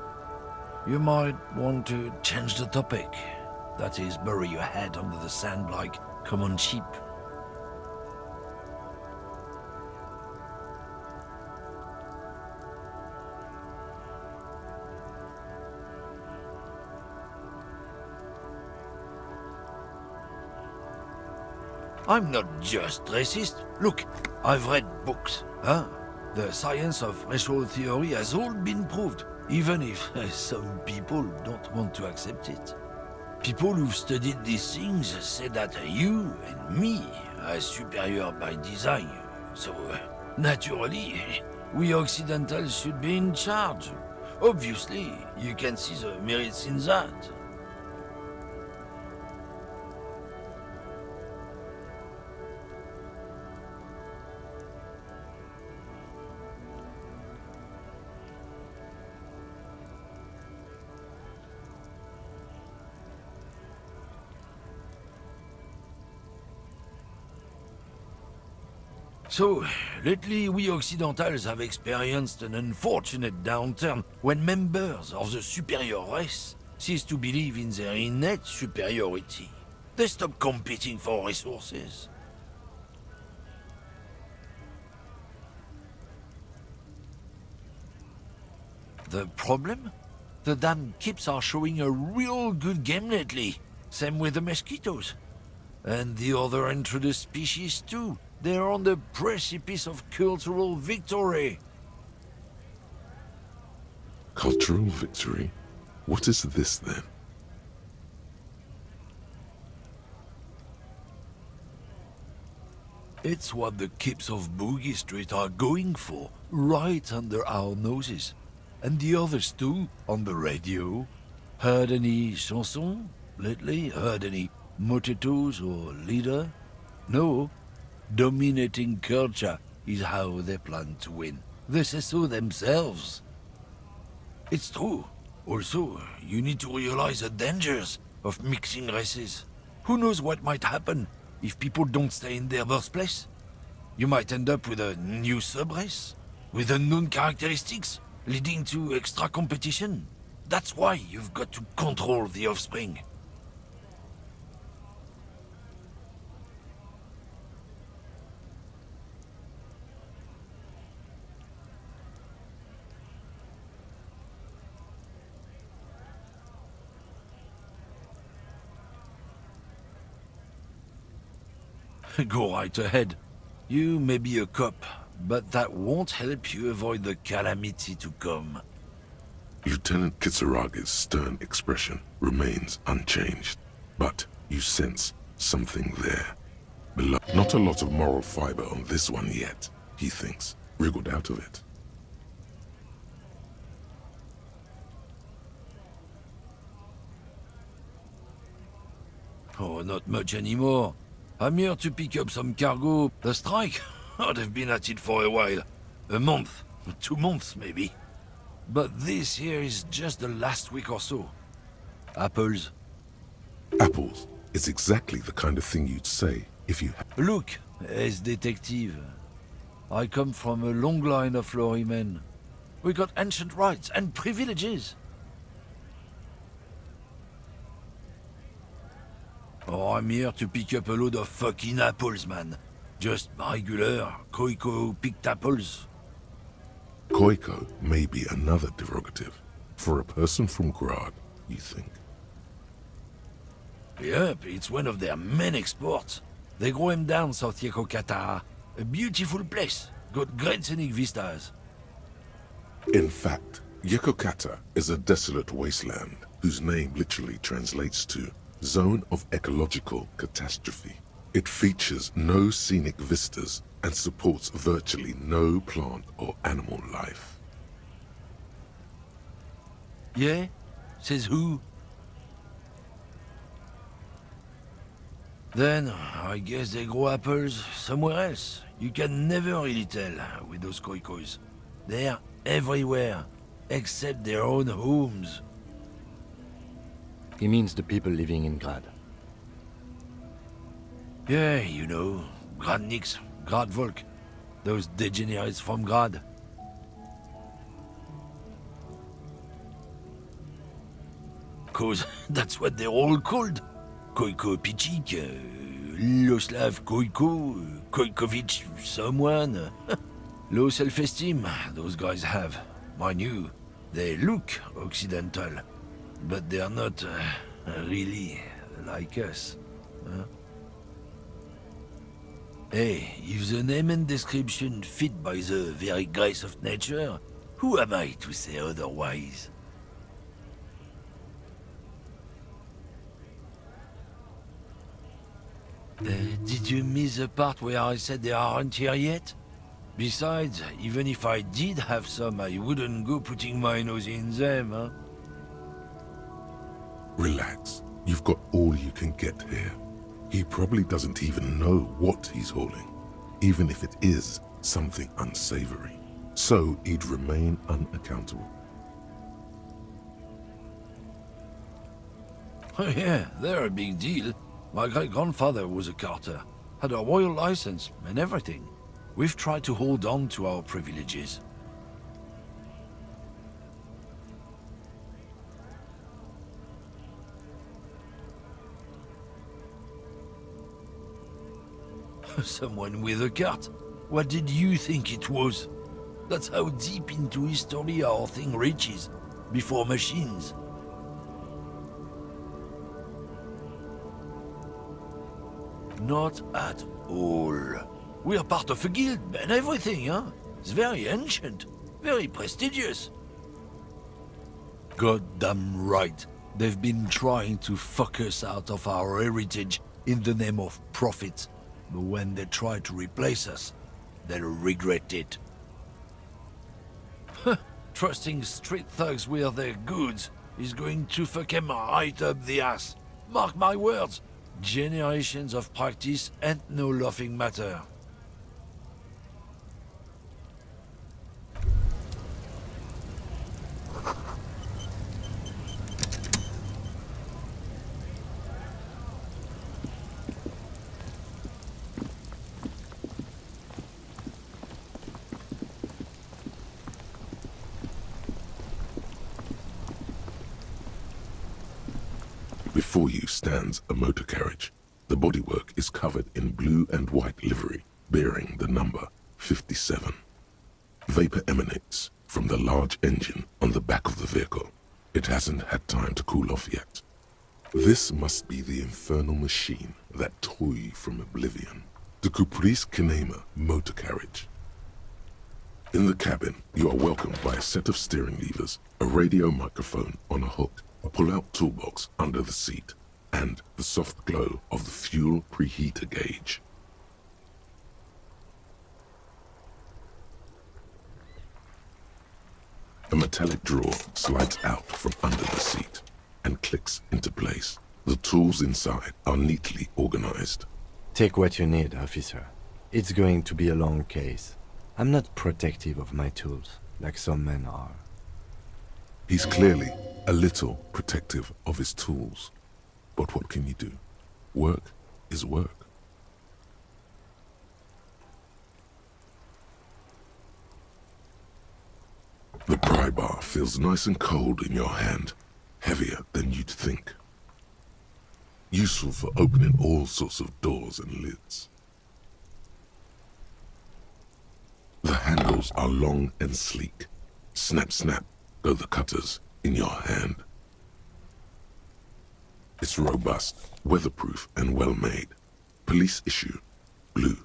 R: You might want to change the topic. That is, bury your head under the sand like common sheep. I'm not just racist. Look, I've read books, huh? The science of racial theory has all been proved, even if some people don't want to accept it. People who've studied these things say that you and me are superior by design, so naturally, we Occidentals should be in charge. Obviously, you can see the merits in that. So, lately we Occidentals have experienced an unfortunate downturn when members of the superior race cease to believe in their innate superiority. They stop competing for resources. The problem? The damn kips are showing a real good game lately. Same with the mosquitoes. And the other introduced species too. They're on the precipice of cultural victory.
C: Cultural victory? What is this then?
R: It's what the kips of Boogie Street are going for, right under our noses. And the others too, on the radio. Heard any chansons lately? Heard any motetos or leader? No. Dominating culture is how they plan to win. They say so themselves. It's true. Also, you need to realize the dangers of mixing races. Who knows what might happen if people don't stay in their birthplace? You might end up with a new sub-race, with unknown characteristics, leading to extra competition. That's why you've got to control the offspring. Go right ahead. You may be a cop, but that won't help you avoid the calamity to come.
C: Lieutenant Kitsurage's stern expression remains unchanged, but you sense something there. Not a lot of moral fiber on this one yet, he thinks, wriggled out of it.
R: Oh, not much anymore. I'm here to pick up some cargo. The strike? Oh, they've been at it for a while. A month, 2 months maybe. But this here is just the last week or so. Apples.
C: Apples is exactly the kind of thing you'd say if you had...
R: Look, as detective. I come from a long line of lorrymen. We got ancient rights and privileges. Oh, I'm here to pick up a load of fucking apples, man. Just regular, Koiko-picked apples.
C: Koiko may be another derogative. For a person from Grad, you think?
R: Yep, it's one of their main exports. They grow them down South Yekokata. A beautiful place. Got great scenic vistas.
C: In fact, Yekokata is a desolate wasteland whose name literally translates to Zone of Ecological Catastrophe. It features no scenic vistas and supports virtually no plant or animal life.
R: Yeah? Says who? Then, I guess they grow apples somewhere else. You can never really tell with those koikos. They're everywhere, except their own homes.
G: He means the people living in Grad.
R: Yeah, you know, Gradniks, Gradvolk, those degenerates from Grad. Cause that's what they're all called. Koiko Pichik, Loslav Koiko, Koikovic someone. Low self-esteem, those guys have. Mind you, they look occidental, but they're not really like us. Huh? Hey, if the name and description fit by the very grace of nature, who am I to say otherwise? Did you miss the part where I said they aren't here yet? Besides, even if I did have some, I wouldn't go putting my nose in them, huh?
C: Relax. You've got all you can get here. He probably doesn't even know what he's hauling, even if it is something unsavory. So he'd remain unaccountable.
R: Oh yeah, they're a big deal. My great-grandfather was a carter, had a royal license and everything. We've tried to hold on to our privileges. Someone with a cart? What did you think it was? That's how deep into history our thing reaches, before machines. Not at all. We are part of a guild and everything, huh? It's very ancient, very prestigious. Goddamn right. They've been trying to fuck us out of our heritage in the name of profit. But when they try to replace us, they'll regret it. Trusting street thugs with their goods is going to fuck them right up the ass. Mark my words. Generations of practice ain't no laughing matter.
C: Before you stands a motor carriage. The bodywork is covered in blue and white livery, bearing the number 57. Vapor emanates from the large engine on the back of the vehicle. It hasn't had time to cool off yet. This must be the infernal machine that tore you from oblivion. the Caprice Kinema motor carriage. In the cabin, you are welcomed by a set of steering levers, a radio microphone on a hook, a pull-out toolbox under the seat, and the soft glow of the fuel preheater gauge. A metallic drawer slides out from under the seat and clicks into place. The tools inside are neatly organized.
G: Take what you need, officer. It's going to be a long case. I'm not protective of my tools, like some men are.
C: He's clearly a little protective of his tools. But what can you do? Work is work. The pry bar feels nice and cold in your hand, heavier than you'd think. Useful for opening all sorts of doors and lids. The handles are long and sleek. Snap, snap, go the cutters in your hand. It's robust, weatherproof, and well-made. Police issue, blue.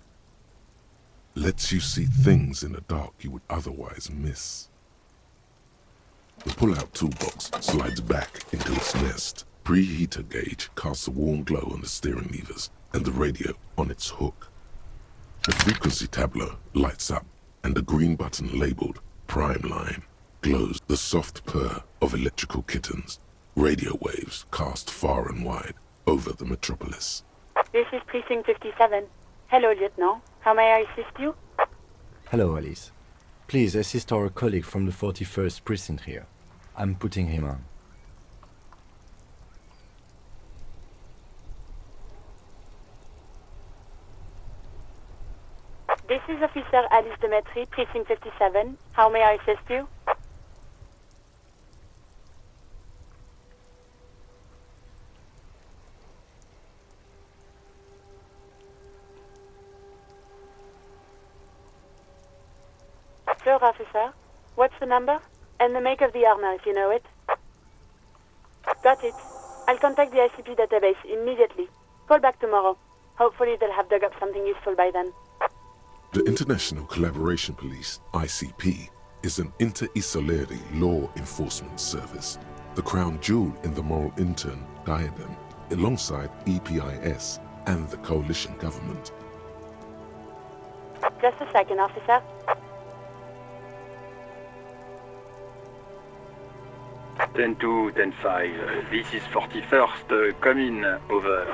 C: Lets you see things in the dark you would otherwise miss. The pull-out toolbox slides back into its nest. Preheater gauge casts a warm glow on the steering levers and the radio on its hook. The frequency tableau lights up and the green button labeled Prime Line glows the soft purr of electrical kittens. Radio waves cast far and wide over the metropolis.
S: This is Precinct 57. Hello, Lieutenant. How may I assist you?
G: Hello, Alice. Please assist our colleague from the 41st Precinct here. I'm putting him on.
S: This is Officer Alice Demetri, Precinct 57. How may I assist you? Sure, officer. What's the number? And the make of the armor, if you know it. Got it. I'll contact the ICP database immediately. Call back tomorrow. Hopefully they'll have dug up something useful by then.
C: The International Collaboration Police, ICP, is an inter-Isolari law enforcement service, the crown jewel in the moral intern diadem, alongside EPIS and the coalition government.
S: Just a second, officer.
T: Ten 2, 10-5. This is 41st. Come in. Over.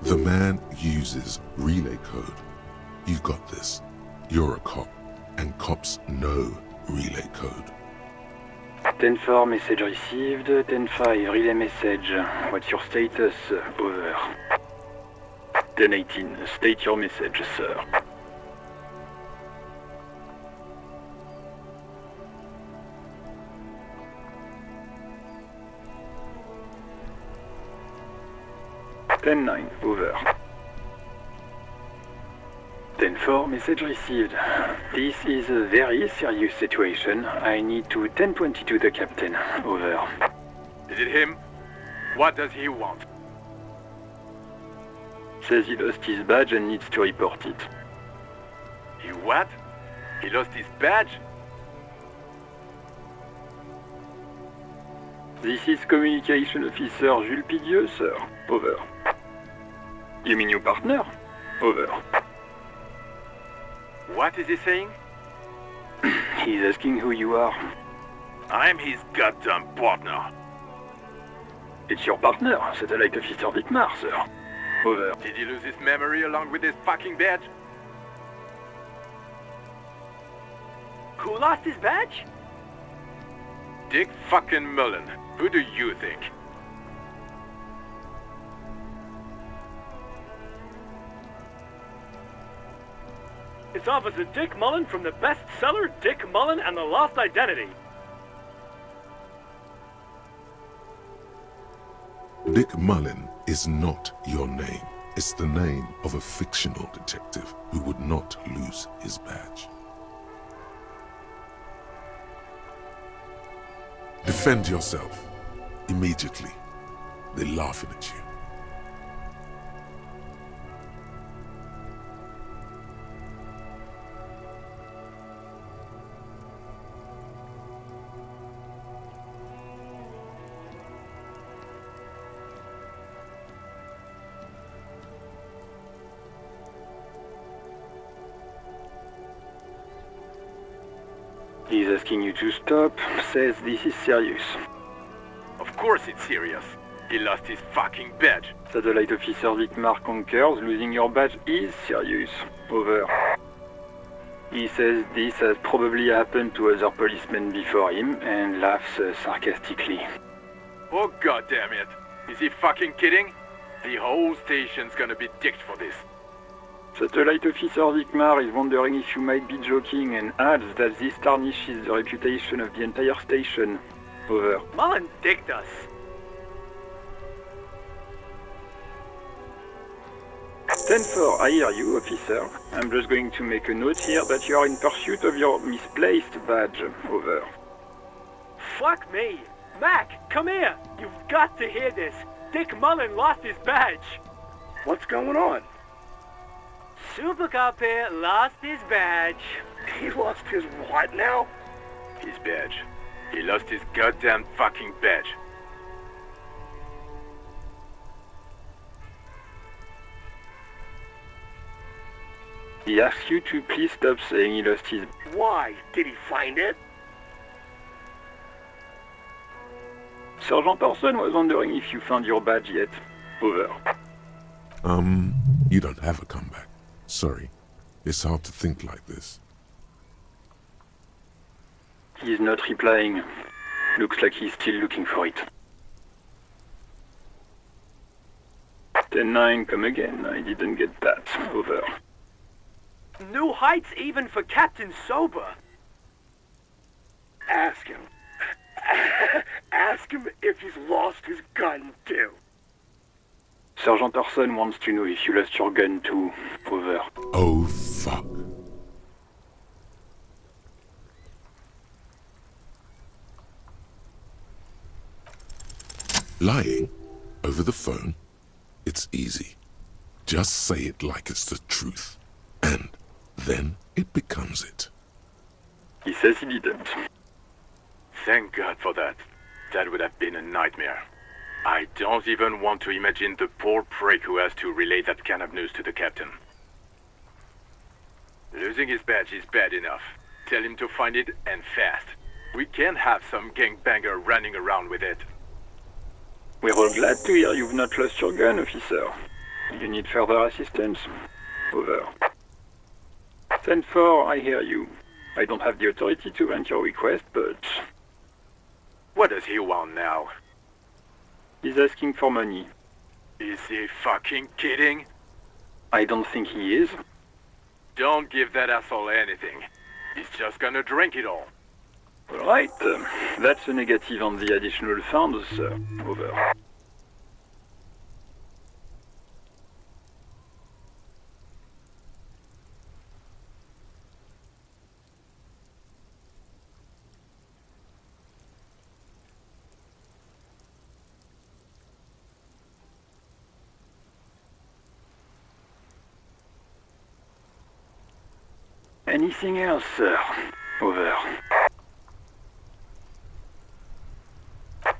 C: The man uses relay code. You've got this. You're a cop, and cops know relay code.
T: 10-4, message received. 10-5, relay message. What's your status? Over. 10-18, state your message, sir. Ten-9, over. 10-4, message received. This is a very serious situation. I need to 10-22 the captain. Over.
U: Is it him? What does he want?
T: Says he lost his badge and needs to report it.
U: He what? He lost his badge?
T: This is Communication Officer Jules Pidieux, sir. Over. You mean your partner? Over.
U: What is he saying?
T: He's asking who you are.
U: I'm his goddamn partner.
T: It's your partner, Satellite Officer Dietmar, sir. Over.
U: Did he lose his memory along with his fucking badge? Who lost his badge? Dick fucking Mullen. Who do you think?
V: It's Officer Dick Mullen from the bestseller Dick Mullen and the Lost Identity.
C: Dick Mullen is not your name. It's the name of a fictional detective who would not lose his badge. Defend yourself. Immediately. They're laughing at you.
T: He's asking you to stop, says this is serious.
U: Of course it's serious. He lost his fucking badge.
T: Satellite Officer Vicmar concurs, losing your badge is serious. Over. He says this has probably happened to other policemen before him and laughs sarcastically.
U: Oh god damn it. Is he fucking kidding? The whole station's gonna be dicked for this.
T: Satellite Officer Vicmar is wondering if you might be joking and adds that this tarnishes the reputation of the entire station. Over.
V: Mullen dicked us.
T: 10-4, I hear you, officer. I'm just going to make a note here that you are in pursuit of your misplaced badge. Over.
V: Fuck me. Mac, come here. You've got to hear this. Dick Mullen lost his badge.
U: What's going on?
V: Super Cop here lost his badge.
U: He lost his what now? His badge. He lost his goddamn fucking badge.
T: He asks you to please stop saying he lost his...
U: Why? Did he find it?
T: Sergeant Orson was wondering if you found your badge yet. Over.
C: You don't have a comeback. Sorry. It's hard to think like this.
T: He's not replying. Looks like he's still looking for it. 10-9, come again. I didn't get that. Over.
V: New heights even for Captain Sober.
U: Ask him. Ask him if he's lost his gun too.
T: Sergeant Orson wants to know if you lost your gun too. Over.
C: Oh, fuck. Lying over the phone? It's easy. Just say it like it's the truth. And then it becomes it.
T: He says he didn't.
U: Thank God for that. That would have been a nightmare. I don't even want to imagine the poor prick who has to relay that kind of news to the captain. Losing his badge is bad enough. Tell him to find it, and fast. We can't have some gangbanger running around with it.
T: We're all glad to hear you've not lost your gun, officer. You need further assistance? Over. 10-4, I hear you. I don't have the authority to grant your request, but...
U: What does he want now?
T: He's asking for money.
U: Is he fucking kidding?
T: I don't think he is.
U: Don't give that asshole anything. He's just gonna drink it all.
T: Alright, that's a negative on the additional funds, sir. Over. Anything else, sir? Over.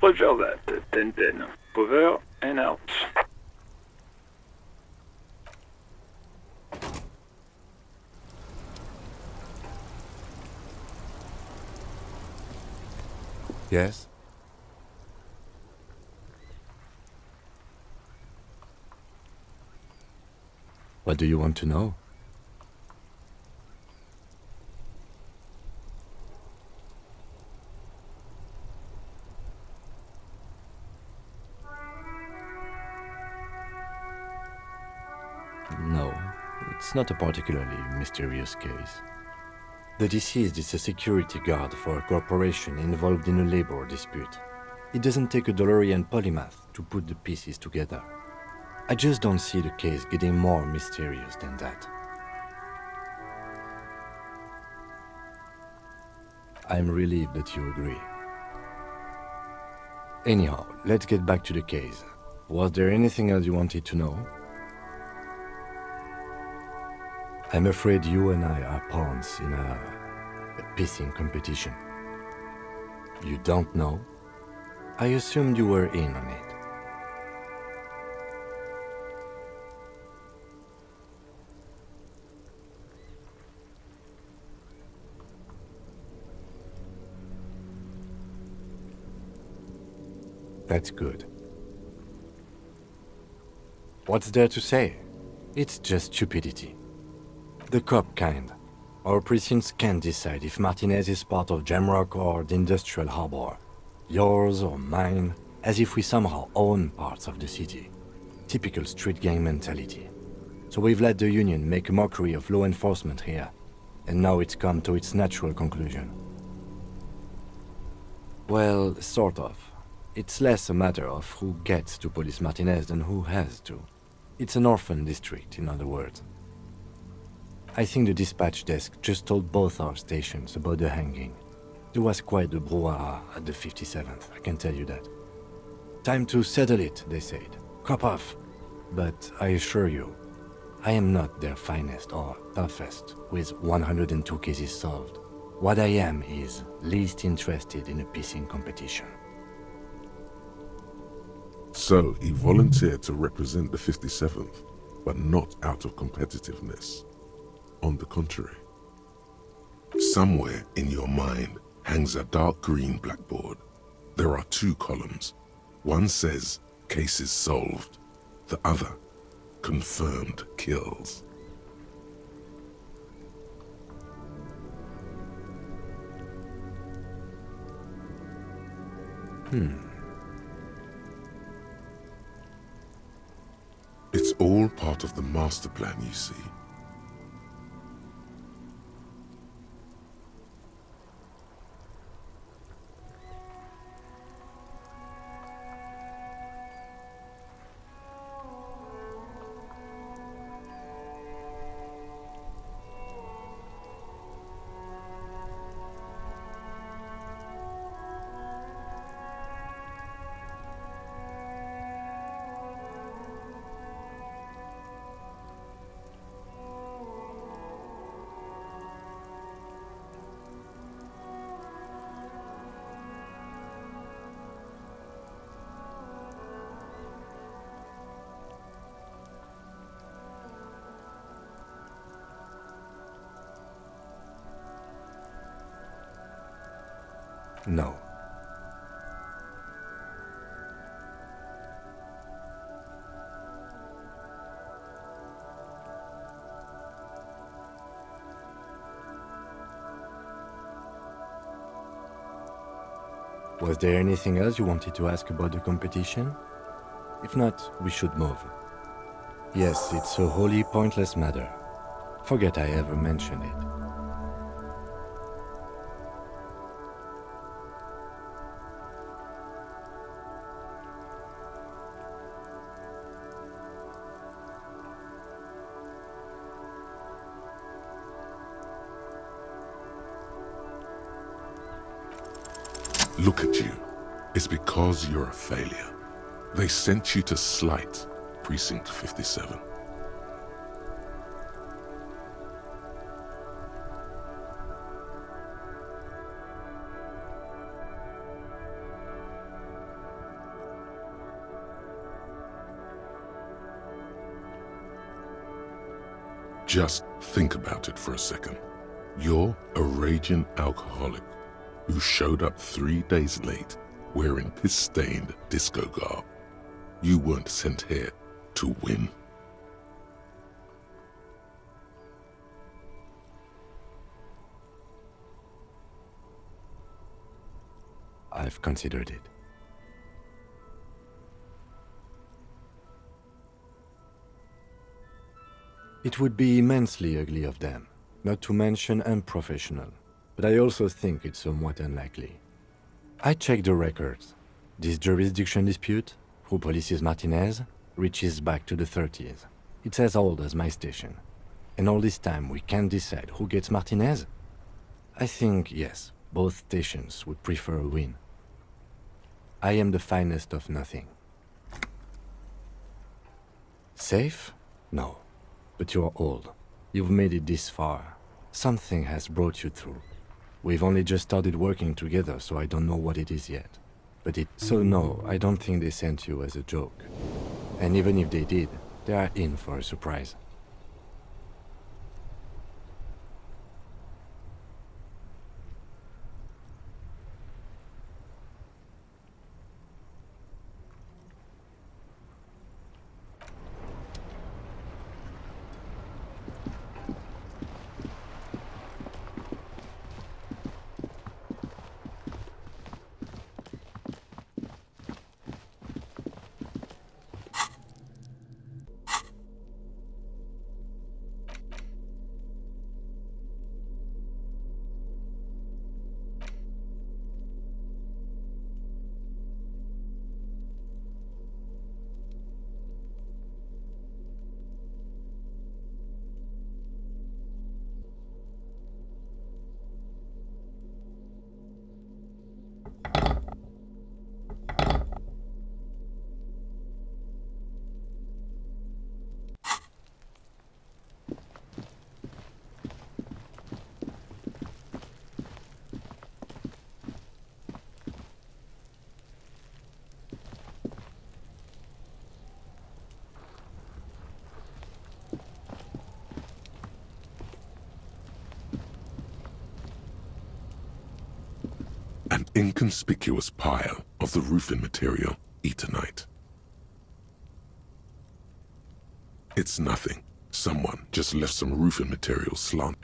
T: Roger that. 10-10. Over and out.
G: Yes? What do you want to know? No, it's not a particularly mysterious case. The deceased is a security guard for a corporation involved in a labor dispute. It doesn't take a DeLorean polymath to put the pieces together. I just don't see the case getting more mysterious than that. I'm relieved that you agree. Anyhow, let's get back to the case. Was there anything else you wanted to know? I'm afraid you and I are pawns in a pissing competition. You don't know? I assumed you were in on it. That's good. What's there to say? It's just stupidity. The cop kind. Our precincts can't decide if Martinez is part of Jamrock or the Industrial Harbor. Yours or mine, as if we somehow own parts of the city. Typical street gang mentality. So we've let the Union make a mockery of law enforcement here, and now it's come to its natural conclusion. Well, sort of. It's less a matter of who gets to police Martinez than who has to. It's an orphan district, in other words. I think the dispatch desk just told both our stations about the hanging. There was quite the brouhaha at the 57th, I can tell you that. Time to settle it, they said. Cop off. But I assure you, I am not their finest or toughest with 102 cases solved. What I am is least interested in a pissing competition.
C: So he volunteered to represent the 57th, but not out of competitiveness. On the contrary. Somewhere in your mind hangs a dark green blackboard. There are two columns. One says, cases solved. The other, confirmed kills. It's all part of the master plan, you see. No. Was there anything else you wanted to ask about the competition? If not, we should move. Yes, it's a wholly pointless matter. Forget I ever mentioned it. Look at you. It's because you're a failure. They sent you to slight Precinct 57. Just think about it for a second. You're a raging alcoholic who showed up 3 days late wearing piss-stained disco garb. You weren't sent here to win.
G: I've considered it. It would be immensely ugly of them, not to mention unprofessional, but I also think it's somewhat unlikely. I checked the records. This jurisdiction dispute, who polices Martinez, reaches back to the 30s. It's as old as my station. And all this time we can't decide who gets Martinez? I think, yes, both stations would prefer a win. I am the finest of nothing. Safe? No. But you're old. You've made it this far. Something has brought you through. We've only just started working together, so I don't know what it is yet. So no, I don't think they sent you as a joke. And even if they did, they are in for a surprise.
C: inconspicuous pile of the roofing material Eternite. It's nothing. Someone just left some roofing material slant.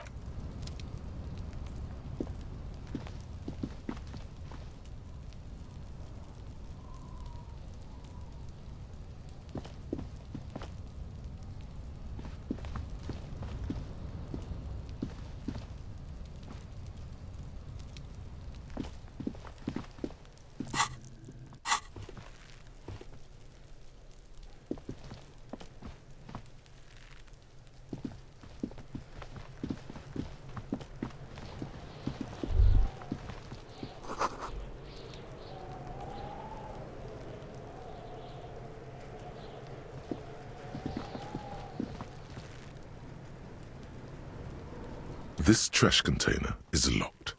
C: This trash container is locked.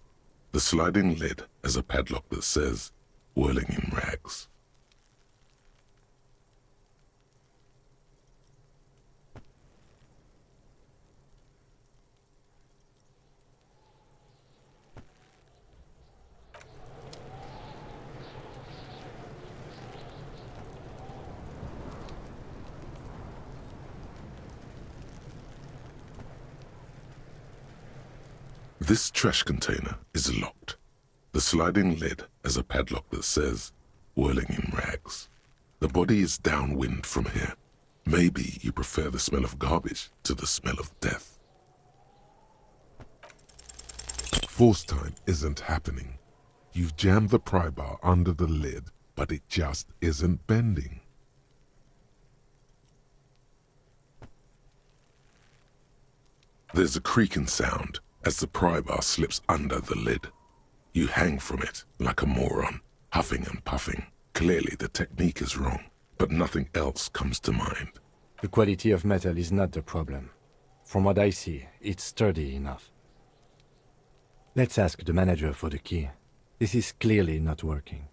C: The sliding lid has a padlock that says, "Whirling in rags." This trash container is locked. The sliding lid has a padlock that says, "Whirling in rags." The body is downwind from here. Maybe you prefer the smell of garbage to the smell of death. Force time isn't happening. You've jammed the pry bar under the lid, but it just isn't bending. There's a creaking sound as the pry bar slips under the lid. You hang from it like a moron, huffing and puffing. Clearly the technique is wrong, but nothing else comes to mind.
G: The quality of metal is not the problem. From what I see, it's sturdy enough. Let's ask the manager for the key. This is clearly not working.